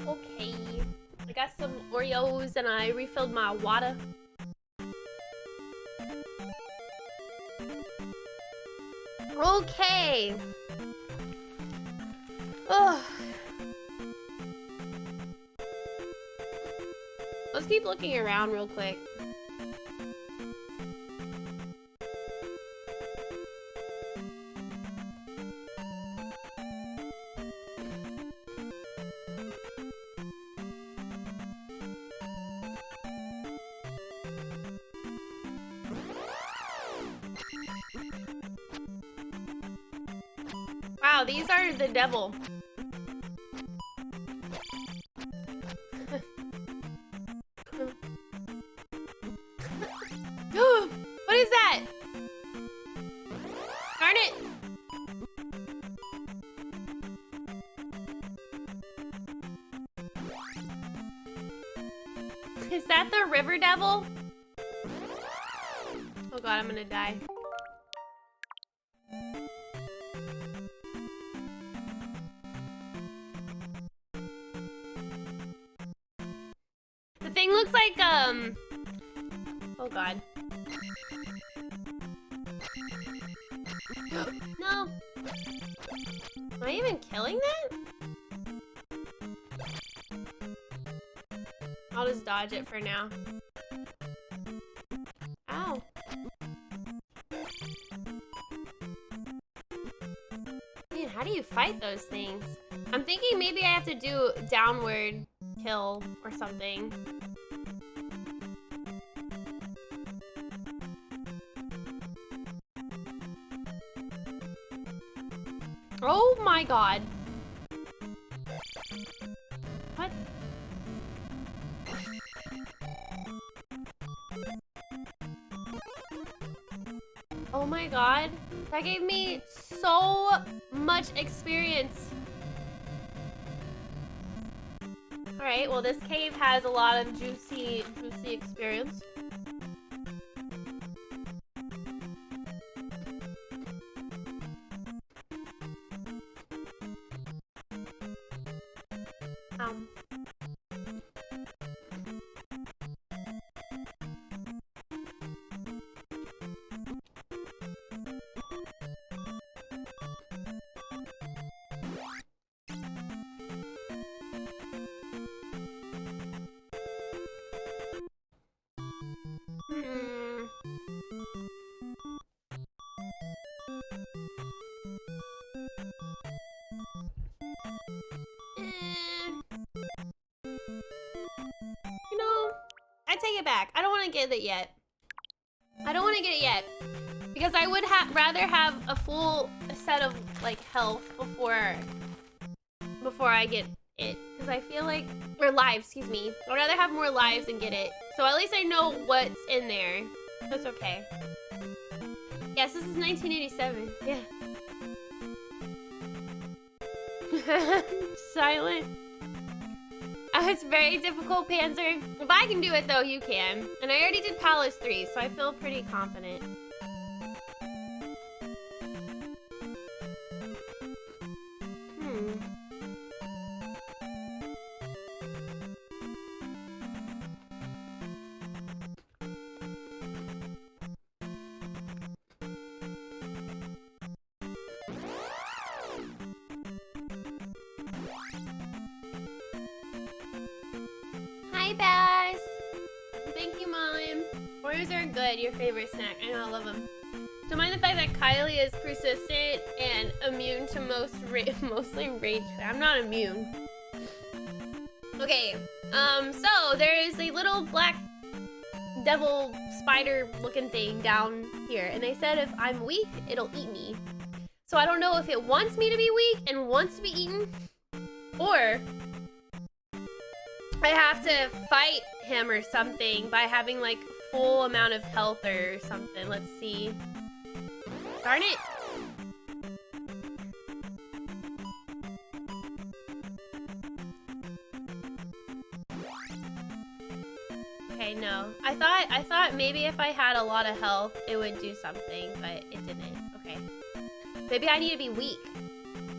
Okay, I got some Oreos and I refilled my water. Okay. Ugh. Let's keep looking around real quick. Wow, these are the devil. What is that? Darn it! Is that the river devil? Oh god, I'm gonna die. The thing looks like, oh god. No. Am I even killing that? I'll just dodge it for now. Ow. Man, how do you fight those things? I'm thinking maybe I have to do downward kill or something. Oh my god. What? Oh my god. That gave me so much experience. Alright, well this cave has a lot of juicy experience. Take it back. I don't want to get it yet. I don't want to get it yet because I would rather have a full set of like health before I get it, because I feel like, or lives, excuse me. I'd rather have more lives and get it, so at least I know what's in there. That's okay. Yes, this is 1987. Yeah. Silent. Oh, it's very difficult, Panzer. If I can do it, though, you can. And I already did Palace 3, so I feel pretty confident. Hi, Bass. Thank you, Mom. Oreos are good. Your favorite snack. I know, I love them. Don't mind the fact that Kylie is persistent and immune to mostly rage. I'm not immune. Okay, so there is a little black devil spider looking thing down here, and they said if I'm weak, it'll eat me. So I don't know if it wants me to be weak and wants to be eaten, or I have to fight him or something by having like full amount of health or something. Let's see. Darn it. Okay, no. I thought maybe if I had a lot of health, it would do something, but it didn't. Okay. Maybe I need to be weak.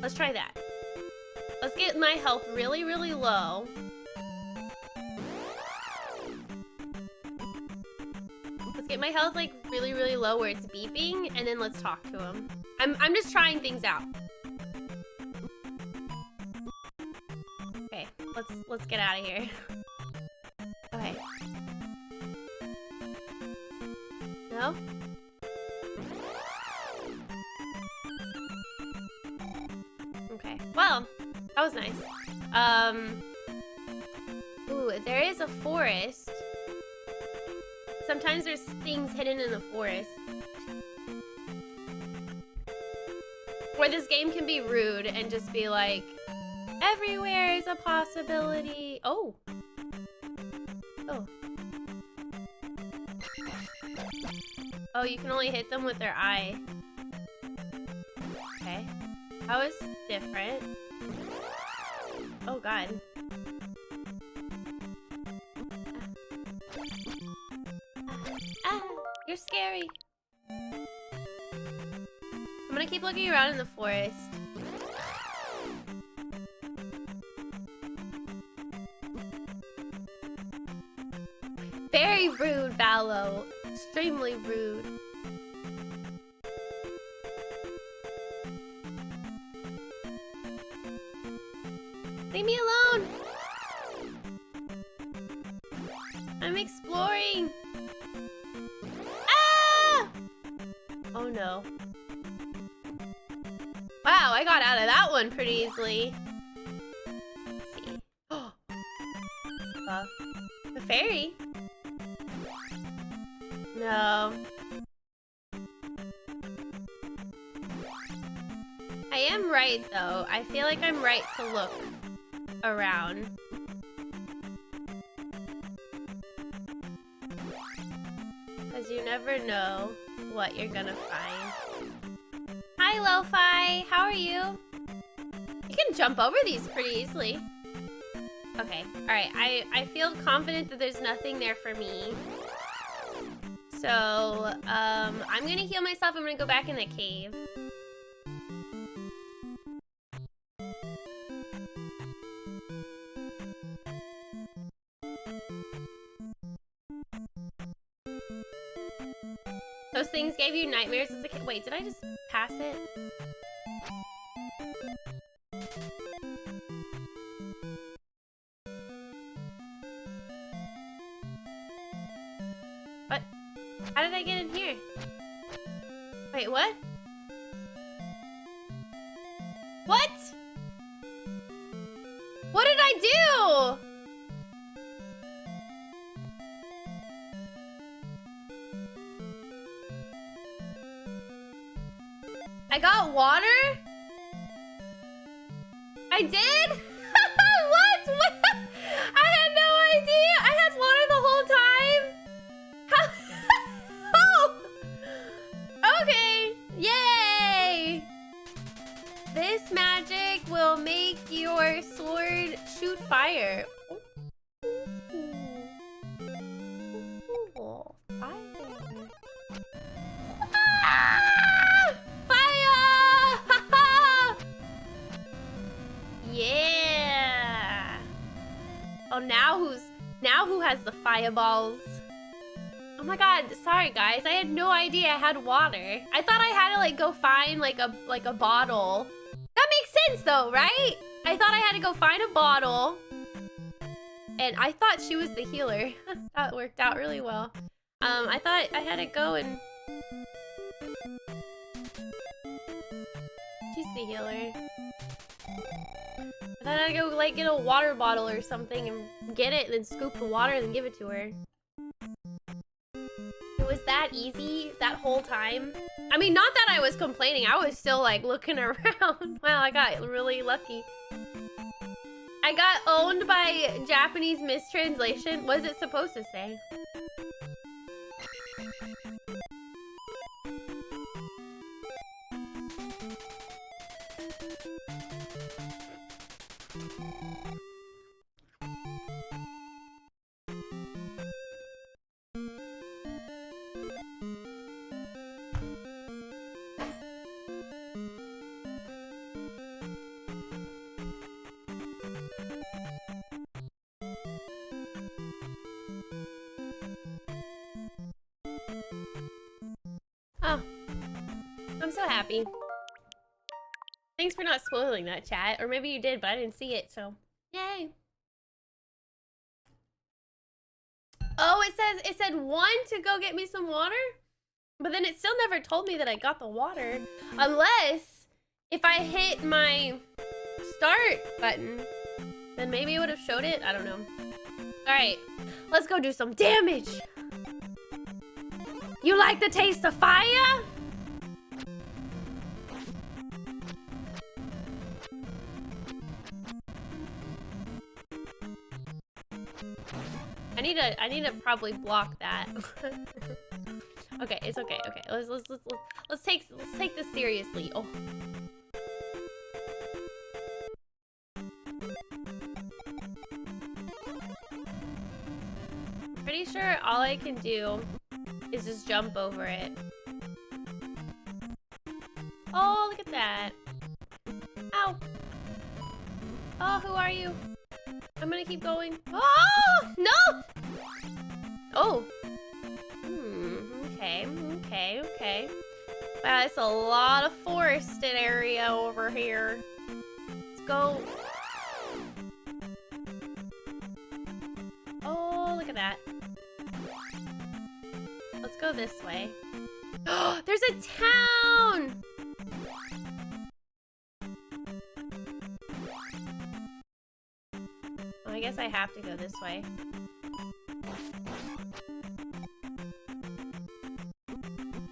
Let's try that. Let's get my health really, really low. Let's get my health like really, really low where it's beeping, and then let's talk to him. I'm just trying things out. Okay, let's get out of here. Okay. No? Okay. Well, that was nice. Ooh, there is a forest. Sometimes there's things hidden in the forest. Where this game can be rude and just be like, everywhere is a possibility. Oh. Oh. Oh, you can only hit them with their eye. Okay. That was different. Oh, God. You're scary. I'm gonna keep looking around in the forest. Very rude, Valo. Extremely rude. Leave me alone. I'm exploring. Ah! Oh no. Wow, I got out of that one pretty easily. Let's see. Oh. The fairy? No. I am right though. I feel like I'm right to look around. Because you never know what you're gonna find. Hi, Lo-Fi. How are you? You can jump over these pretty easily. Okay. Alright. I feel confident that there's nothing there for me. So, I'm gonna heal myself. I'm gonna go back in the cave. Those things gave you nightmares as a kid. Wait, did I just pass it? What? How did I get in here? Wait, what? What? What did I do? I got water? I did? What? I had no idea. I had water the whole time? How? Oh! Okay. Yay! This magic will make your sword shoot fire. Ooh, fire. Ah! Fire! Yeah. Oh, now who has the fireballs? Oh my god, sorry guys. I had no idea I had water. I thought I had to like go find like a bottle. That makes sense though, right? I thought I had to go find a bottle and I thought she was the healer. That worked out really well. I thought I had to go and... She's the healer. I thought I had to go, like, get a water bottle or something and get it, and then scoop the water and then give it to her. It was that easy that whole time. I mean, not that I was complaining. I was still, like, looking around. Wow, I got really lucky. I got owned by Japanese mistranslation. What is it supposed to say? Oh, I'm so happy. Thanks for not spoiling that, chat. Or maybe you did, but I didn't see it, so yay. Oh, it said 1 to go get me some water? But then it still never told me that I got the water. Unless if I hit my start button, then maybe it would have showed it. I don't know. All right, let's go do some damage. You like the taste of fire? I need to probably block that. Okay, it's okay. Okay, let's take this seriously. Oh. Pretty sure all I can do is just jump over it. Oh, look at that. Ow. Oh, who are you? I'm gonna keep going. Oh, no! Oh. Okay. Wow, it's a lot of forested area over here. Let's go. Oh, look at that. Let's go this way. Oh, there's a town! I guess I have to go this way.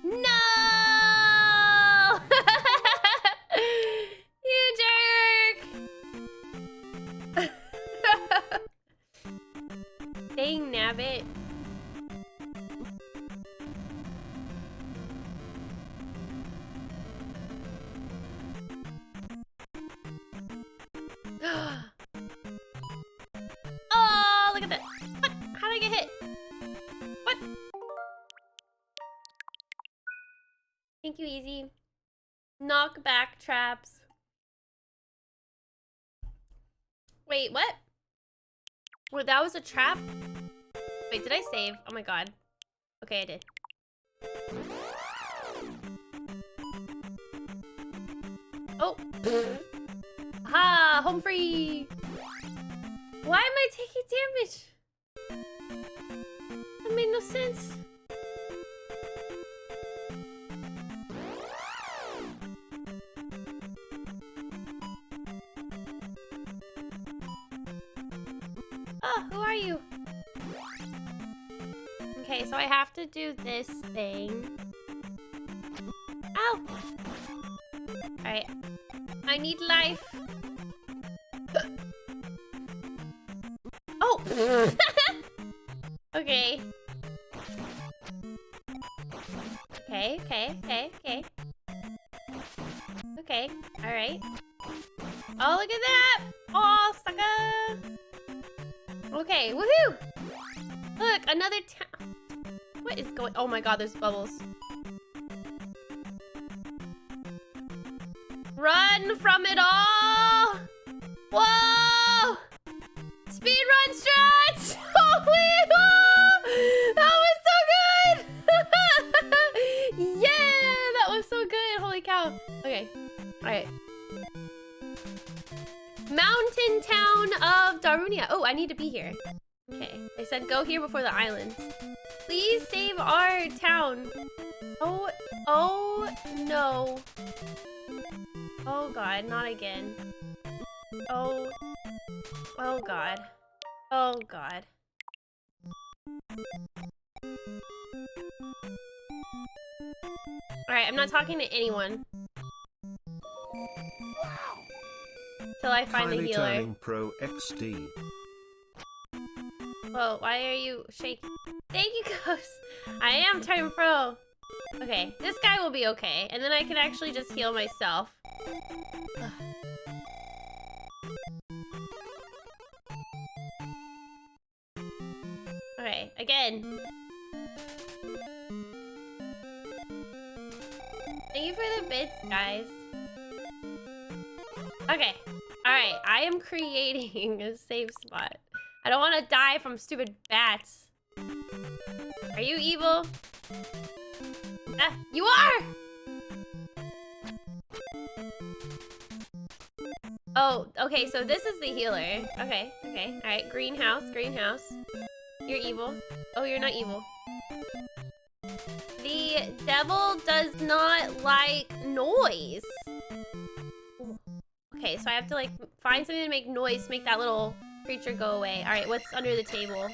No! You jerk! Dang nabbit. Oh, look at that. What? How did I get hit? What? Thank you, Easy. Knockback traps. Wait, what? Wait, that was a trap? Wait, did I save? Oh my god. Okay, I did. Oh. Ha! Home free! Why am I taking damage? That made no sense. Oh, who are you? Okay, so I have to do this thing. Ow! Alright. I need life. Oh! Okay. Okay, alright. Oh, look at that! Oh, sucker! Okay, woohoo! Look, another town. What is going? Oh my god, there's bubbles. Run from it all! Whoa! Speedrun strats! Holy! That was so good! Yeah, that was so good. Holy cow. Okay, alright. Mountain town of Darunia. Oh, I need to be here. Okay, they said go here before the islands. Please save our town. Oh no. Oh god, not again. Oh god. Oh god. Alright, I'm not talking to anyone. Till I find the healer. Turning Pro XD. Whoa, why are you shaking? Thank you, Ghost. I am turning pro. Okay, this guy will be okay. And then I can actually just heal myself. Okay, again. Thank you for the bits, guys. Okay. Alright, I am creating a safe spot. I don't want to die from stupid bats. Are you evil? Ah, you are! Oh, okay, so this is the healer. Okay. Alright, greenhouse. You're evil. Oh, you're not evil. The devil does not like noise. Okay, so I have to like find something to make noise to make that little creature go away. Alright, what's under the table?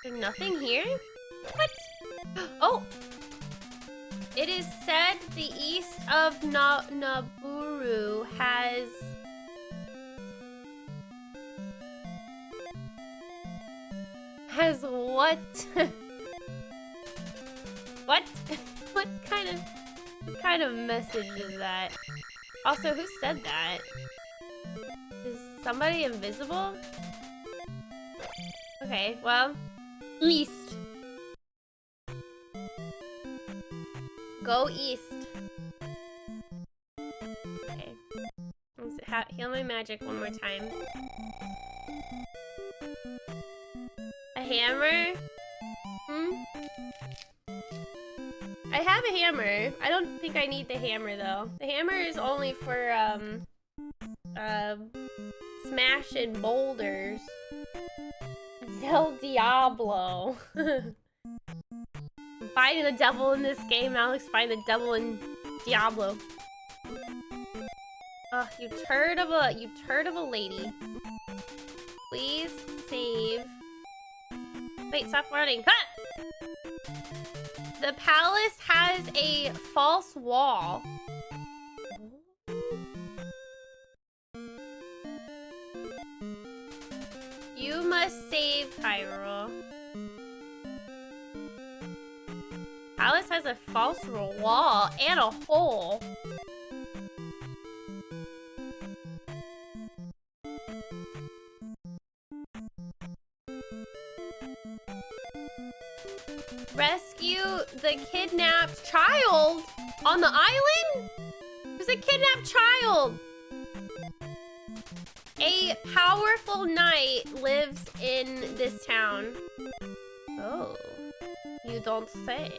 There's nothing here? What? Oh! It is said the east of Naburu has... Has what? What? What kind of message is that? Also, who said that? Is somebody invisible? Okay, well, east. Go east. Okay. Let's heal my magic one more time. A hammer? I have a hammer. I don't think I need the hammer though. The hammer is only for smashing boulders. Zelda Diablo. I'm fighting the devil in this game. Alex fighting the devil in Diablo. Oh, you turd of a lady. Please save. Wait, stop running. Ha! The palace has a false wall. You must save Hyrule. Palace has a false wall and a hole. Rescue the kidnapped child on the island? There's a kidnapped child. A powerful knight lives in this town. Oh, you don't say.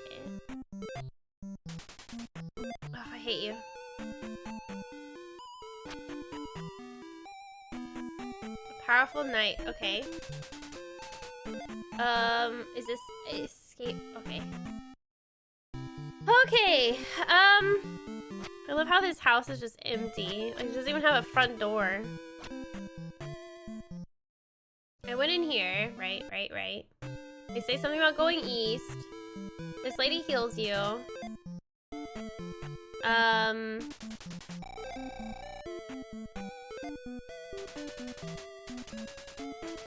Oh, I hate you. A powerful knight, okay. Is this escape? Okay. Okay, I love how this house is just empty. Like, it doesn't even have a front door. I went in here. Right. They say something about going east. This lady heals you.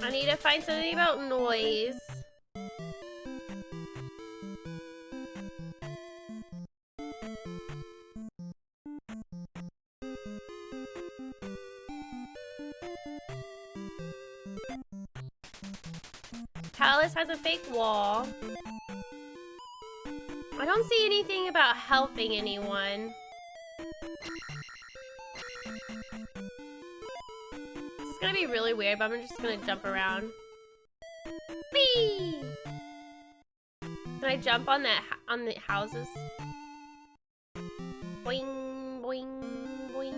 I need to find something about noise. Palace has a fake wall. I don't see anything about helping anyone. This is gonna be really weird, but I'm just gonna jump around. Whee! Can I jump on that on the houses? Boing, boing, boing.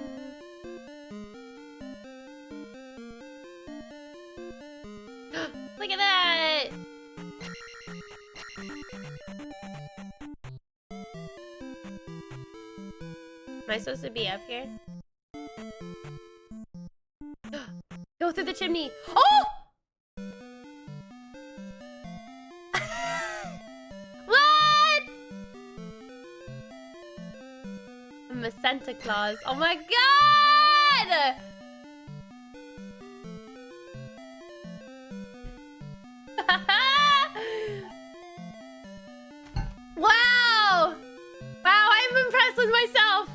Am I supposed to be up here? Go through the chimney. Oh! What? I'm a Santa Claus. Oh my god! Wow! Wow, I'm impressed with myself.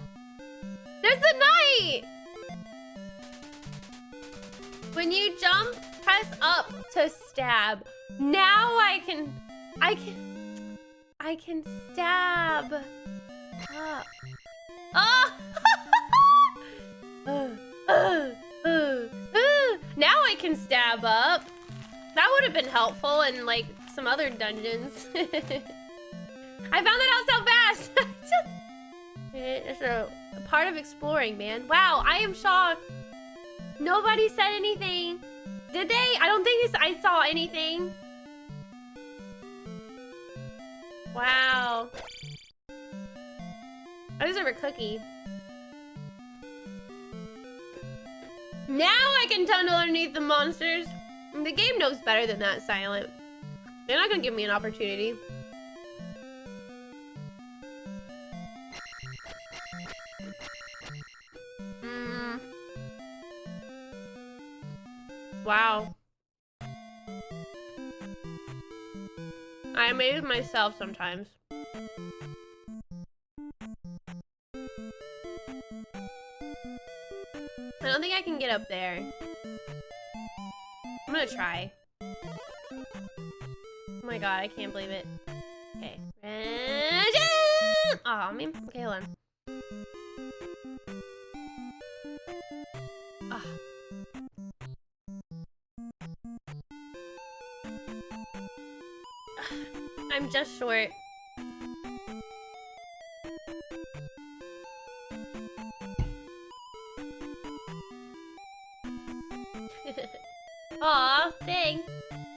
There's a knight! When you jump, press up to stab. Now I can stab. Oh! Now I can stab up. That would have been helpful in like some other dungeons. I found it out so fast. It's a part of exploring, man. Wow, I am shocked. Nobody said anything. Did they? I don't think I saw anything. Wow. I deserve a cookie. Now I can tunnel underneath the monsters. The game knows better than that, Silent. They're not gonna give me an opportunity. Wow. I amaze myself sometimes. I don't think I can get up there. I'm gonna try. Oh my god, I can't believe it. Okay. Aw, man. Okay, hold on. Ah. I'm just short. Aw, dang.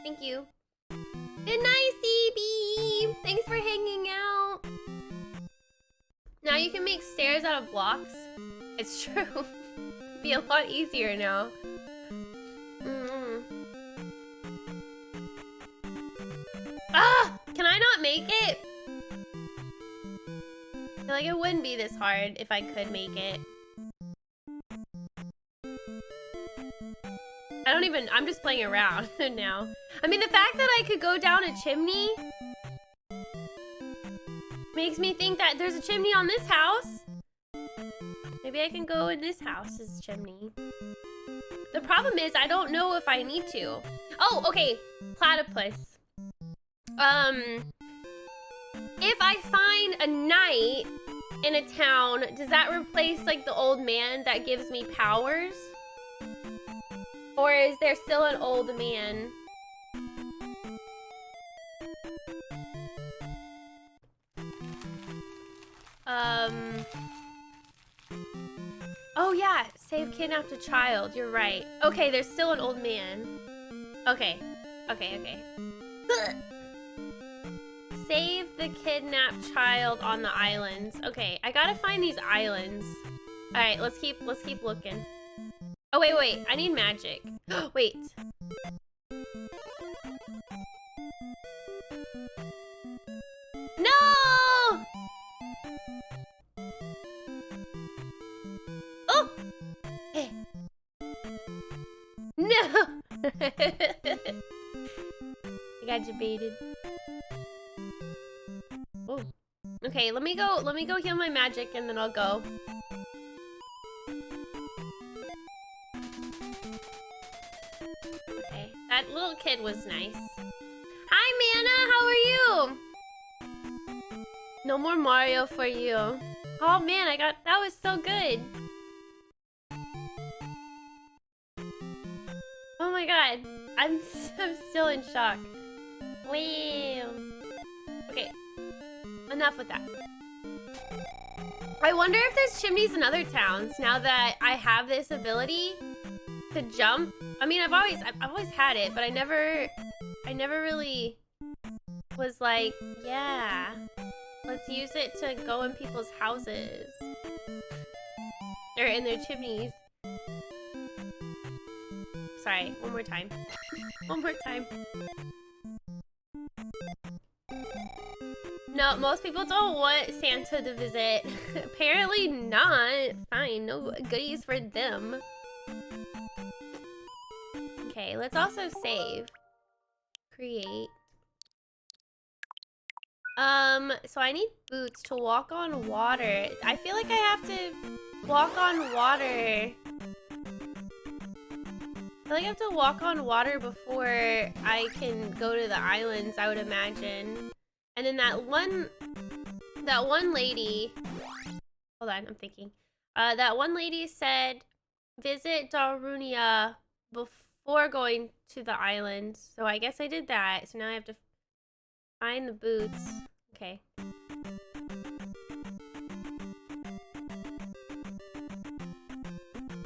Thank you. Good night, CB. Thanks for hanging out. Now you can make stairs out of blocks. It's true. It'd be a lot easier now. Ah! Can I not make it? I feel like it wouldn't be this hard if I could make it. I don't even, I'm just playing around now. I mean, the fact that I could go down a chimney makes me think that there's a chimney on this house. Maybe I can go in this house's chimney. The problem is I don't know if I need to. Oh, okay. Platypus. If I find a knight in a town, does that replace like the old man that gives me powers? Or is there still an old man? Oh yeah, save kidnapped a child, you're right. Okay, there's still an old man. Okay, okay. Save the kidnapped child on the islands. Okay, I gotta find these islands. All right, let's keep looking. Oh wait, I need magic. Wait. No! Oh! Hey. No! I got you baited. Oh. Okay, let me go heal my magic and then I'll go. Okay, that little kid was nice. Hi, Mana, how are you? No more Mario for you. Oh man, that was so good. Oh my god, I'm still in shock. Wow. Okay, enough with that. I wonder if there's chimneys in other towns now that I have this ability to jump. I mean, I've always had it, but I never really was like, yeah, let's use it to go in people's houses. Or in their chimneys. Sorry, one more time. One more time. No, most people don't want Santa to visit. Apparently not. Fine, no goodies for them. Okay, let's also save. Create. So I need boots to walk on water. I feel like I have to walk on water. I feel like I have to walk on water before I can go to the islands, I would imagine. And then that one lady, hold on, I'm thinking. That one lady said, visit Darunia before going to the islands. So I guess I did that. So now I have to find the boots. Okay.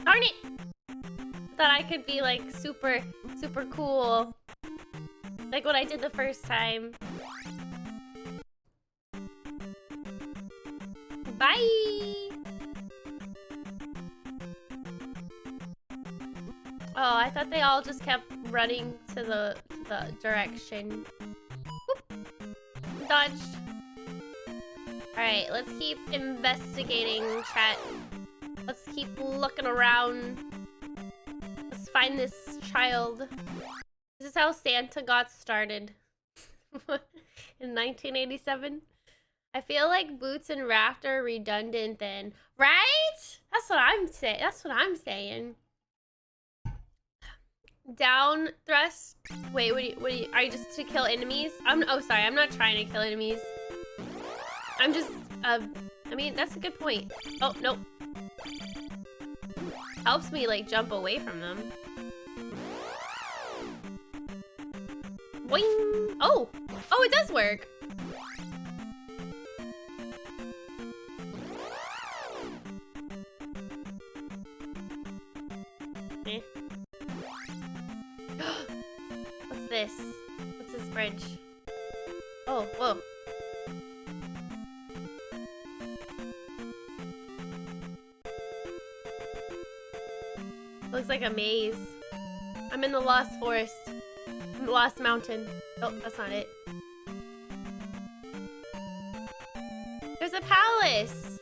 Darn it! Thought I could be like super cool. Like what I did the first time. Bye! Oh, I thought they all just kept running to the direction. Whoop. Dodged. Alright, let's keep investigating, chat. Let's keep looking around. Let's find this child. This is how Santa got started. In 1987. I feel like boots and raft are redundant then. Right? That's what I'm saying. That's what I'm saying. Down thrust. Wait, what do you, are you just to kill enemies? Oh, sorry, I'm not trying to kill enemies. I'm just, I mean, that's a good point. Oh, nope. Helps me, like, jump away from them. Boing! Oh! Oh, it does work! Eh. What's this? What's this bridge? Oh, whoa. Looks like a maze. I'm in the Lost Forest. I'm the Lost Mountain. Oh, that's not it. There's a palace!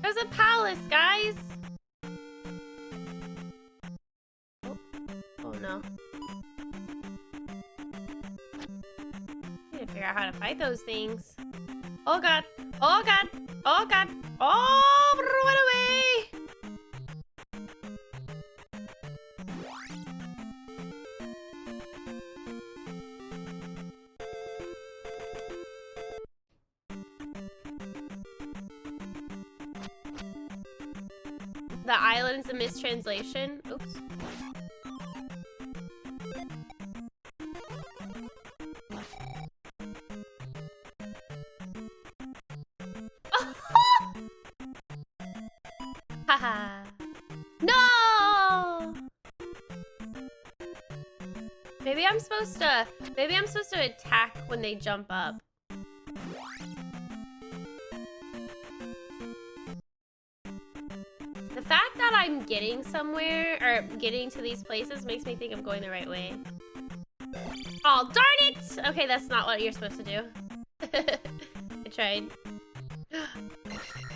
There's a palace, guys! Oh, oh no. I need to figure out how to fight those things. Oh god! Oh god! Oh god! Oh, run away! The island's a mistranslation. Oops. Haha. No! Maybe I'm supposed to attack when they jump up. The fact that I'm getting somewhere, or getting to these places, makes me think I'm going the right way. Oh, darn it! Okay, that's not what you're supposed to do. I tried.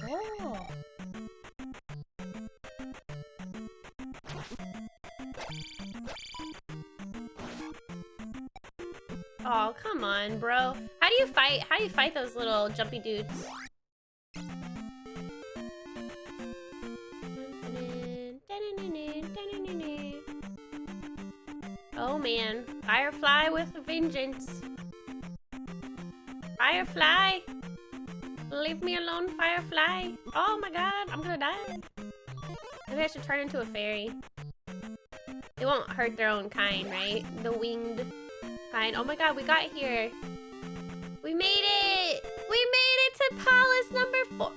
Oh. Oh, come on, bro. How do you fight those little jumpy dudes? Oh man, Firefly with a vengeance. Firefly, leave me alone, Firefly. Oh my god, I'm gonna die. Maybe I should turn into a fairy. They won't hurt their own kind, right? The winged kind. Oh my god, we got here. We made it! We made it to palace number 4.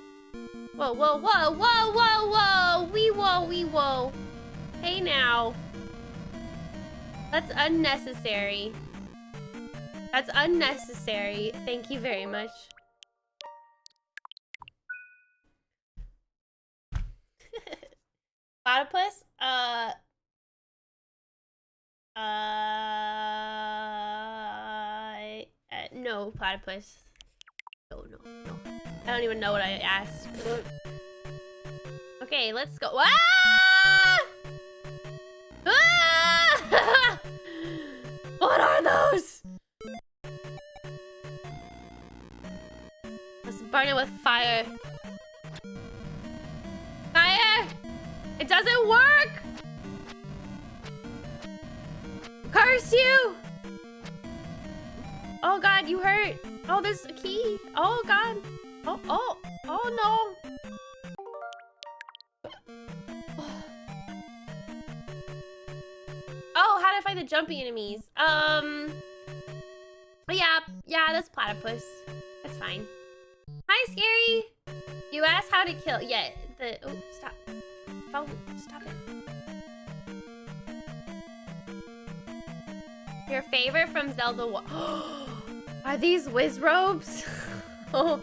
Whoa, whoa, whoa, whoa, whoa, whoa! Wee whoa, wee whoa. Hey now. That's unnecessary. That's unnecessary. Thank you very much. Platypus? No, platypus. No. I don't even know what I asked. Okay, let's go. Ah! Ah! What are those? Let's burn it with fire. Fire! It doesn't work! Curse you! Oh god, you hurt. Oh, there's a key. Oh god. Oh no. Oh, how to fight the jumpy enemies. Yeah, that's platypus. That's fine. Hi, Scary. You asked how to kill. Yeah, oh, stop. Phone, stop it. Your favorite from Zelda 1. Are these whiz robes? Oh.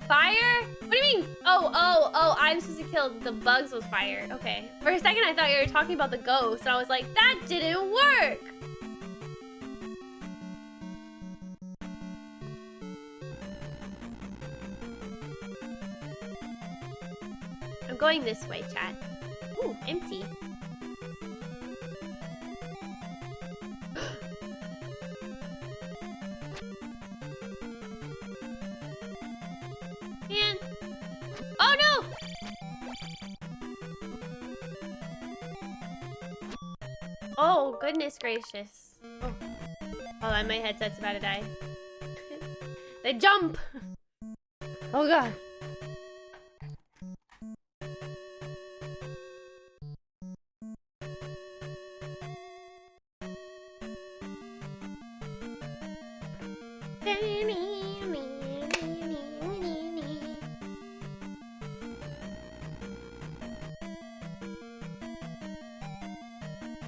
Fire? What do you mean? Oh, I'm supposed to kill the bugs with fire. Okay. For a second, I thought you were talking about the ghost, and I was like, that didn't work! I'm going this way, chat. Ooh, empty. Man. Oh no! Oh, goodness gracious. Oh. Hold on, my headset's about to die. They jump! Oh god.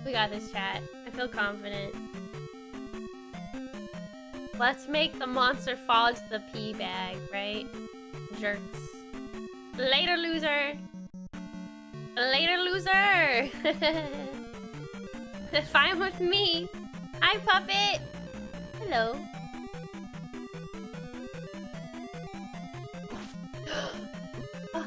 We got this, chat. I feel confident. Let's make the monster fall into the pee bag, right? Jerks. Later, loser! Later, loser! Fine with me. Hi, puppet! Hello. Oh.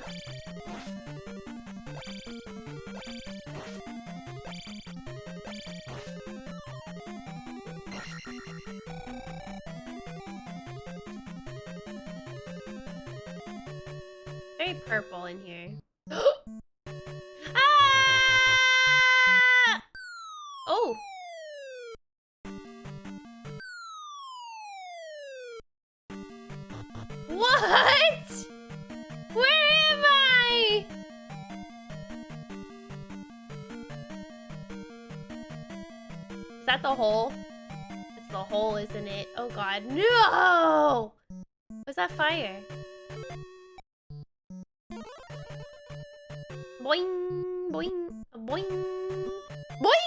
Very purple in here. Ah! Oh. What? Where am I? Is that the hole? It's the hole, isn't it? Oh god, no! What's that fire? Boing, boing, boing, boing,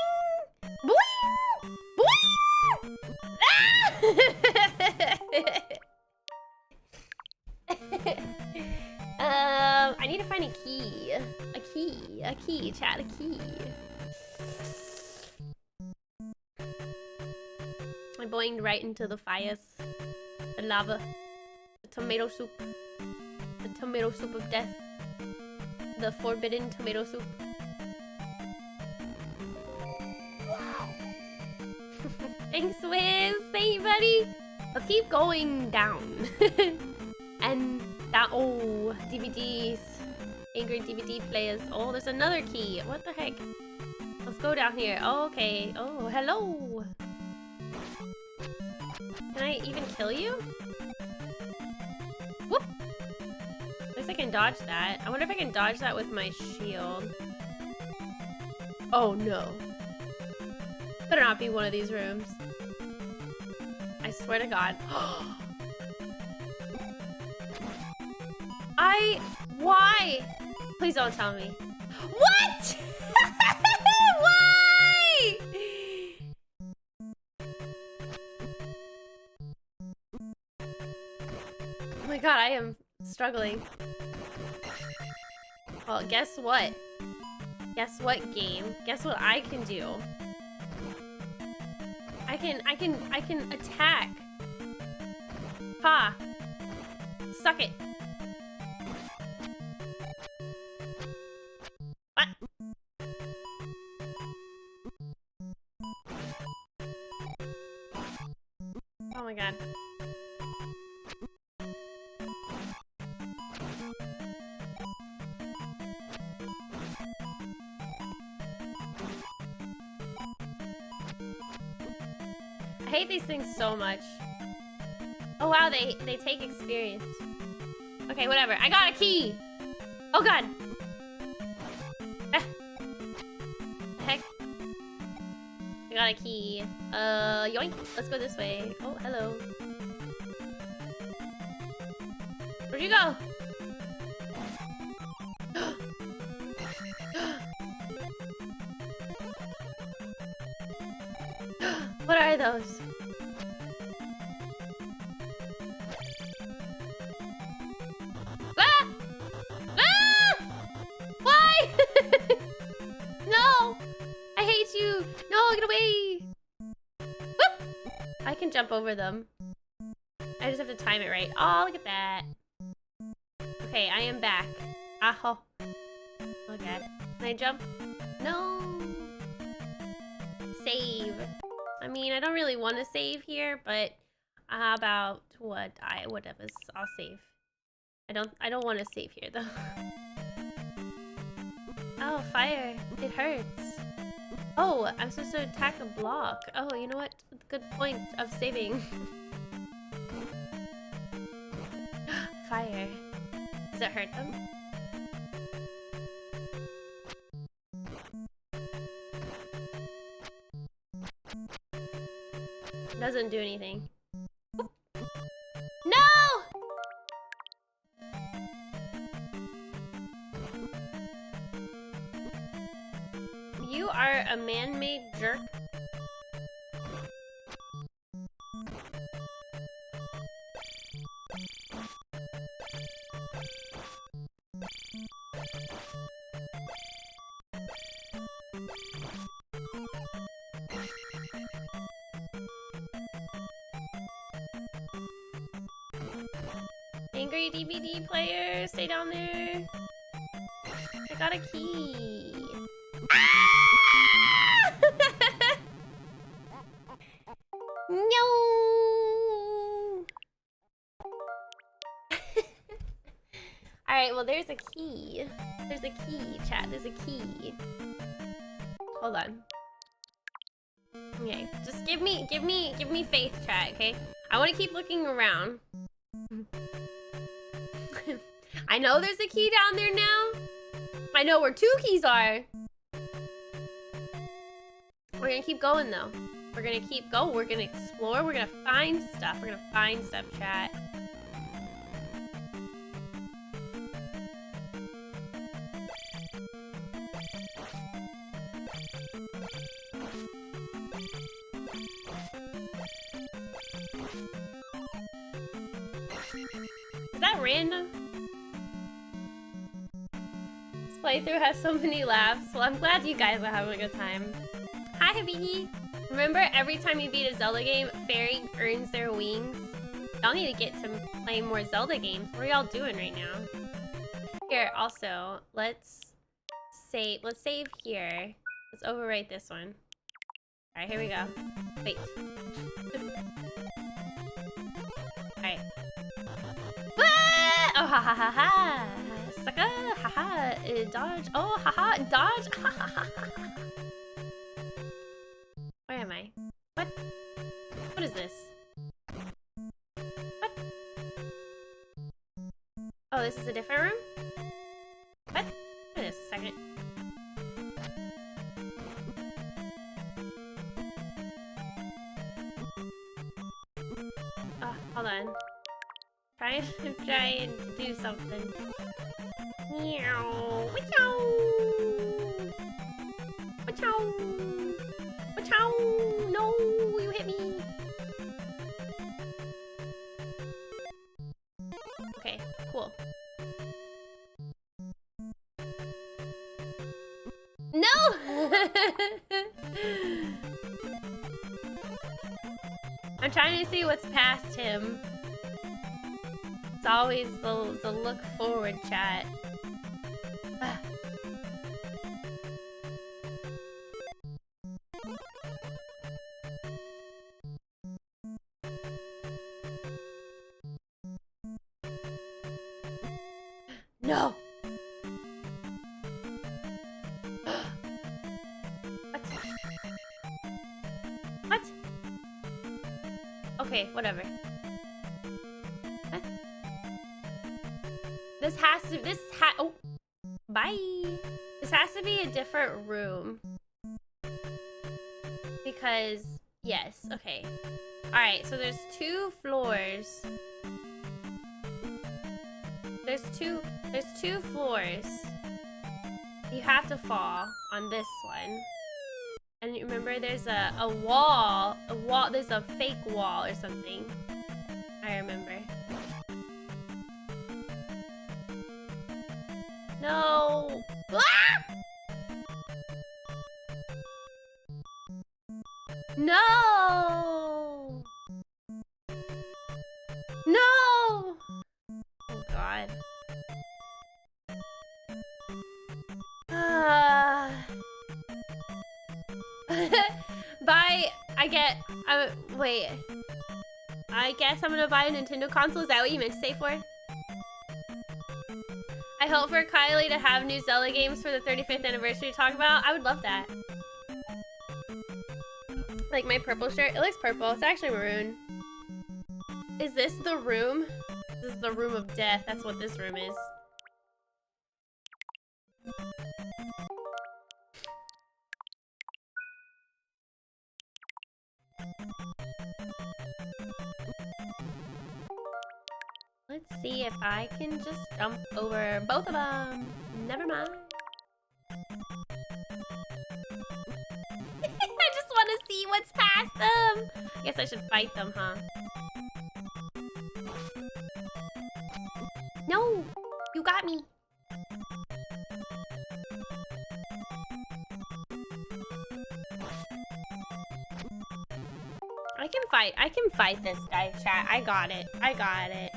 boing, boing! Ah! I need to find a key. A key, chat, a key. I boinged right into the fires. The lava. The tomato soup. The tomato soup of death. The forbidden tomato soup. Thanks, Wiz. Thank you, buddy. Let's keep going down. And that, oh, DVDs. Angry DVD players. Oh, there's another key. What the heck? Let's go down here. Oh, okay. Oh, hello. Can I even kill you? Whoop. At least I can dodge that. I wonder if I can dodge that with my shield. Oh no. Better not be one of these rooms. I swear to God. Why? Please don't tell me. What? Why? my god, I am struggling. Well, guess what? Guess what, game? Guess what I can do? I can attack. Ha! Suck it. What? Oh my god. I hate these things so much. Oh wow, they take experience. Okay, whatever. I got a key! Oh god! Ah. Heck. I got a key. Yoink. Let's go this way. Oh, hello. Where'd you go? What are those? Ah! Ah! Why? No! I hate you! No, get away! Whoop! I can jump over them. I just have to time it right. Oh, look at that. Okay, I am back. Aho. Oh god. Can I jump? No! Save. I mean, I don't really want to save here, but how about whatever. I'll save. I don't want to save here though. Oh, fire. It hurts. Oh, I'm supposed to attack a block. Oh, you know what? Good point of saving. Fire. Does it hurt them? Doesn't do anything. No! You are a man-made jerk. Angry DVD player, stay down there. I got a key. Ah! No. All right, well, there's a key. There's a key, chat. There's a key. Hold on. Okay, just give me faith, chat. Okay, I want to keep looking around. I know there's a key down there now. I know where 2 keys are. We're gonna keep going though. We're gonna keep going. We're gonna explore. We're gonna find stuff. We're gonna find stuff, chat. Is that random? This playthrough has so many laughs. Well, I'm glad you guys are having a good time. Hi, Habibi. Remember, every time you beat a Zelda game, Fairy earns their wings? Y'all need to get to play more Zelda games. What are y'all doing right now? Here, also, let's save. Let's save here. Let's overwrite this one. Alright, here we go. Wait. Alright. Ah! Oh, ha ha ha ha! Sucker! Ha ha! Dodge! Oh, ha ha! Dodge! Ha ha ha ha! Where am I? What? What is this? What? Oh, this is a different room? What? Wait a second. Oh, hold on. Try and do something. Meow. Wachow. Wachow. Wachow. No, you hit me. cool. No! I'm trying to see what's past him. It's always the look forward chat. No! What? Okay, whatever. What? Oh! Bye! This has to be a different room. Because, yes, okay. Alright, so there's 2 floors. There's two floors. You have to fall on this one. And you remember there's a wall, there's a fake wall or something. I remember. No! Ah! No! No! Oh god. Buy, wait. I guess I'm gonna buy a Nintendo console. Is that what you meant to say for? I hope for Kylie to have new Zelda games for the 35th anniversary to talk about. I would love that. Like my purple shirt. It looks purple. It's actually maroon. Is this the room? This is the room of death. That's what this room is. Let's see if I can just jump over both of them. Never mind. I just want to see what's past them. I guess I should fight them, huh? No! You got me. I can fight this guy, chat. I got it. I got it.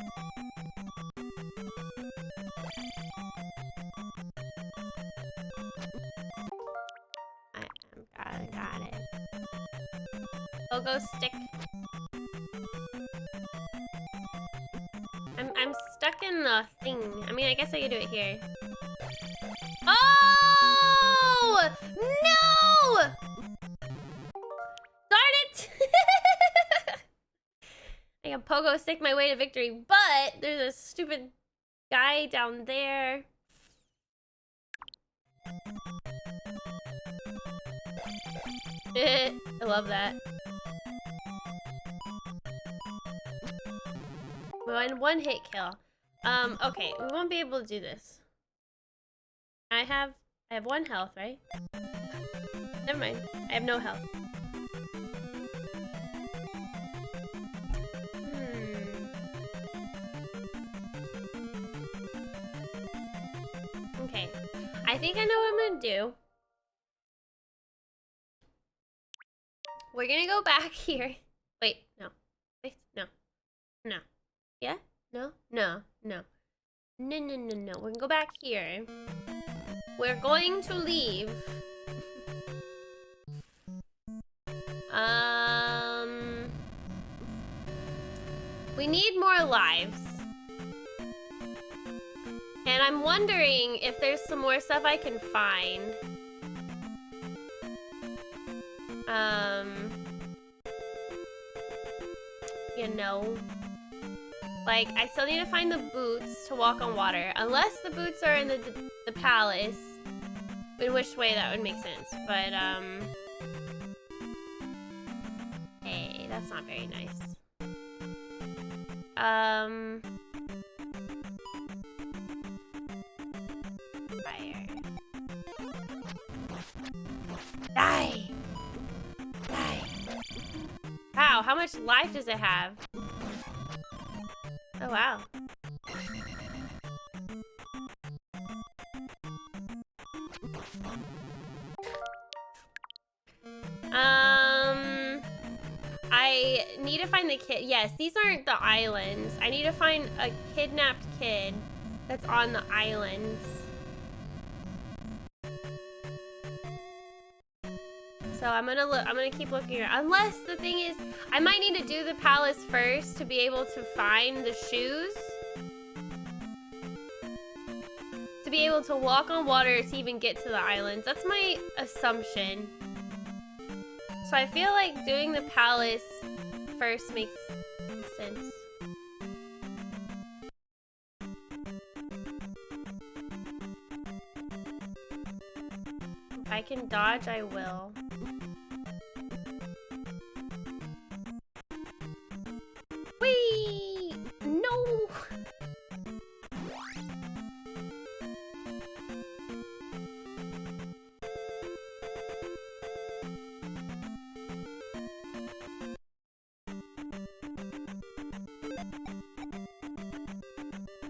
I got it. Pogo stick. I'm stuck in the thing. I mean, I guess I could do it here. Oh! No! Darn it! I can pogo stick my way to victory, but there's a stupid guy down there. I love that. One hit kill. Okay, we won't be able to do this. I have 1 health, right? Never mind. I have no health. Okay. I think I know what I'm gonna do. We're gonna go back here. Wait, no. Wait, no. No. Yeah? No? No. No. No, no, no, no. We're gonna go back here. We're going to leave. We need more lives. And I'm wondering if there's some more stuff I can find. You know, like I still need to find the boots to walk on water, unless the boots are in the palace, in which way that would make sense. But hey, that's not very nice. Fire. Die! Die! Wow, how much life does it have? Oh, wow. I need to find the kid. Yes, these aren't the islands. I need to find a kidnapped kid that's on the islands. So I'm gonna keep looking around. Unless the thing is, I might need to do the palace first to be able to find the shoes. To be able to walk on water to even get to the islands. That's my assumption. So I feel like doing the palace first makes sense. If I can dodge, I will. Whee! No!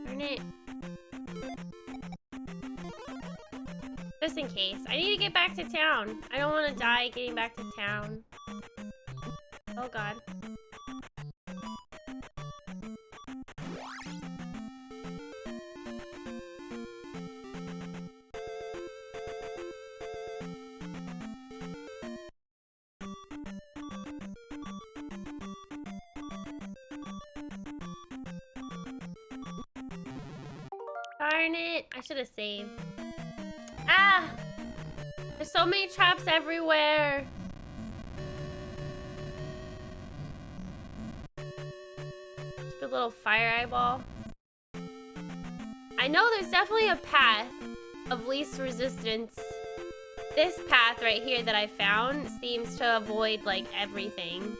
Darn it. Just in case. I need to get back to town. I don't want to die getting back to town. Oh god. Darn it. I should have saved. Ah! There's so many traps everywhere. Stupid little fire eyeball. I know there's definitely a path of least resistance. This path right here that I found seems to avoid, like, everything.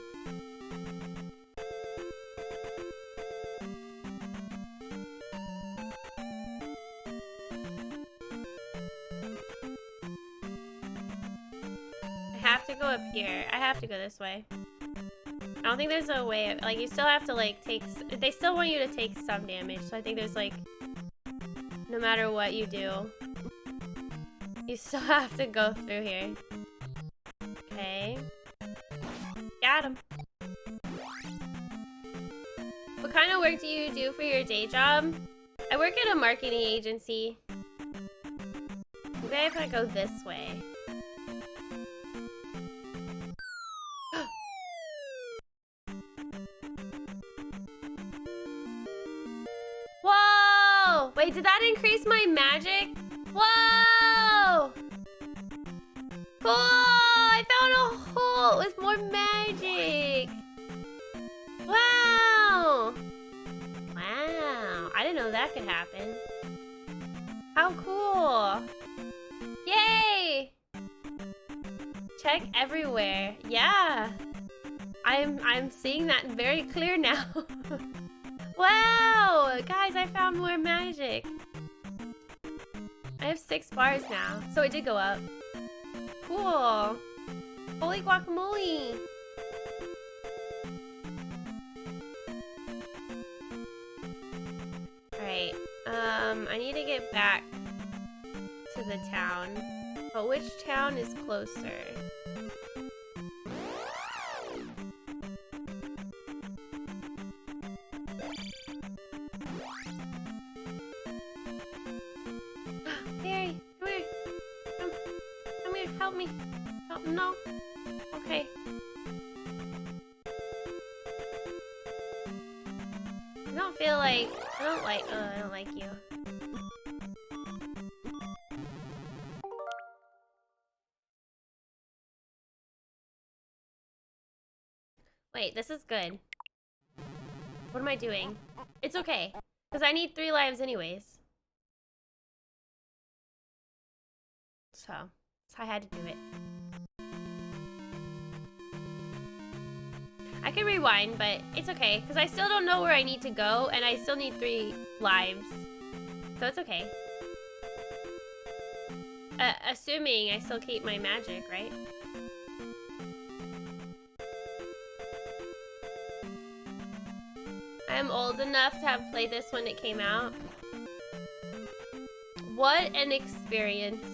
I have to go up here. I have to go this way. I don't think there's a way, like, you still have to, like, take, they still want you to take some damage, so I think there's, like, no matter what you do, you still have to go through here. Okay. Got him. What kind of work do you do for your day job? I work at a marketing agency. Maybe if I go this way. Whoa! Wait, did that increase my magic? Whoa! Cool! I found a hole with more magic! Wow! Wow! I didn't know that could happen. How cool! Yay! Check everywhere. Yeah! I'm seeing that very clear now. Wow! Guys, I found more magic. I have 6 bars now. So it did go up. Cool. Holy guacamole. Alright. I need to get back to the town. But which town is closer? Barry, come here. Come here, help me. Oh, no. Okay. I don't feel like, I don't like you. Wait, this is good. What am I doing? It's okay, because I need 3 lives anyways. So I had to do it. I can rewind, but it's okay, because I still don't know where I need to go, and I still need 3 lives. So it's okay. Assuming I still keep my magic, right? I'm old enough to have played this when it came out. What an experience.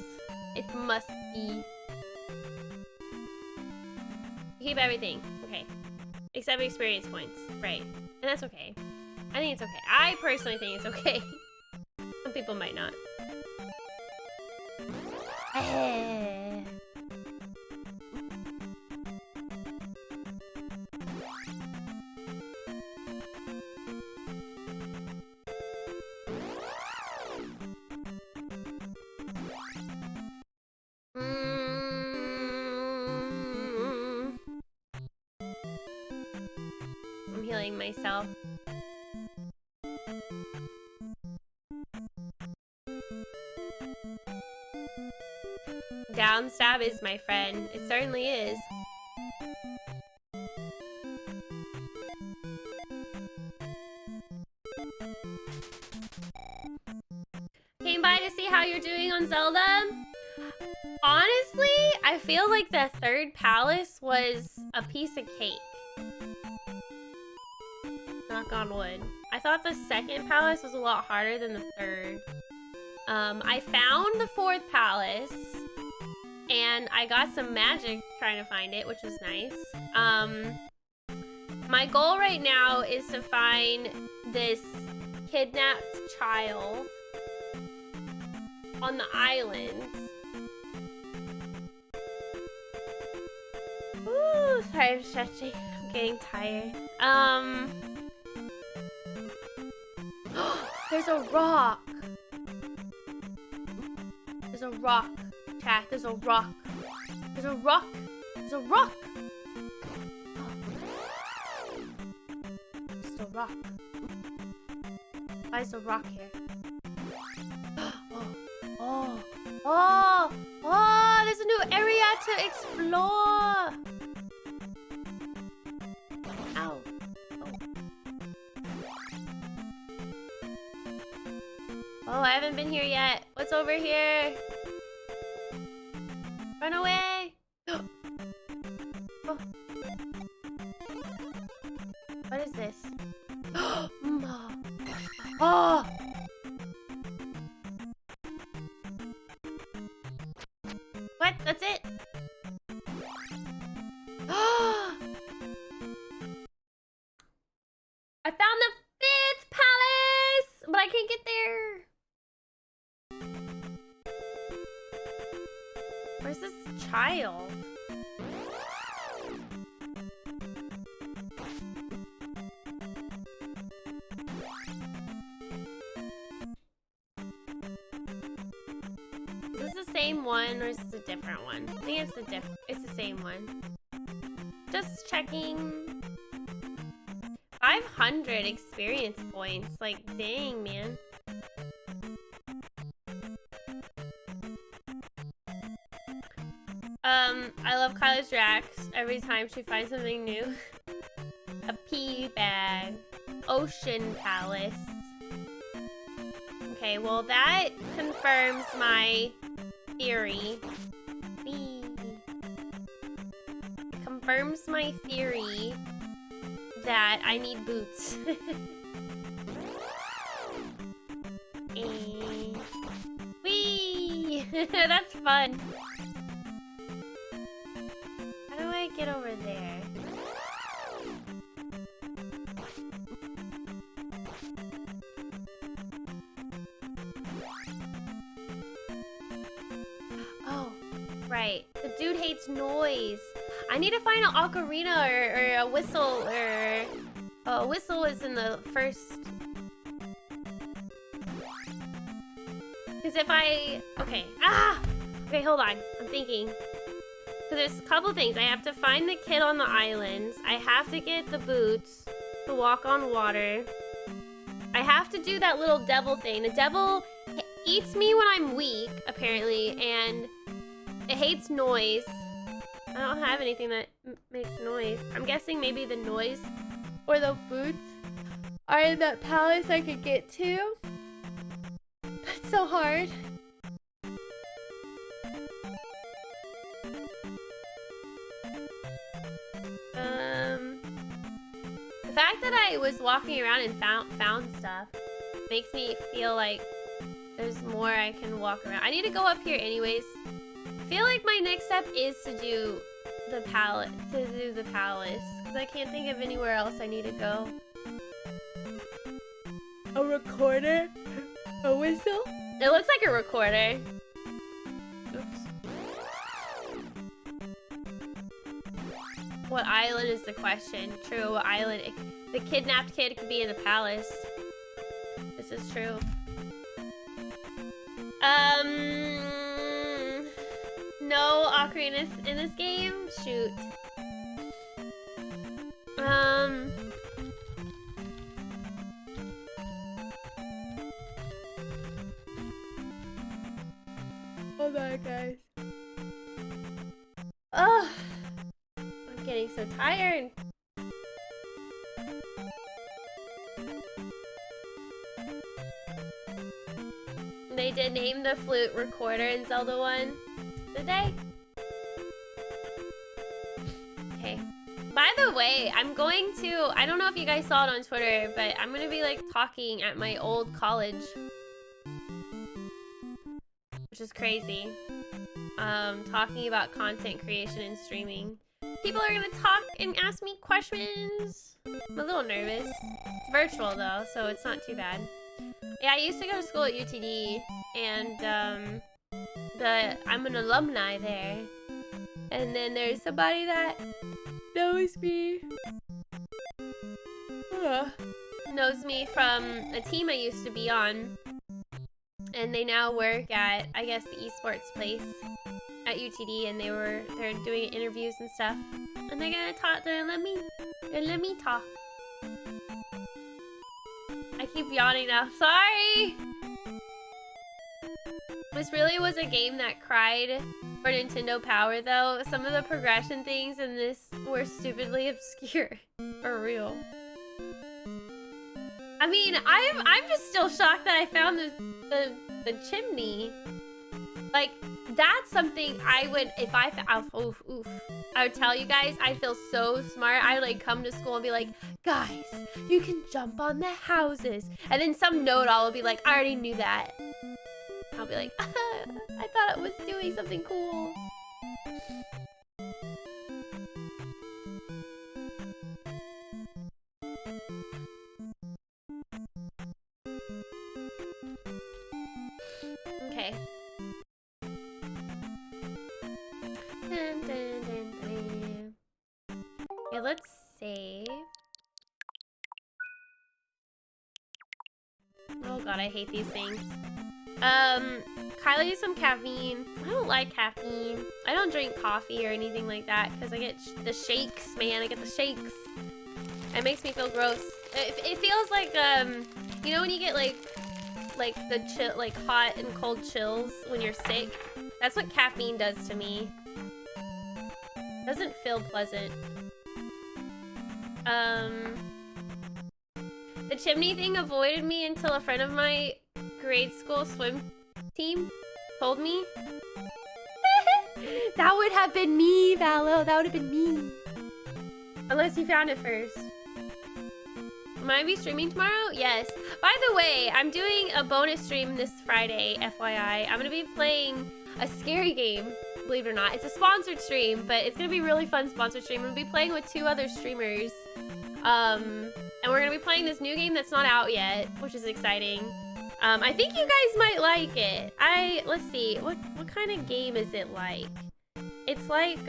It must be. Keep everything. Okay. Except experience points. Right. And that's okay. I think it's okay. I personally think it's okay. Some people might not. I'm healing myself. Down stab is my friend. It certainly is. Came by to see how you're doing on Zelda. Honestly, I feel like the third palace was a piece of cake. Knock on wood. I thought the second palace was a lot harder than the third. I found the fourth palace. And I got some magic trying to find it, which was nice. My goal right now is to find this kidnapped child on the islands. Ooh, sorry, I'm stretching. I'm getting tired. There's a rock. There's a rock. Chat, there's a rock. There's a rock. There's a rock. There's a rock. Why is a rock here? Oh, there's a new area to explore. Ow. Oh, I haven't been here yet. What's over here? Run away! Oh. What is this? Oh! What? That's it? I found the 5th palace! But I can't get there. Where's this child? Is this the same one or is this a different one? I think it's the same one. Just checking. 500 experience points. Like, dang, man. I love Kyla's Drax every time she finds something new. A pea bag. Ocean Palace. Okay, well that confirms my theory. Whee. It confirms my theory that I need boots. Whee! That's fun. How do I get over there? Oh, right. The dude hates noise. I need to find an ocarina or a whistle or... Oh, a whistle was in the first... Because if I... Okay. Ah! Okay, hold on. I'm thinking. So there's a couple things. I have to find the kid on the islands. I have to get the boots to walk on water. I have to do that little devil thing. The devil eats me when I'm weak, apparently, and it hates noise. I don't have anything that makes noise. I'm guessing maybe the noise or the boots are in that palace I could get to. That's so hard. The fact that I was walking around and found stuff makes me feel like there's more I can walk around. I need to go up here anyways. feel like my next step is to do the palace, because I can't think of anywhere else I need to go. A recorder? A whistle? It looks like a recorder. Oops. What island is the question? True, what island? The kidnapped kid could be in the palace. This is true. No ocarina in this game? Shoot. Hold on, guys. Oh, I'm getting so tired. They did name the flute recorder in Zelda 1. Did they? Okay. By the way, I'm going to, I don't know if you guys saw it on Twitter, but I'm gonna be like talking at my old college. Which is crazy. Talking about content creation and streaming. People are gonna talk and ask me questions. I'm a little nervous. It's virtual though, so it's not too bad. Yeah, I used to go to school at UTD, and I'm an alumni there. And then there's somebody that knows me. Knows me from a team I used to be on. And they now work at, I guess, the esports place at UTD, and they're doing interviews and stuff. And they're gonna talk, they're gonna let me talk. I keep yawning now, sorry! This really was a game that cried for Nintendo Power though. Some of the progression things in this were stupidly obscure. For real. I mean, I'm just still shocked that I found the chimney. Like, that's something I would, if I found, I would tell you guys, I'd feel so smart. I would like come to school and be like, guys, you can jump on the houses. And then some know-it-all will be like, I already knew that. I'll be like, I thought it was doing something cool. Okay. Okay, let's save. Oh god, I hate these things. Kylie, some caffeine. I don't like caffeine. I don't drink coffee or anything like that because I get the shakes, man. I get the shakes. It makes me feel gross. It feels like, you know when you get like the chill, like hot and cold chills when you're sick? That's what caffeine does to me. Doesn't feel pleasant. The chimney thing avoided me until a friend of my grade school swim team told me. That would have been me, Valo. That would have been me. Unless you found it first. Might I be streaming tomorrow? Yes. By the way, I'm doing a bonus stream this Friday, FYI. I'm gonna be playing a scary game, believe it or not. It's a sponsored stream, but it's gonna be a really fun sponsored stream. I'm gonna be playing with 2 other streamers. And we're gonna be playing this new game that's not out yet, which is exciting. I think you guys might like it. Let's see, what kind of game is it like? It's like,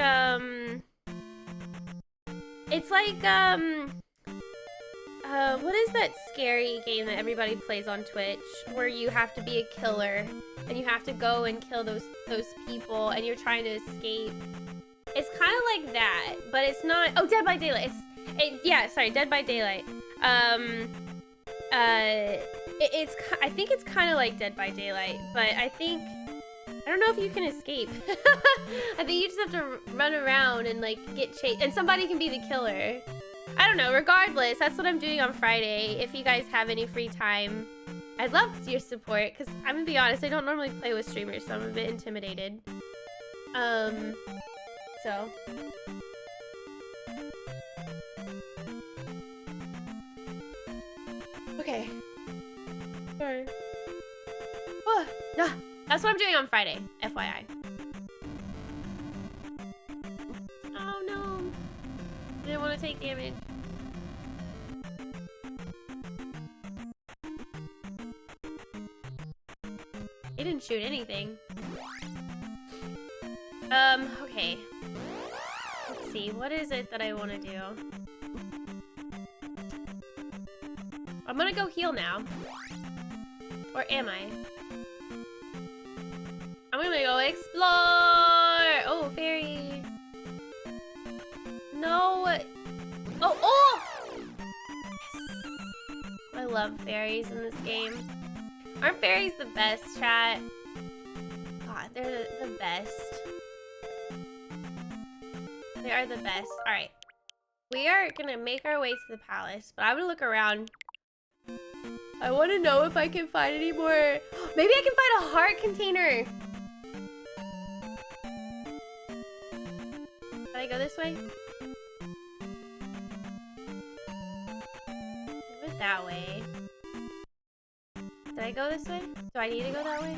what is that scary game that everybody plays on Twitch where you have to be a killer and you have to go and kill those people and you're trying to escape? It's kind of like that, but it's not. Oh, Dead by Daylight. Yeah, sorry, Dead by Daylight. I think it's kind of like Dead by Daylight, but I don't know if you can escape. I think you just have to run around and like get chased, and somebody can be the killer. I don't know, regardless, that's what I'm doing on Friday. If you guys have any free time, I'd love your support, because I'm gonna be honest, I don't normally play with streamers, so I'm a bit intimidated. So. Okay. Sorry. Oh, that's what I'm doing on Friday, FYI. Don't take damage. He didn't shoot anything. Okay. Let's see, what is it that I want to do? I'm gonna go heal now. Or am I? I'm gonna go explore! Oh, fairy. No! Oh, oh! Yes. I love fairies in this game. Aren't fairies the best, chat? God, they're the best. They are the best. Alright. We are gonna make our way to the palace, but I'm gonna look around. I want to know if I can find any more. Maybe I can find a heart container. Can I go this way? I went that way. Did I go this way? Do I need to go that way?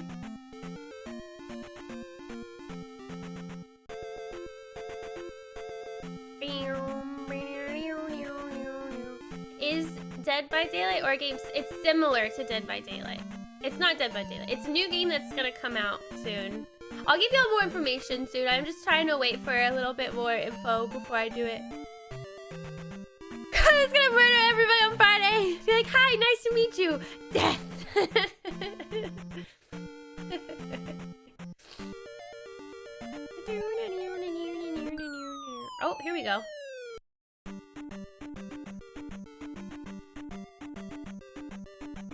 Is Dead by Daylight or a game? It's similar to Dead by Daylight. It's not Dead by Daylight. It's a new game that's gonna come out soon. I'll give y'all more information soon. I'm just trying to wait for a little bit more info before I do it. It's gonna murder everybody on Friday. Be like, hi, nice to meet you. Death. Oh, here we go.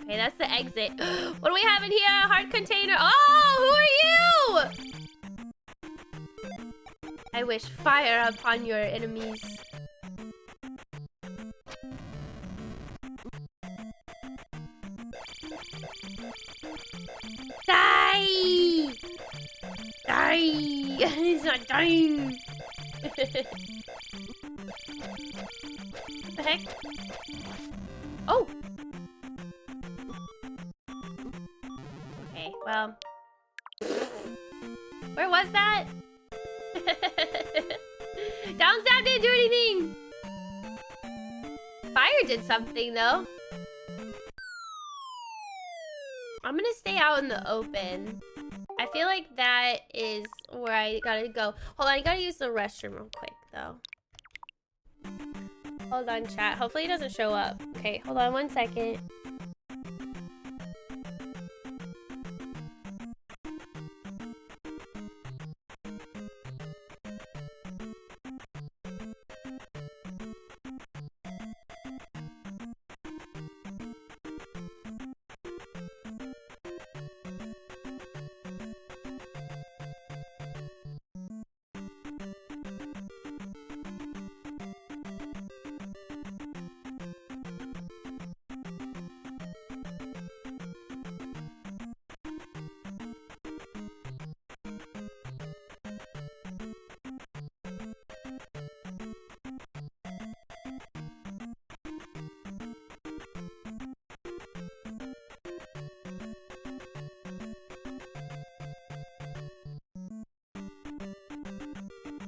Okay, that's the exit. What do we have in here? A heart container. Oh, who are you? I wish fire upon your enemies. Die! Die! He's not dying. What the heck? Oh! Okay, well. Where was that? Downstab didn't do anything! Fire did something, though. I'm gonna stay out in the open. I feel like that is where I gotta go. Hold on, I gotta use the restroom real quick, though. Hold on, chat. Hopefully he doesn't show up. Okay, hold on 1 second.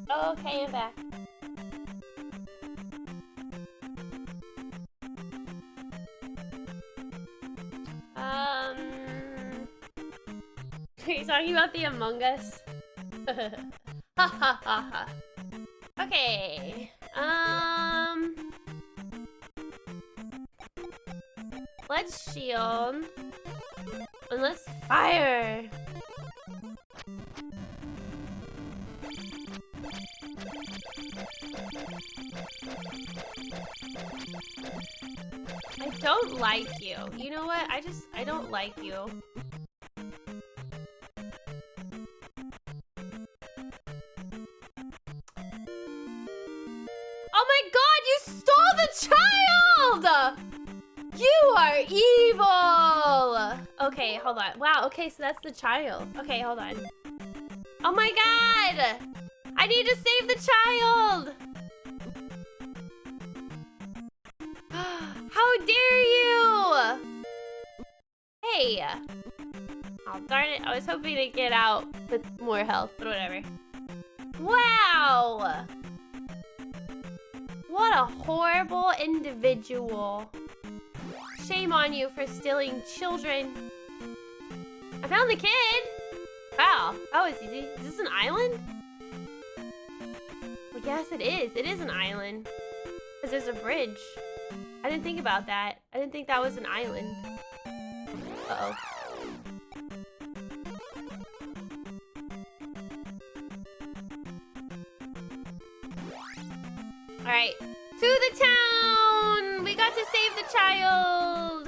Okay, I'm back. Are you talking about the Among Us? Ha ha ha ha. Okay. Let's shield. And let's fire. I don't like you. You know what? I don't like you. Oh my god, you stole the child! You are evil! Okay, hold on. Wow, okay, so that's the child. Okay, hold on. Oh my god! I need to save the child! How dare you! Hey! Oh, darn it. I was hoping to get out with more health, but whatever. Wow! What a horrible individual. Shame on you for stealing children. I found the kid. Wow, that was easy. Is this an island? Well, yes, it is. It is an island. Because there's a bridge. I didn't think about that. I didn't think that was an island. Uh-oh. Alright. To the town! We got to save the child!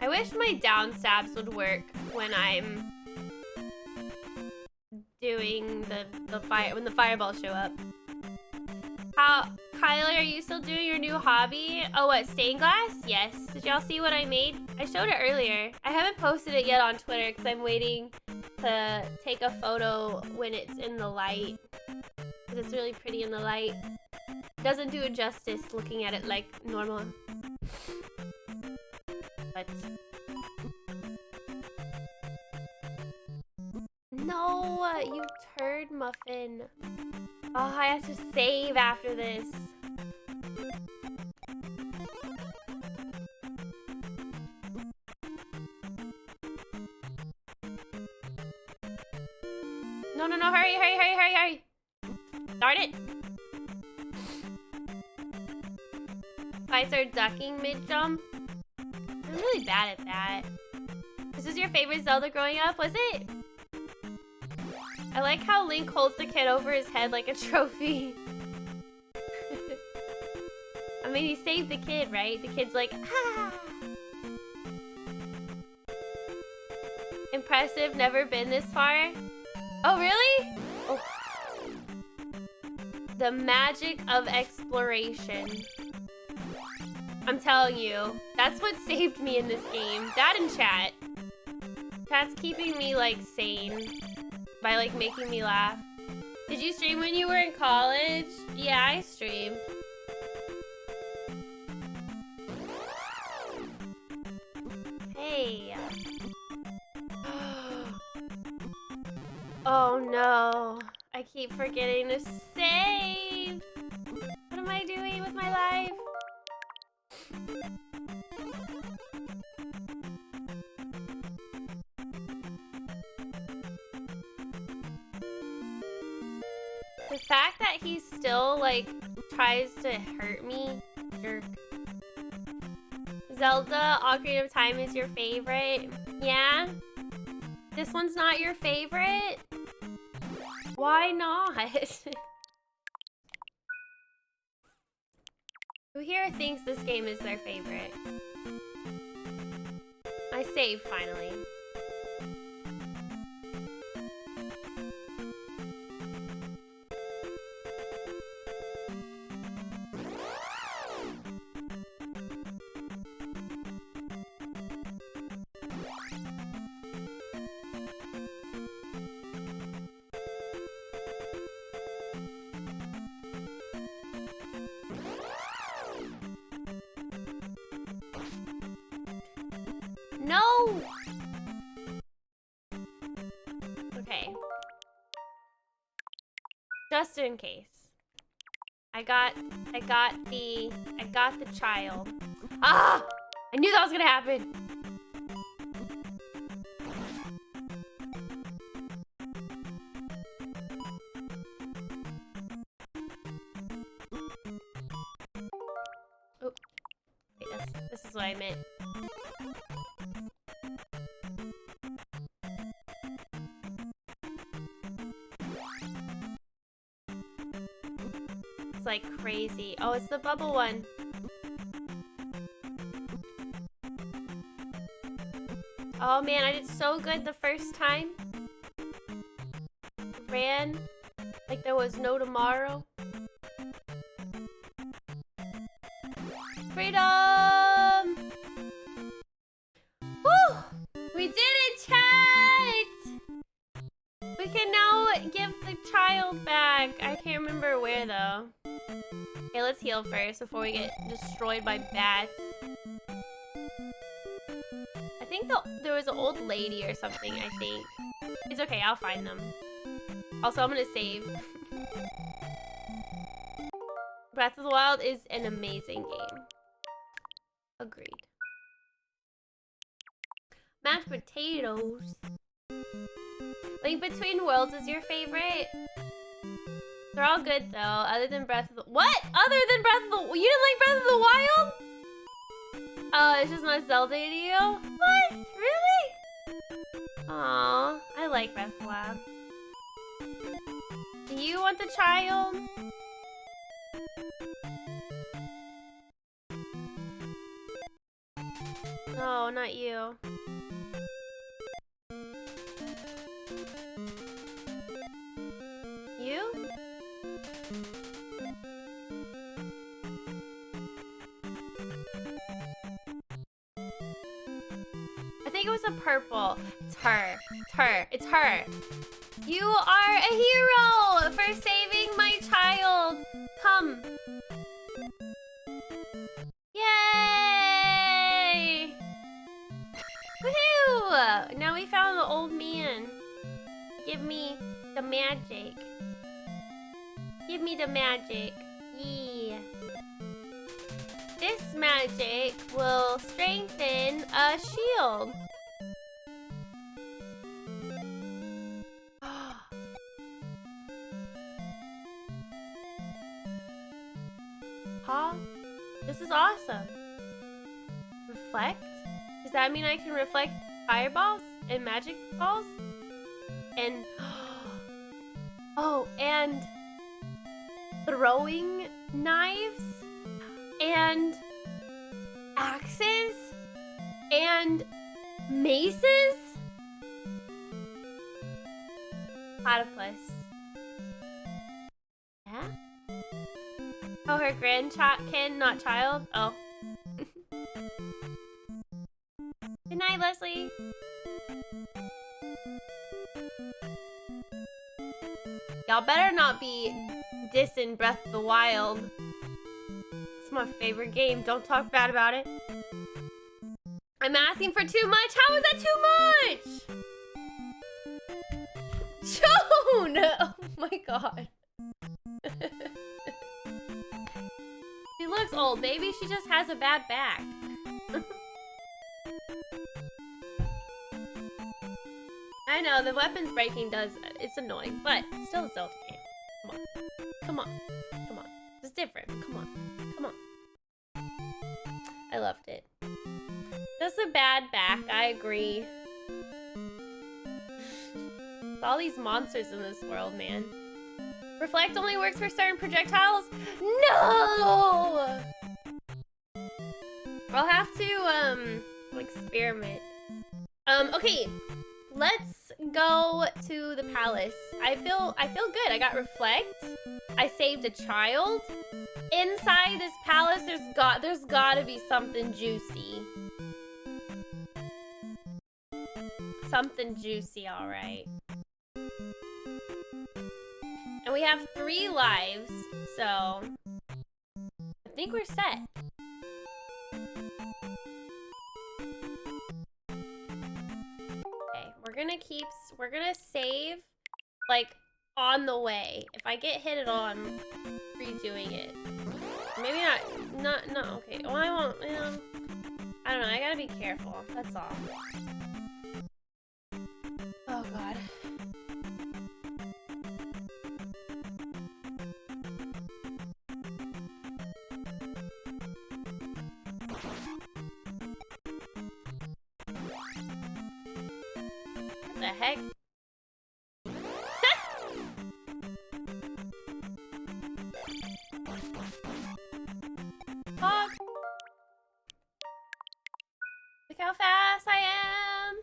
I wish my down stabs would work when I'm doing the fire when the fireballs show up. How, Kylie, are you still doing your new hobby? Oh, what, stained glass? Yes. Did y'all see what I made? I showed it earlier. I haven't posted it yet on Twitter because I'm waiting to take a photo when it's in the light. Because it's really pretty in the light. Doesn't do it justice looking at it like normal. But no, you turd muffin. Oh, I have to save after this. No, no, no, hurry, hurry, hurry, hurry, hurry. Darn it. Fights are ducking mid-jump. I'm really bad at that. This was your favorite Zelda growing up, was it? I like how Link holds the kid over his head like a trophy. I mean, he saved the kid, right? The kid's like, ah! Impressive, never been this far. Oh, really? Oh. The magic of exploration. I'm telling you, that's what saved me in this game. That and chat. Chat's keeping me, like, sane. By, like, making me laugh. Did you stream when you were in college? Yeah, I streamed. Hey. Oh no. I keep forgetting to save. What am I doing with my life? The fact that he still, like, tries to hurt me, jerk. Zelda Ocarina of Time is your favorite? Yeah? This one's not your favorite? Why not? Who here thinks this game is their favorite? I saved finally. No! Okay. Just in case. I got the child. Ah! I knew that was gonna happen. Oh. Wait, this is what I meant. Like crazy. Oh, it's the bubble one. Oh man, I did so good the first time. Ran like there was no tomorrow. Freedom! Woo! We did it, chat! We can now give the child back. I can't remember where though. Okay, let's heal first before we get destroyed by bats. I think there was an old lady or something, I think. It's okay, I'll find them. Also, I'm gonna save. Breath of the Wild is an amazing game. Agreed. Mashed potatoes. Link Between Worlds is your favorite? They're all good though, other than Breath of the... What? Other than Breath of the... You didn't like Breath of the Wild? Oh, it's just not Zelda to you? What? Really? Aw, I like Breath of the Wild. Do you want the child? No, not you. You? I think it was a purple. It's her. It's her. It's her. You are a hero for saving my child. Come. Yay! Woohoo! Now we found the old man. Give me the magic. Give me the magic. Yeah. This magic will strengthen a shield. Huh? This is awesome. Reflect? Does that mean I can reflect fireballs and magic balls? And oh, and throwing knives and axes and maces? Platypus. Yeah? Oh, her grandkin, not child? Oh. Good night, Leslie. Y'all better not be dissing Breath of the Wild. It's my favorite game. Don't talk bad about it. I'm asking for too much. How is that too much? Joan! Oh my god. She looks old. Maybe she just has a bad back. I know, the weapons breaking it's annoying, but it's still a Zelda game. Come on. Come on. Come on. It's different. Come on. Come on. I loved it. Just a bad back, I agree. It's all these monsters in this world, man. Reflect only works for certain projectiles? No! I'll have to, experiment. Okay. Let's go to the palace. I feel good. I got reflect. I saved a child. Inside this palace, there's gotta be something juicy. Something juicy, all right. And we have 3 lives, so I think we're set. We're gonna save, like, on the way. If I get hit at all, I'm redoing it. Maybe not, okay. Well, I won't, I don't know, I gotta be careful, that's all. Oh, God. What the heck? Fuck. Look how fast I am.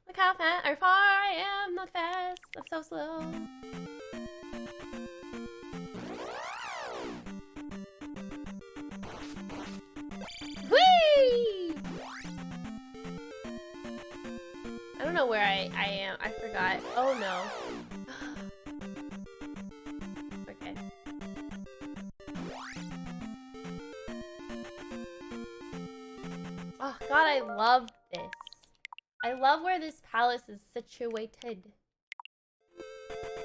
Look how fast or far I am. Not fast. I'm so slow. Whee! I don't know where I am. I forgot. Oh no. Okay. God, I love this. I love where this palace is situated.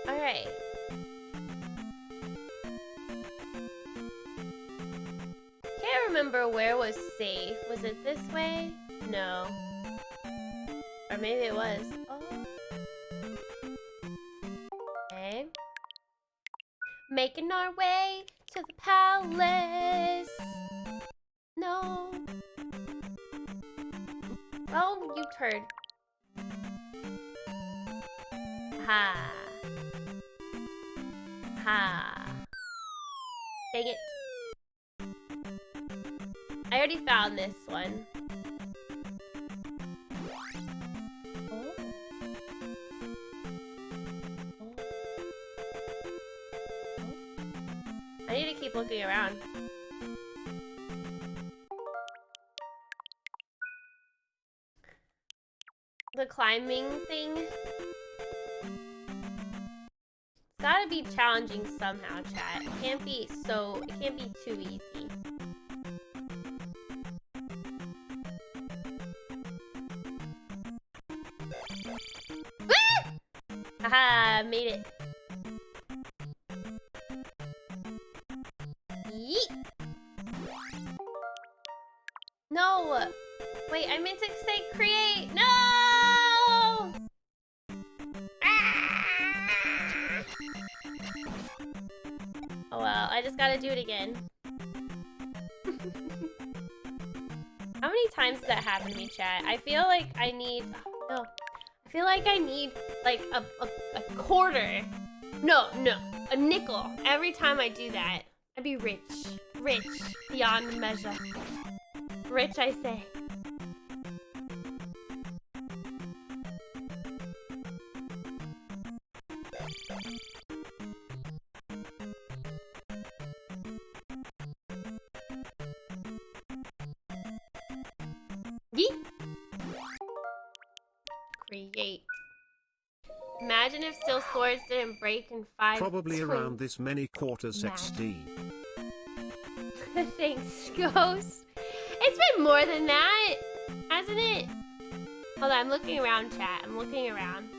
Alright. Can't remember where was safe. Was it this way? No. Or maybe it was. Oh. Okay. Making our way to the palace. No. Oh, you turd. Ha. Ha. Dang it. I already found this one. Oh. Oh. I need to keep looking around. The climbing thing. It's gotta be challenging somehow, chat. It can't be too easy. Haha, made it. Yeet. No! Wait, I meant to say create! No! Ah! Oh well, I just gotta do it again. How many times does that happen to me, chat? I feel like I need... Oh, no. I feel like I need, like, a quarter. No, a nickel. Every time I do that, I'd be rich. Rich beyond measure. Rich, I say. Yeet. Create. Imagine if Still Swords didn't break in 5 Probably swings. around this many quarters XD. Thanks, Ghost. It's been more than that, hasn't it? Hold on, I'm looking around, chat. I'm looking around.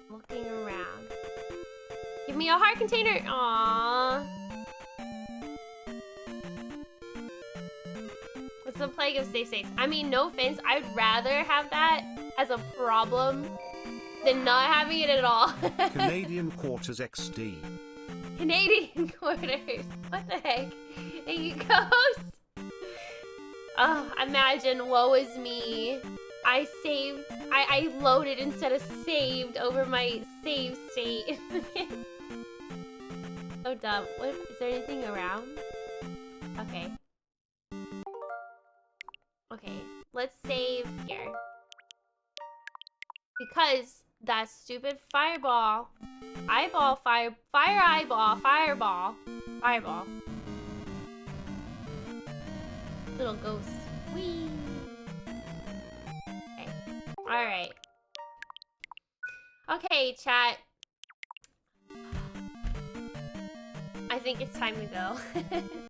Looking around. Give me a heart container. Aww. What's the plague of safe states? I mean, no offense. I'd rather have that as a problem than not having it at all. Canadian quarters XD. Canadian quarters. What the heck? Thank you, Ghost. Oh, imagine, woe is me. I loaded instead of saved over my save state. So dumb. What, is there anything around? Okay. Okay, let's save here. Because that stupid fireball. Fireball. Little ghost. Whee! Okay. Alright. Okay, chat. I think it's time to go.